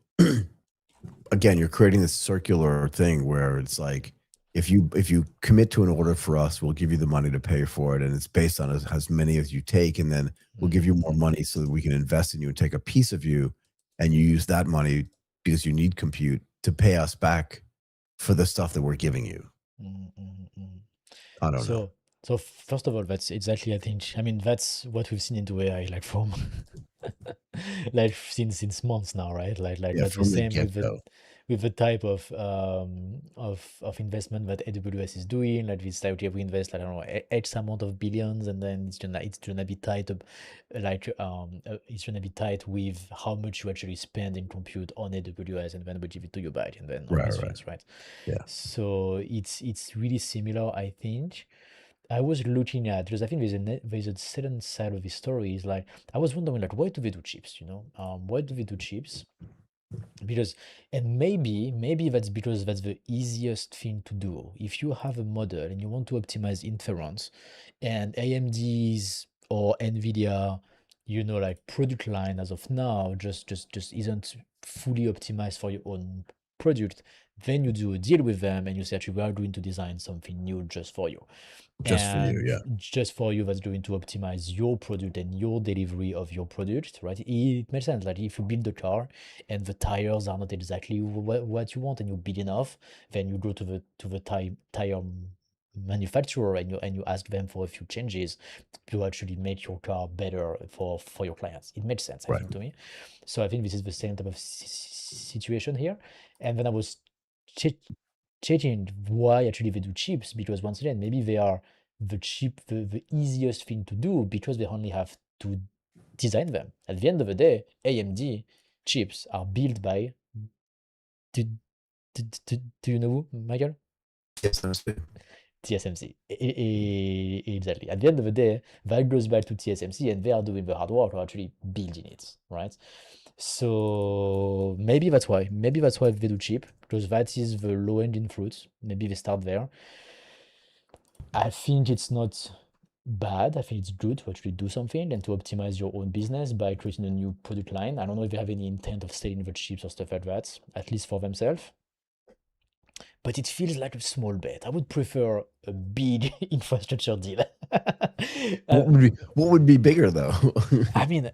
again, you're creating this circular thing where it's like, if you commit to an order for us, we'll give you the money to pay for it, and it's based on as many as you take, and then we'll give you more money so that we can invest in you and take a piece of you, and you use that money because you need compute to pay us back for the stuff that we're giving you. Mm, mm, mm. I don't know. So first of all, that's exactly, I think, I mean, that's what we've seen into AI, like from like since months now, right? Like Yeah, that's the from the same get go. with the type of investment that AWS is doing. Like this, like we invest, like, I don't know, X amount of billions, and then it's gonna be tied up, like it's gonna be tied with how much you actually spend in compute on AWS, and then we give it to you back, and then all Right, these right. things, right? Yeah. So it's really similar, I think. I was looking at, because I think there's a certain side of the story is like, I was wondering, like, why do they do chips, why do they do chips? Because, and maybe that's because that's the easiest thing to do. If you have a model and you want to optimize inference, and AMD's or NVIDIA, like product line as of now just isn't fully optimized for your own product, then you do a deal with them and you say, actually, we are going to design something new just for you. Just for you, And yeah. just for you, that's going to optimize your product and your delivery of your product, right? It makes sense. Like if you build a car and the tires are not exactly what you want, and you build enough, then you go to the tire manufacturer, and you ask them for a few changes to actually make your car better for your clients. It makes sense, I Right. think, to me. So I think this is the same type of situation here. And then I was ch- checking why actually they do chips, because once again, maybe they are the easiest thing to do, because they only have to design them. At the end of the day, AMD chips are built by, do, do you know who, Michael? Yes, that's it. TSMC. Exactly. At the end of the day, that goes back to TSMC, and they are doing the hard work of actually building it, right? So maybe that's why. Maybe that's why they do cheap, because that is the low hanging fruit. Maybe they start there. I think it's not bad. I think it's good to actually do something and to optimize your own business by creating a new product line. I don't know if they have any intent of selling the chips or stuff like that, at least for themselves. But it feels like a small bet. I would prefer a big infrastructure deal. Uh, What would be bigger though? I mean,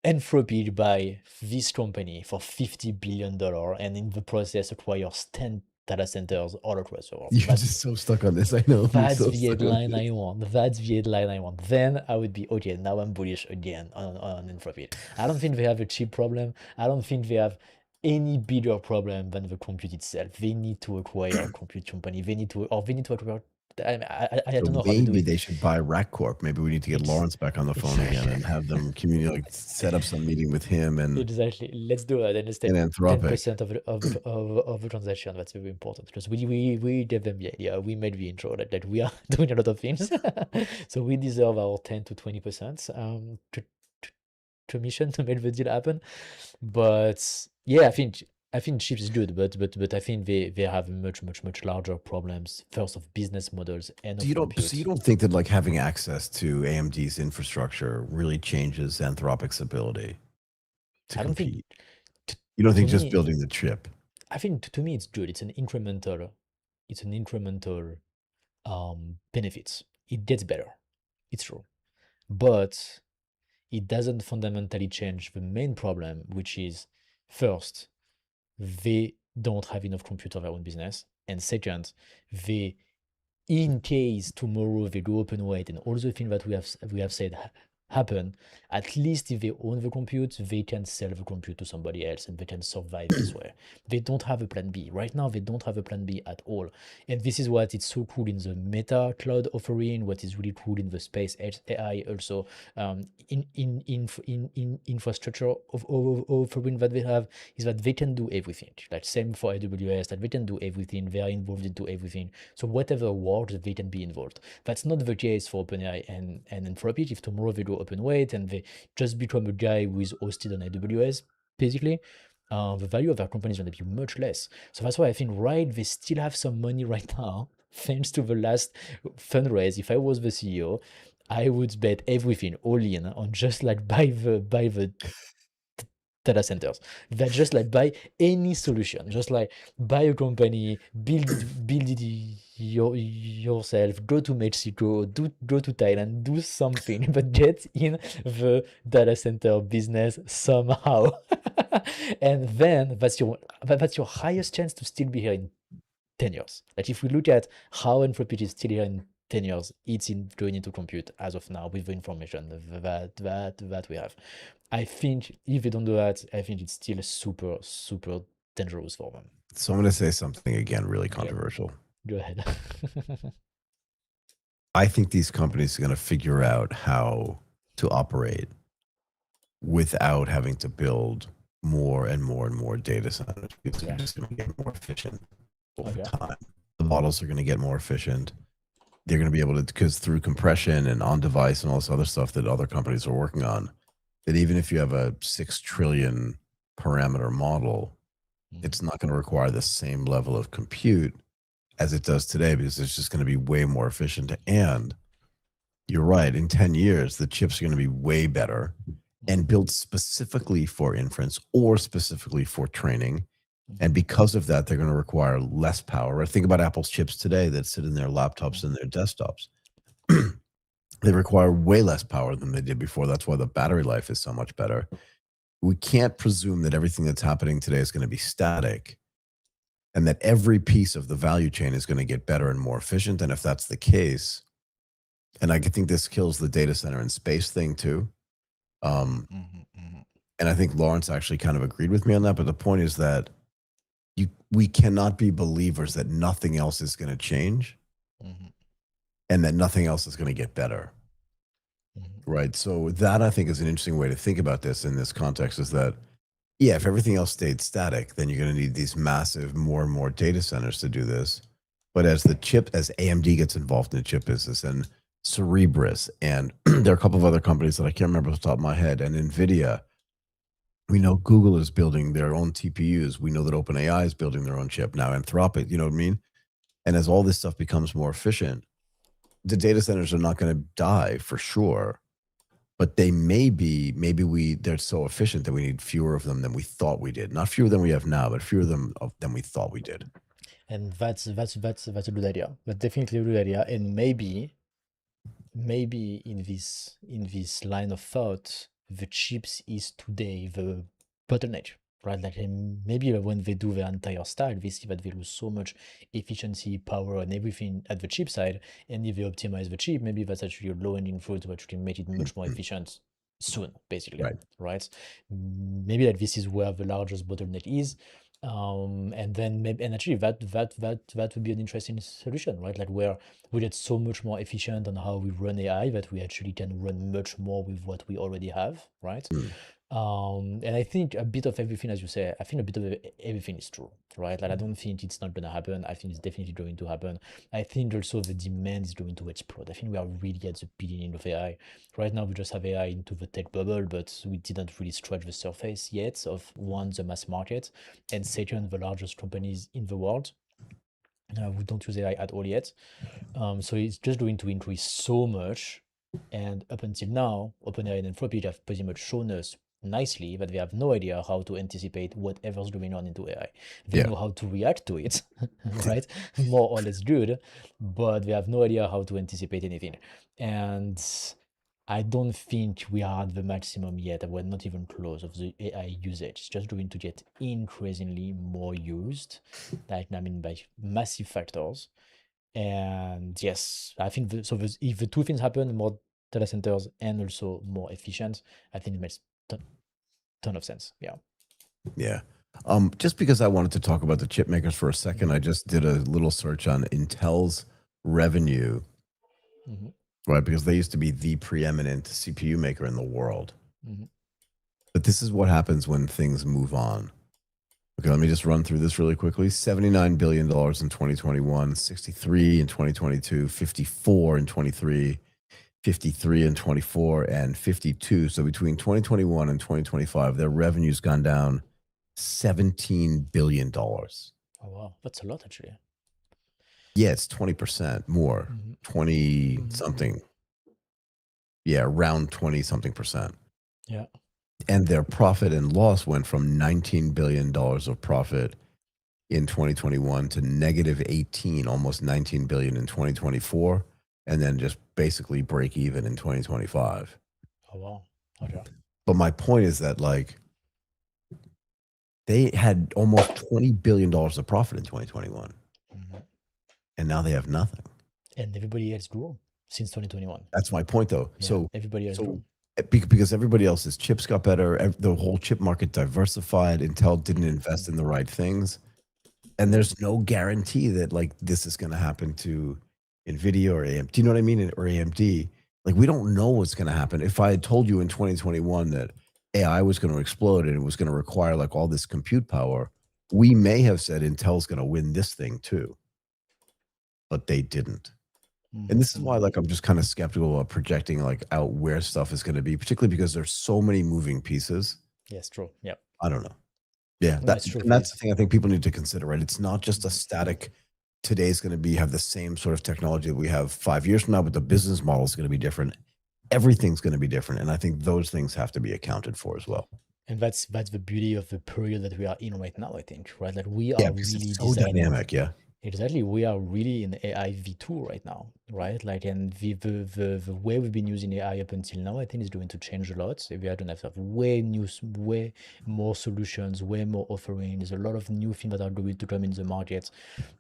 Anthropic buy this company for $50 billion, and in the process acquires 10 data centers all across the world. You're just so stuck on this. I know you're That's so the stuck on headline this. I want. That's the headline I want. Then I would be okay. Now I'm bullish again on Anthropic. I don't think they have a chip problem. I don't think they have any bigger problem than the compute itself. They need to acquire a compute company. They need to acquire. I So don't know how they do maybe it. they should buy Rack Corp. Maybe we need to get Ex- Lawrence back on the phone again exactly. and have them communicate, like set up some meeting with him Exactly. Let's do that. And let's take and ten Anthropic. percent of the transaction. That's very important, because we gave them the idea. We made the intro that we are doing a lot of things, so we deserve our 10 to 20% commission to make the deal happen. But yeah, I think chips is good, but I think they have much larger problems. First, of business models and So you of don't so you compute. don't think that like having access to AMD's infrastructure really changes Anthropic's ability to I don't think compete? t- You don't to think just me. building the chip? I think to me it's good. It's an incremental benefits. It gets better. It's true. But it doesn't fundamentally change the main problem, which is, first, they don't have enough compute of their own business. And second, they, in case tomorrow they go open weight and all the things that we have said happen, at least if they own the compute, they can sell the compute to somebody else and they can survive this way. They don't have a plan B. Right now, they don't have a plan B at all. And this is what it's so cool in the Meta cloud offering, what is really cool in the SpaceX AI also, in infrastructure of offering that they have, is that they can do everything. Like same for AWS, that they can do everything. They are involved into everything. So whatever works, they can be involved. That's not the case for OpenAI and Anthropic. If tomorrow they go open weight and they just become a guy who is hosted on AWS, basically, the value of their company is going to be much less. So that's why I think, right, they still have some money right now, thanks to the last fundraise. If I was the CEO, I would bet everything all in on just like buy the data centers. That just like buy any solution, just like buy a company, build it yourself, go to Mexico, go to Thailand, do something, but get in the data center business somehow. And then that's your highest chance to still be here in 10 years. Like if we look at how Anthropic is still here in 10 years, it's going into compute as of now with the information that we have. I think if they don't do that, I think it's still super, super dangerous for them. So I'm going to say something again, really Yeah. controversial. Go ahead. I think these companies are going to figure out how to operate without having to build more and more and more data centers, because they're just going to get more efficient over time. The models are going to get more efficient. They're going to be able to, because through compression and on device and all this other stuff that other companies are working on, that even if you have a 6 trillion parameter model, it's not going to require the same level of compute as it does today, because it's just going to be way more efficient. And you're right, in 10 years, the chips are going to be way better and built specifically for inference or specifically for training. And because of that, they're going to require less power. Right? Think about Apple's chips today that sit in their laptops and their desktops. They require way less power than they did before. That's why the battery life is so much better. We can't presume that everything that's happening today is going to be static and that every piece of the value chain is going to get better and more efficient. And if that's the case, and I think this kills the data center and space thing too. And I think Lawrence actually kind of agreed with me on that. But the point is that we cannot be believers that nothing else is going to change and that nothing else is going to get better. Right. So that, I think, is an interesting way to think about this in this context, is that, yeah, if everything else stayed static, then you're going to need these massive, more and more data centers to do this. But as AMD gets involved in the chip business, and Cerebras, and there are a couple of other companies that I can't remember off the top of my head, and NVIDIA, we know Google is building their own TPUs. We know that OpenAI is building their own chip now, Anthropic, you know what I mean? And as all this stuff becomes more efficient, the data centers are not going to die for sure, but they they're so efficient that we need fewer of them than we thought we did. Not fewer than we have now, but fewer than we thought we did. And that's a good idea. But definitely a good idea. And maybe in this line of thought, the chips is today the bottleneck, right? Like maybe when they do their entire stack, they see that they lose so much efficiency, power, and everything at the chip side. And if they optimize the chip, maybe that's actually a low-hanging fruit, which can make it much more efficient soon, basically, right? Maybe that this is where the largest bottleneck is. And then maybe, and actually that would be an interesting solution, right? Like where we get so much more efficient on how we run AI that we actually can run much more with what we already have, right? And I think a bit of everything, as you say, I think a bit of everything is true, right? Like I don't think it's not going to happen. I think it's definitely going to happen. I think also the demand is going to explode. I think we are really at the beginning of AI. Right now, we just have AI into the tech bubble, but we didn't really scratch the surface yet of, one, the mass market, and second, the largest companies in the world. We don't use AI at all yet. So it's just going to increase so much. And up until now, OpenAI and Anthropic have pretty much shown us nicely that they have no idea how to anticipate whatever's going on into AI. They know how to react to it, right? More or less good, but they have no idea how to anticipate anything. And I don't think we are at the maximum yet. We're not even close of the AI usage. It's just going to get increasingly more used, like I mean by massive factors. And yes, I think if the two things happen, more data centers and also more efficient, I think it makes ton of sense. Yeah. Just because I wanted to talk about the chip makers for a second, I just did a little search on Intel's revenue, right? Because they used to be the preeminent CPU maker in the world. But this is what happens when things move on. Okay, let me just run through this really quickly. $79 billion in 2021, 63 in 2022, 54 in 23, 53 in 24, and 52. So between 2021 and 2025, their revenue's gone down $17 billion. Oh, wow. That's a lot, actually. Yeah, it's 20% more, 20 something. Yeah, around 20 something percent. Yeah. And their profit and loss went from $19 billion of profit in 2021 to negative 18, almost 19 billion in 2024, and then just basically break even in 2025. Oh wow. Okay. But my point is that like they had almost $20 billion of profit in 2021, and now they have nothing. And everybody else grew since 2021. That's my point, though. Yeah, everybody else grew. Because everybody else's chips got better, the whole chip market diversified. Intel didn't invest in the right things, and there's no guarantee that like this is going to happen to Nvidia or AMD. Do you know what I mean? Or AMD. Like we don't know what's going to happen. If I had told you in 2021 that AI was going to explode and it was going to require like all this compute power, we may have said Intel's going to win this thing too, but they didn't. And this is why, like, I'm just kind of skeptical of projecting like out where stuff is going to be, particularly because there's so many moving pieces. Yes, true. Yep. I don't know. Yeah, that's true. And that's the thing I think people need to consider, right? It's not just a static. Today's going to have the same sort of technology that we have 5 years from now, but the business model is going to be different. Everything's going to be different, and I think those things have to be accounted for as well. And that's the beauty of the period that we are in right now. I think, right? That we are really so dynamic. Yeah. Exactly. We are really in AI V2 right now, right? Like, and the way we've been using AI up until now, I think is going to change a lot. We are going to have way more solutions, way more offerings, a lot of new things that are going to come in the market.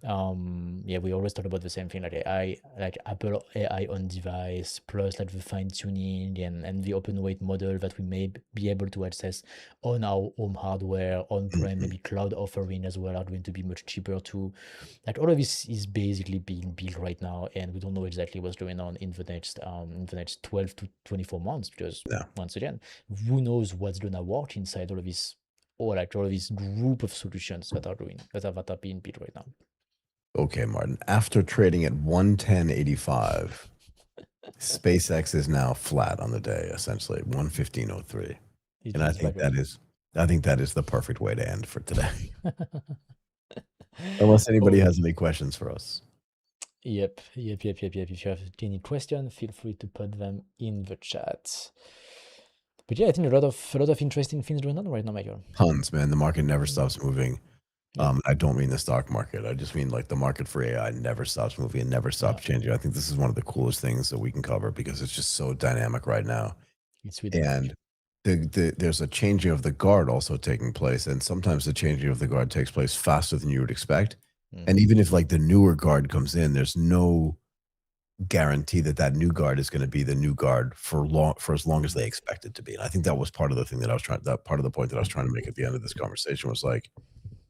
Yeah, we always talk about the same thing, like AI, like Apple AI on device, plus like the fine tuning and the open weight model that we may be able to access on our home hardware, on-prem, maybe cloud offering as well, are going to be much cheaper too. Like all of this is basically being built right now, and we don't know exactly what's going on in the next 12 to 24 months, because once again, who knows what's gonna work inside all of this, or like all of this group of solutions that are being built right now. Okay, Martin. After trading at 110.85, SpaceX is now flat on the day, essentially 115.03, and I think that is the perfect way to end for today. Unless anybody has any questions for us. Yep. If you have any questions, feel free to put them in the chat. But yeah, I think a lot of interesting things going on right now, Michael. Tons, man. The market never stops moving. I don't mean the stock market. I just mean like the market for AI never stops moving and never stops changing. I think this is one of the coolest things that we can cover because it's just so dynamic right now. And there's a changing of the guard also taking place, and sometimes the changing of the guard takes place faster than you would expect. And even if like the newer guard comes in, there's no guarantee that new guard is going to be the new guard for as long as they expect it to be. And I think that was part of the thing that part of the point that I was trying to make at the end of this conversation was like,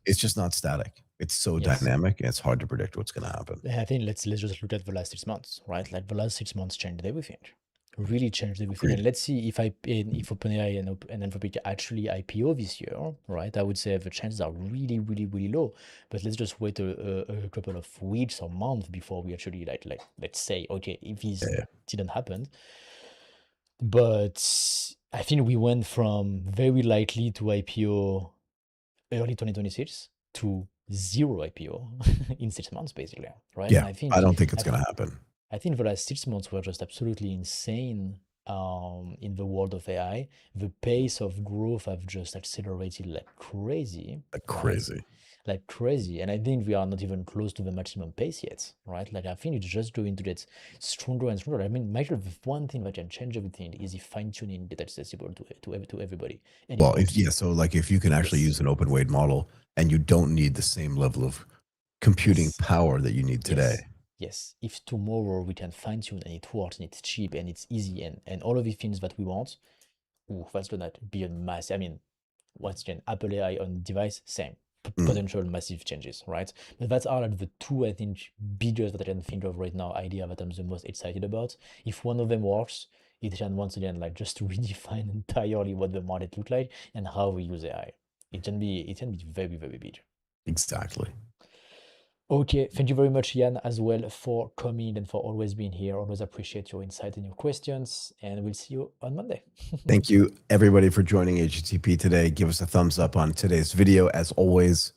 it's just not static. It's so dynamic, and it's hard to predict what's going to happen. I think let's just look at the last 6 months, right? Like the last 6 months changed everything. Really changed everything. And let's see if OpenAI and Anthropic actually IPO this year, right? I would say the chances are really, really, really low. But let's just wait a couple of weeks or months before we actually like let's say, okay, if this didn't happen. But I think we went from very likely to IPO early 2026 to zero IPO in 6 months, basically, right? Yeah, I don't think it's going to happen. I think the last 6 months were just absolutely insane in the world of AI. The pace of growth have just accelerated like crazy. Like crazy. And I think we are not even close to the maximum pace yet, right? Like I think it's just going to get stronger and stronger. I mean, Michael, the one thing that can change everything is the fine-tuning that's accessible to everybody. Well, so like if you can actually use an open weight model and you don't need the same level of computing power that you need today. Yes, if tomorrow we can fine tune and it works and it's cheap and it's easy and all of the things that we want, that's gonna be a massive. I mean, once again, Apple AI on device, same potential massive changes, right? But that's are like the two, I think, biggest that I can think of right now, idea that I'm the most excited about. If one of them works, it can once again like just redefine entirely what the market look like and how we use AI. It can be very, very big. Exactly. Okay, thank you very much, Jan, as well, for coming and for always being here. Always appreciate your insight and your questions, and we'll see you on Monday. Thank you, everybody, for joining AGTP today. Give us a thumbs up on today's video. As always,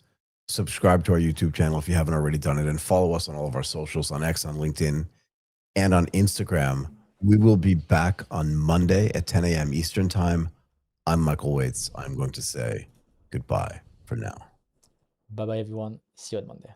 subscribe to our YouTube channel if you haven't already done it, and follow us on all of our socials, on X, on LinkedIn, and on Instagram. We will be back on Monday at 10 a.m. Eastern Time. I'm Michael Waits. I'm going to say goodbye for now. Bye bye, everyone. See you on Monday.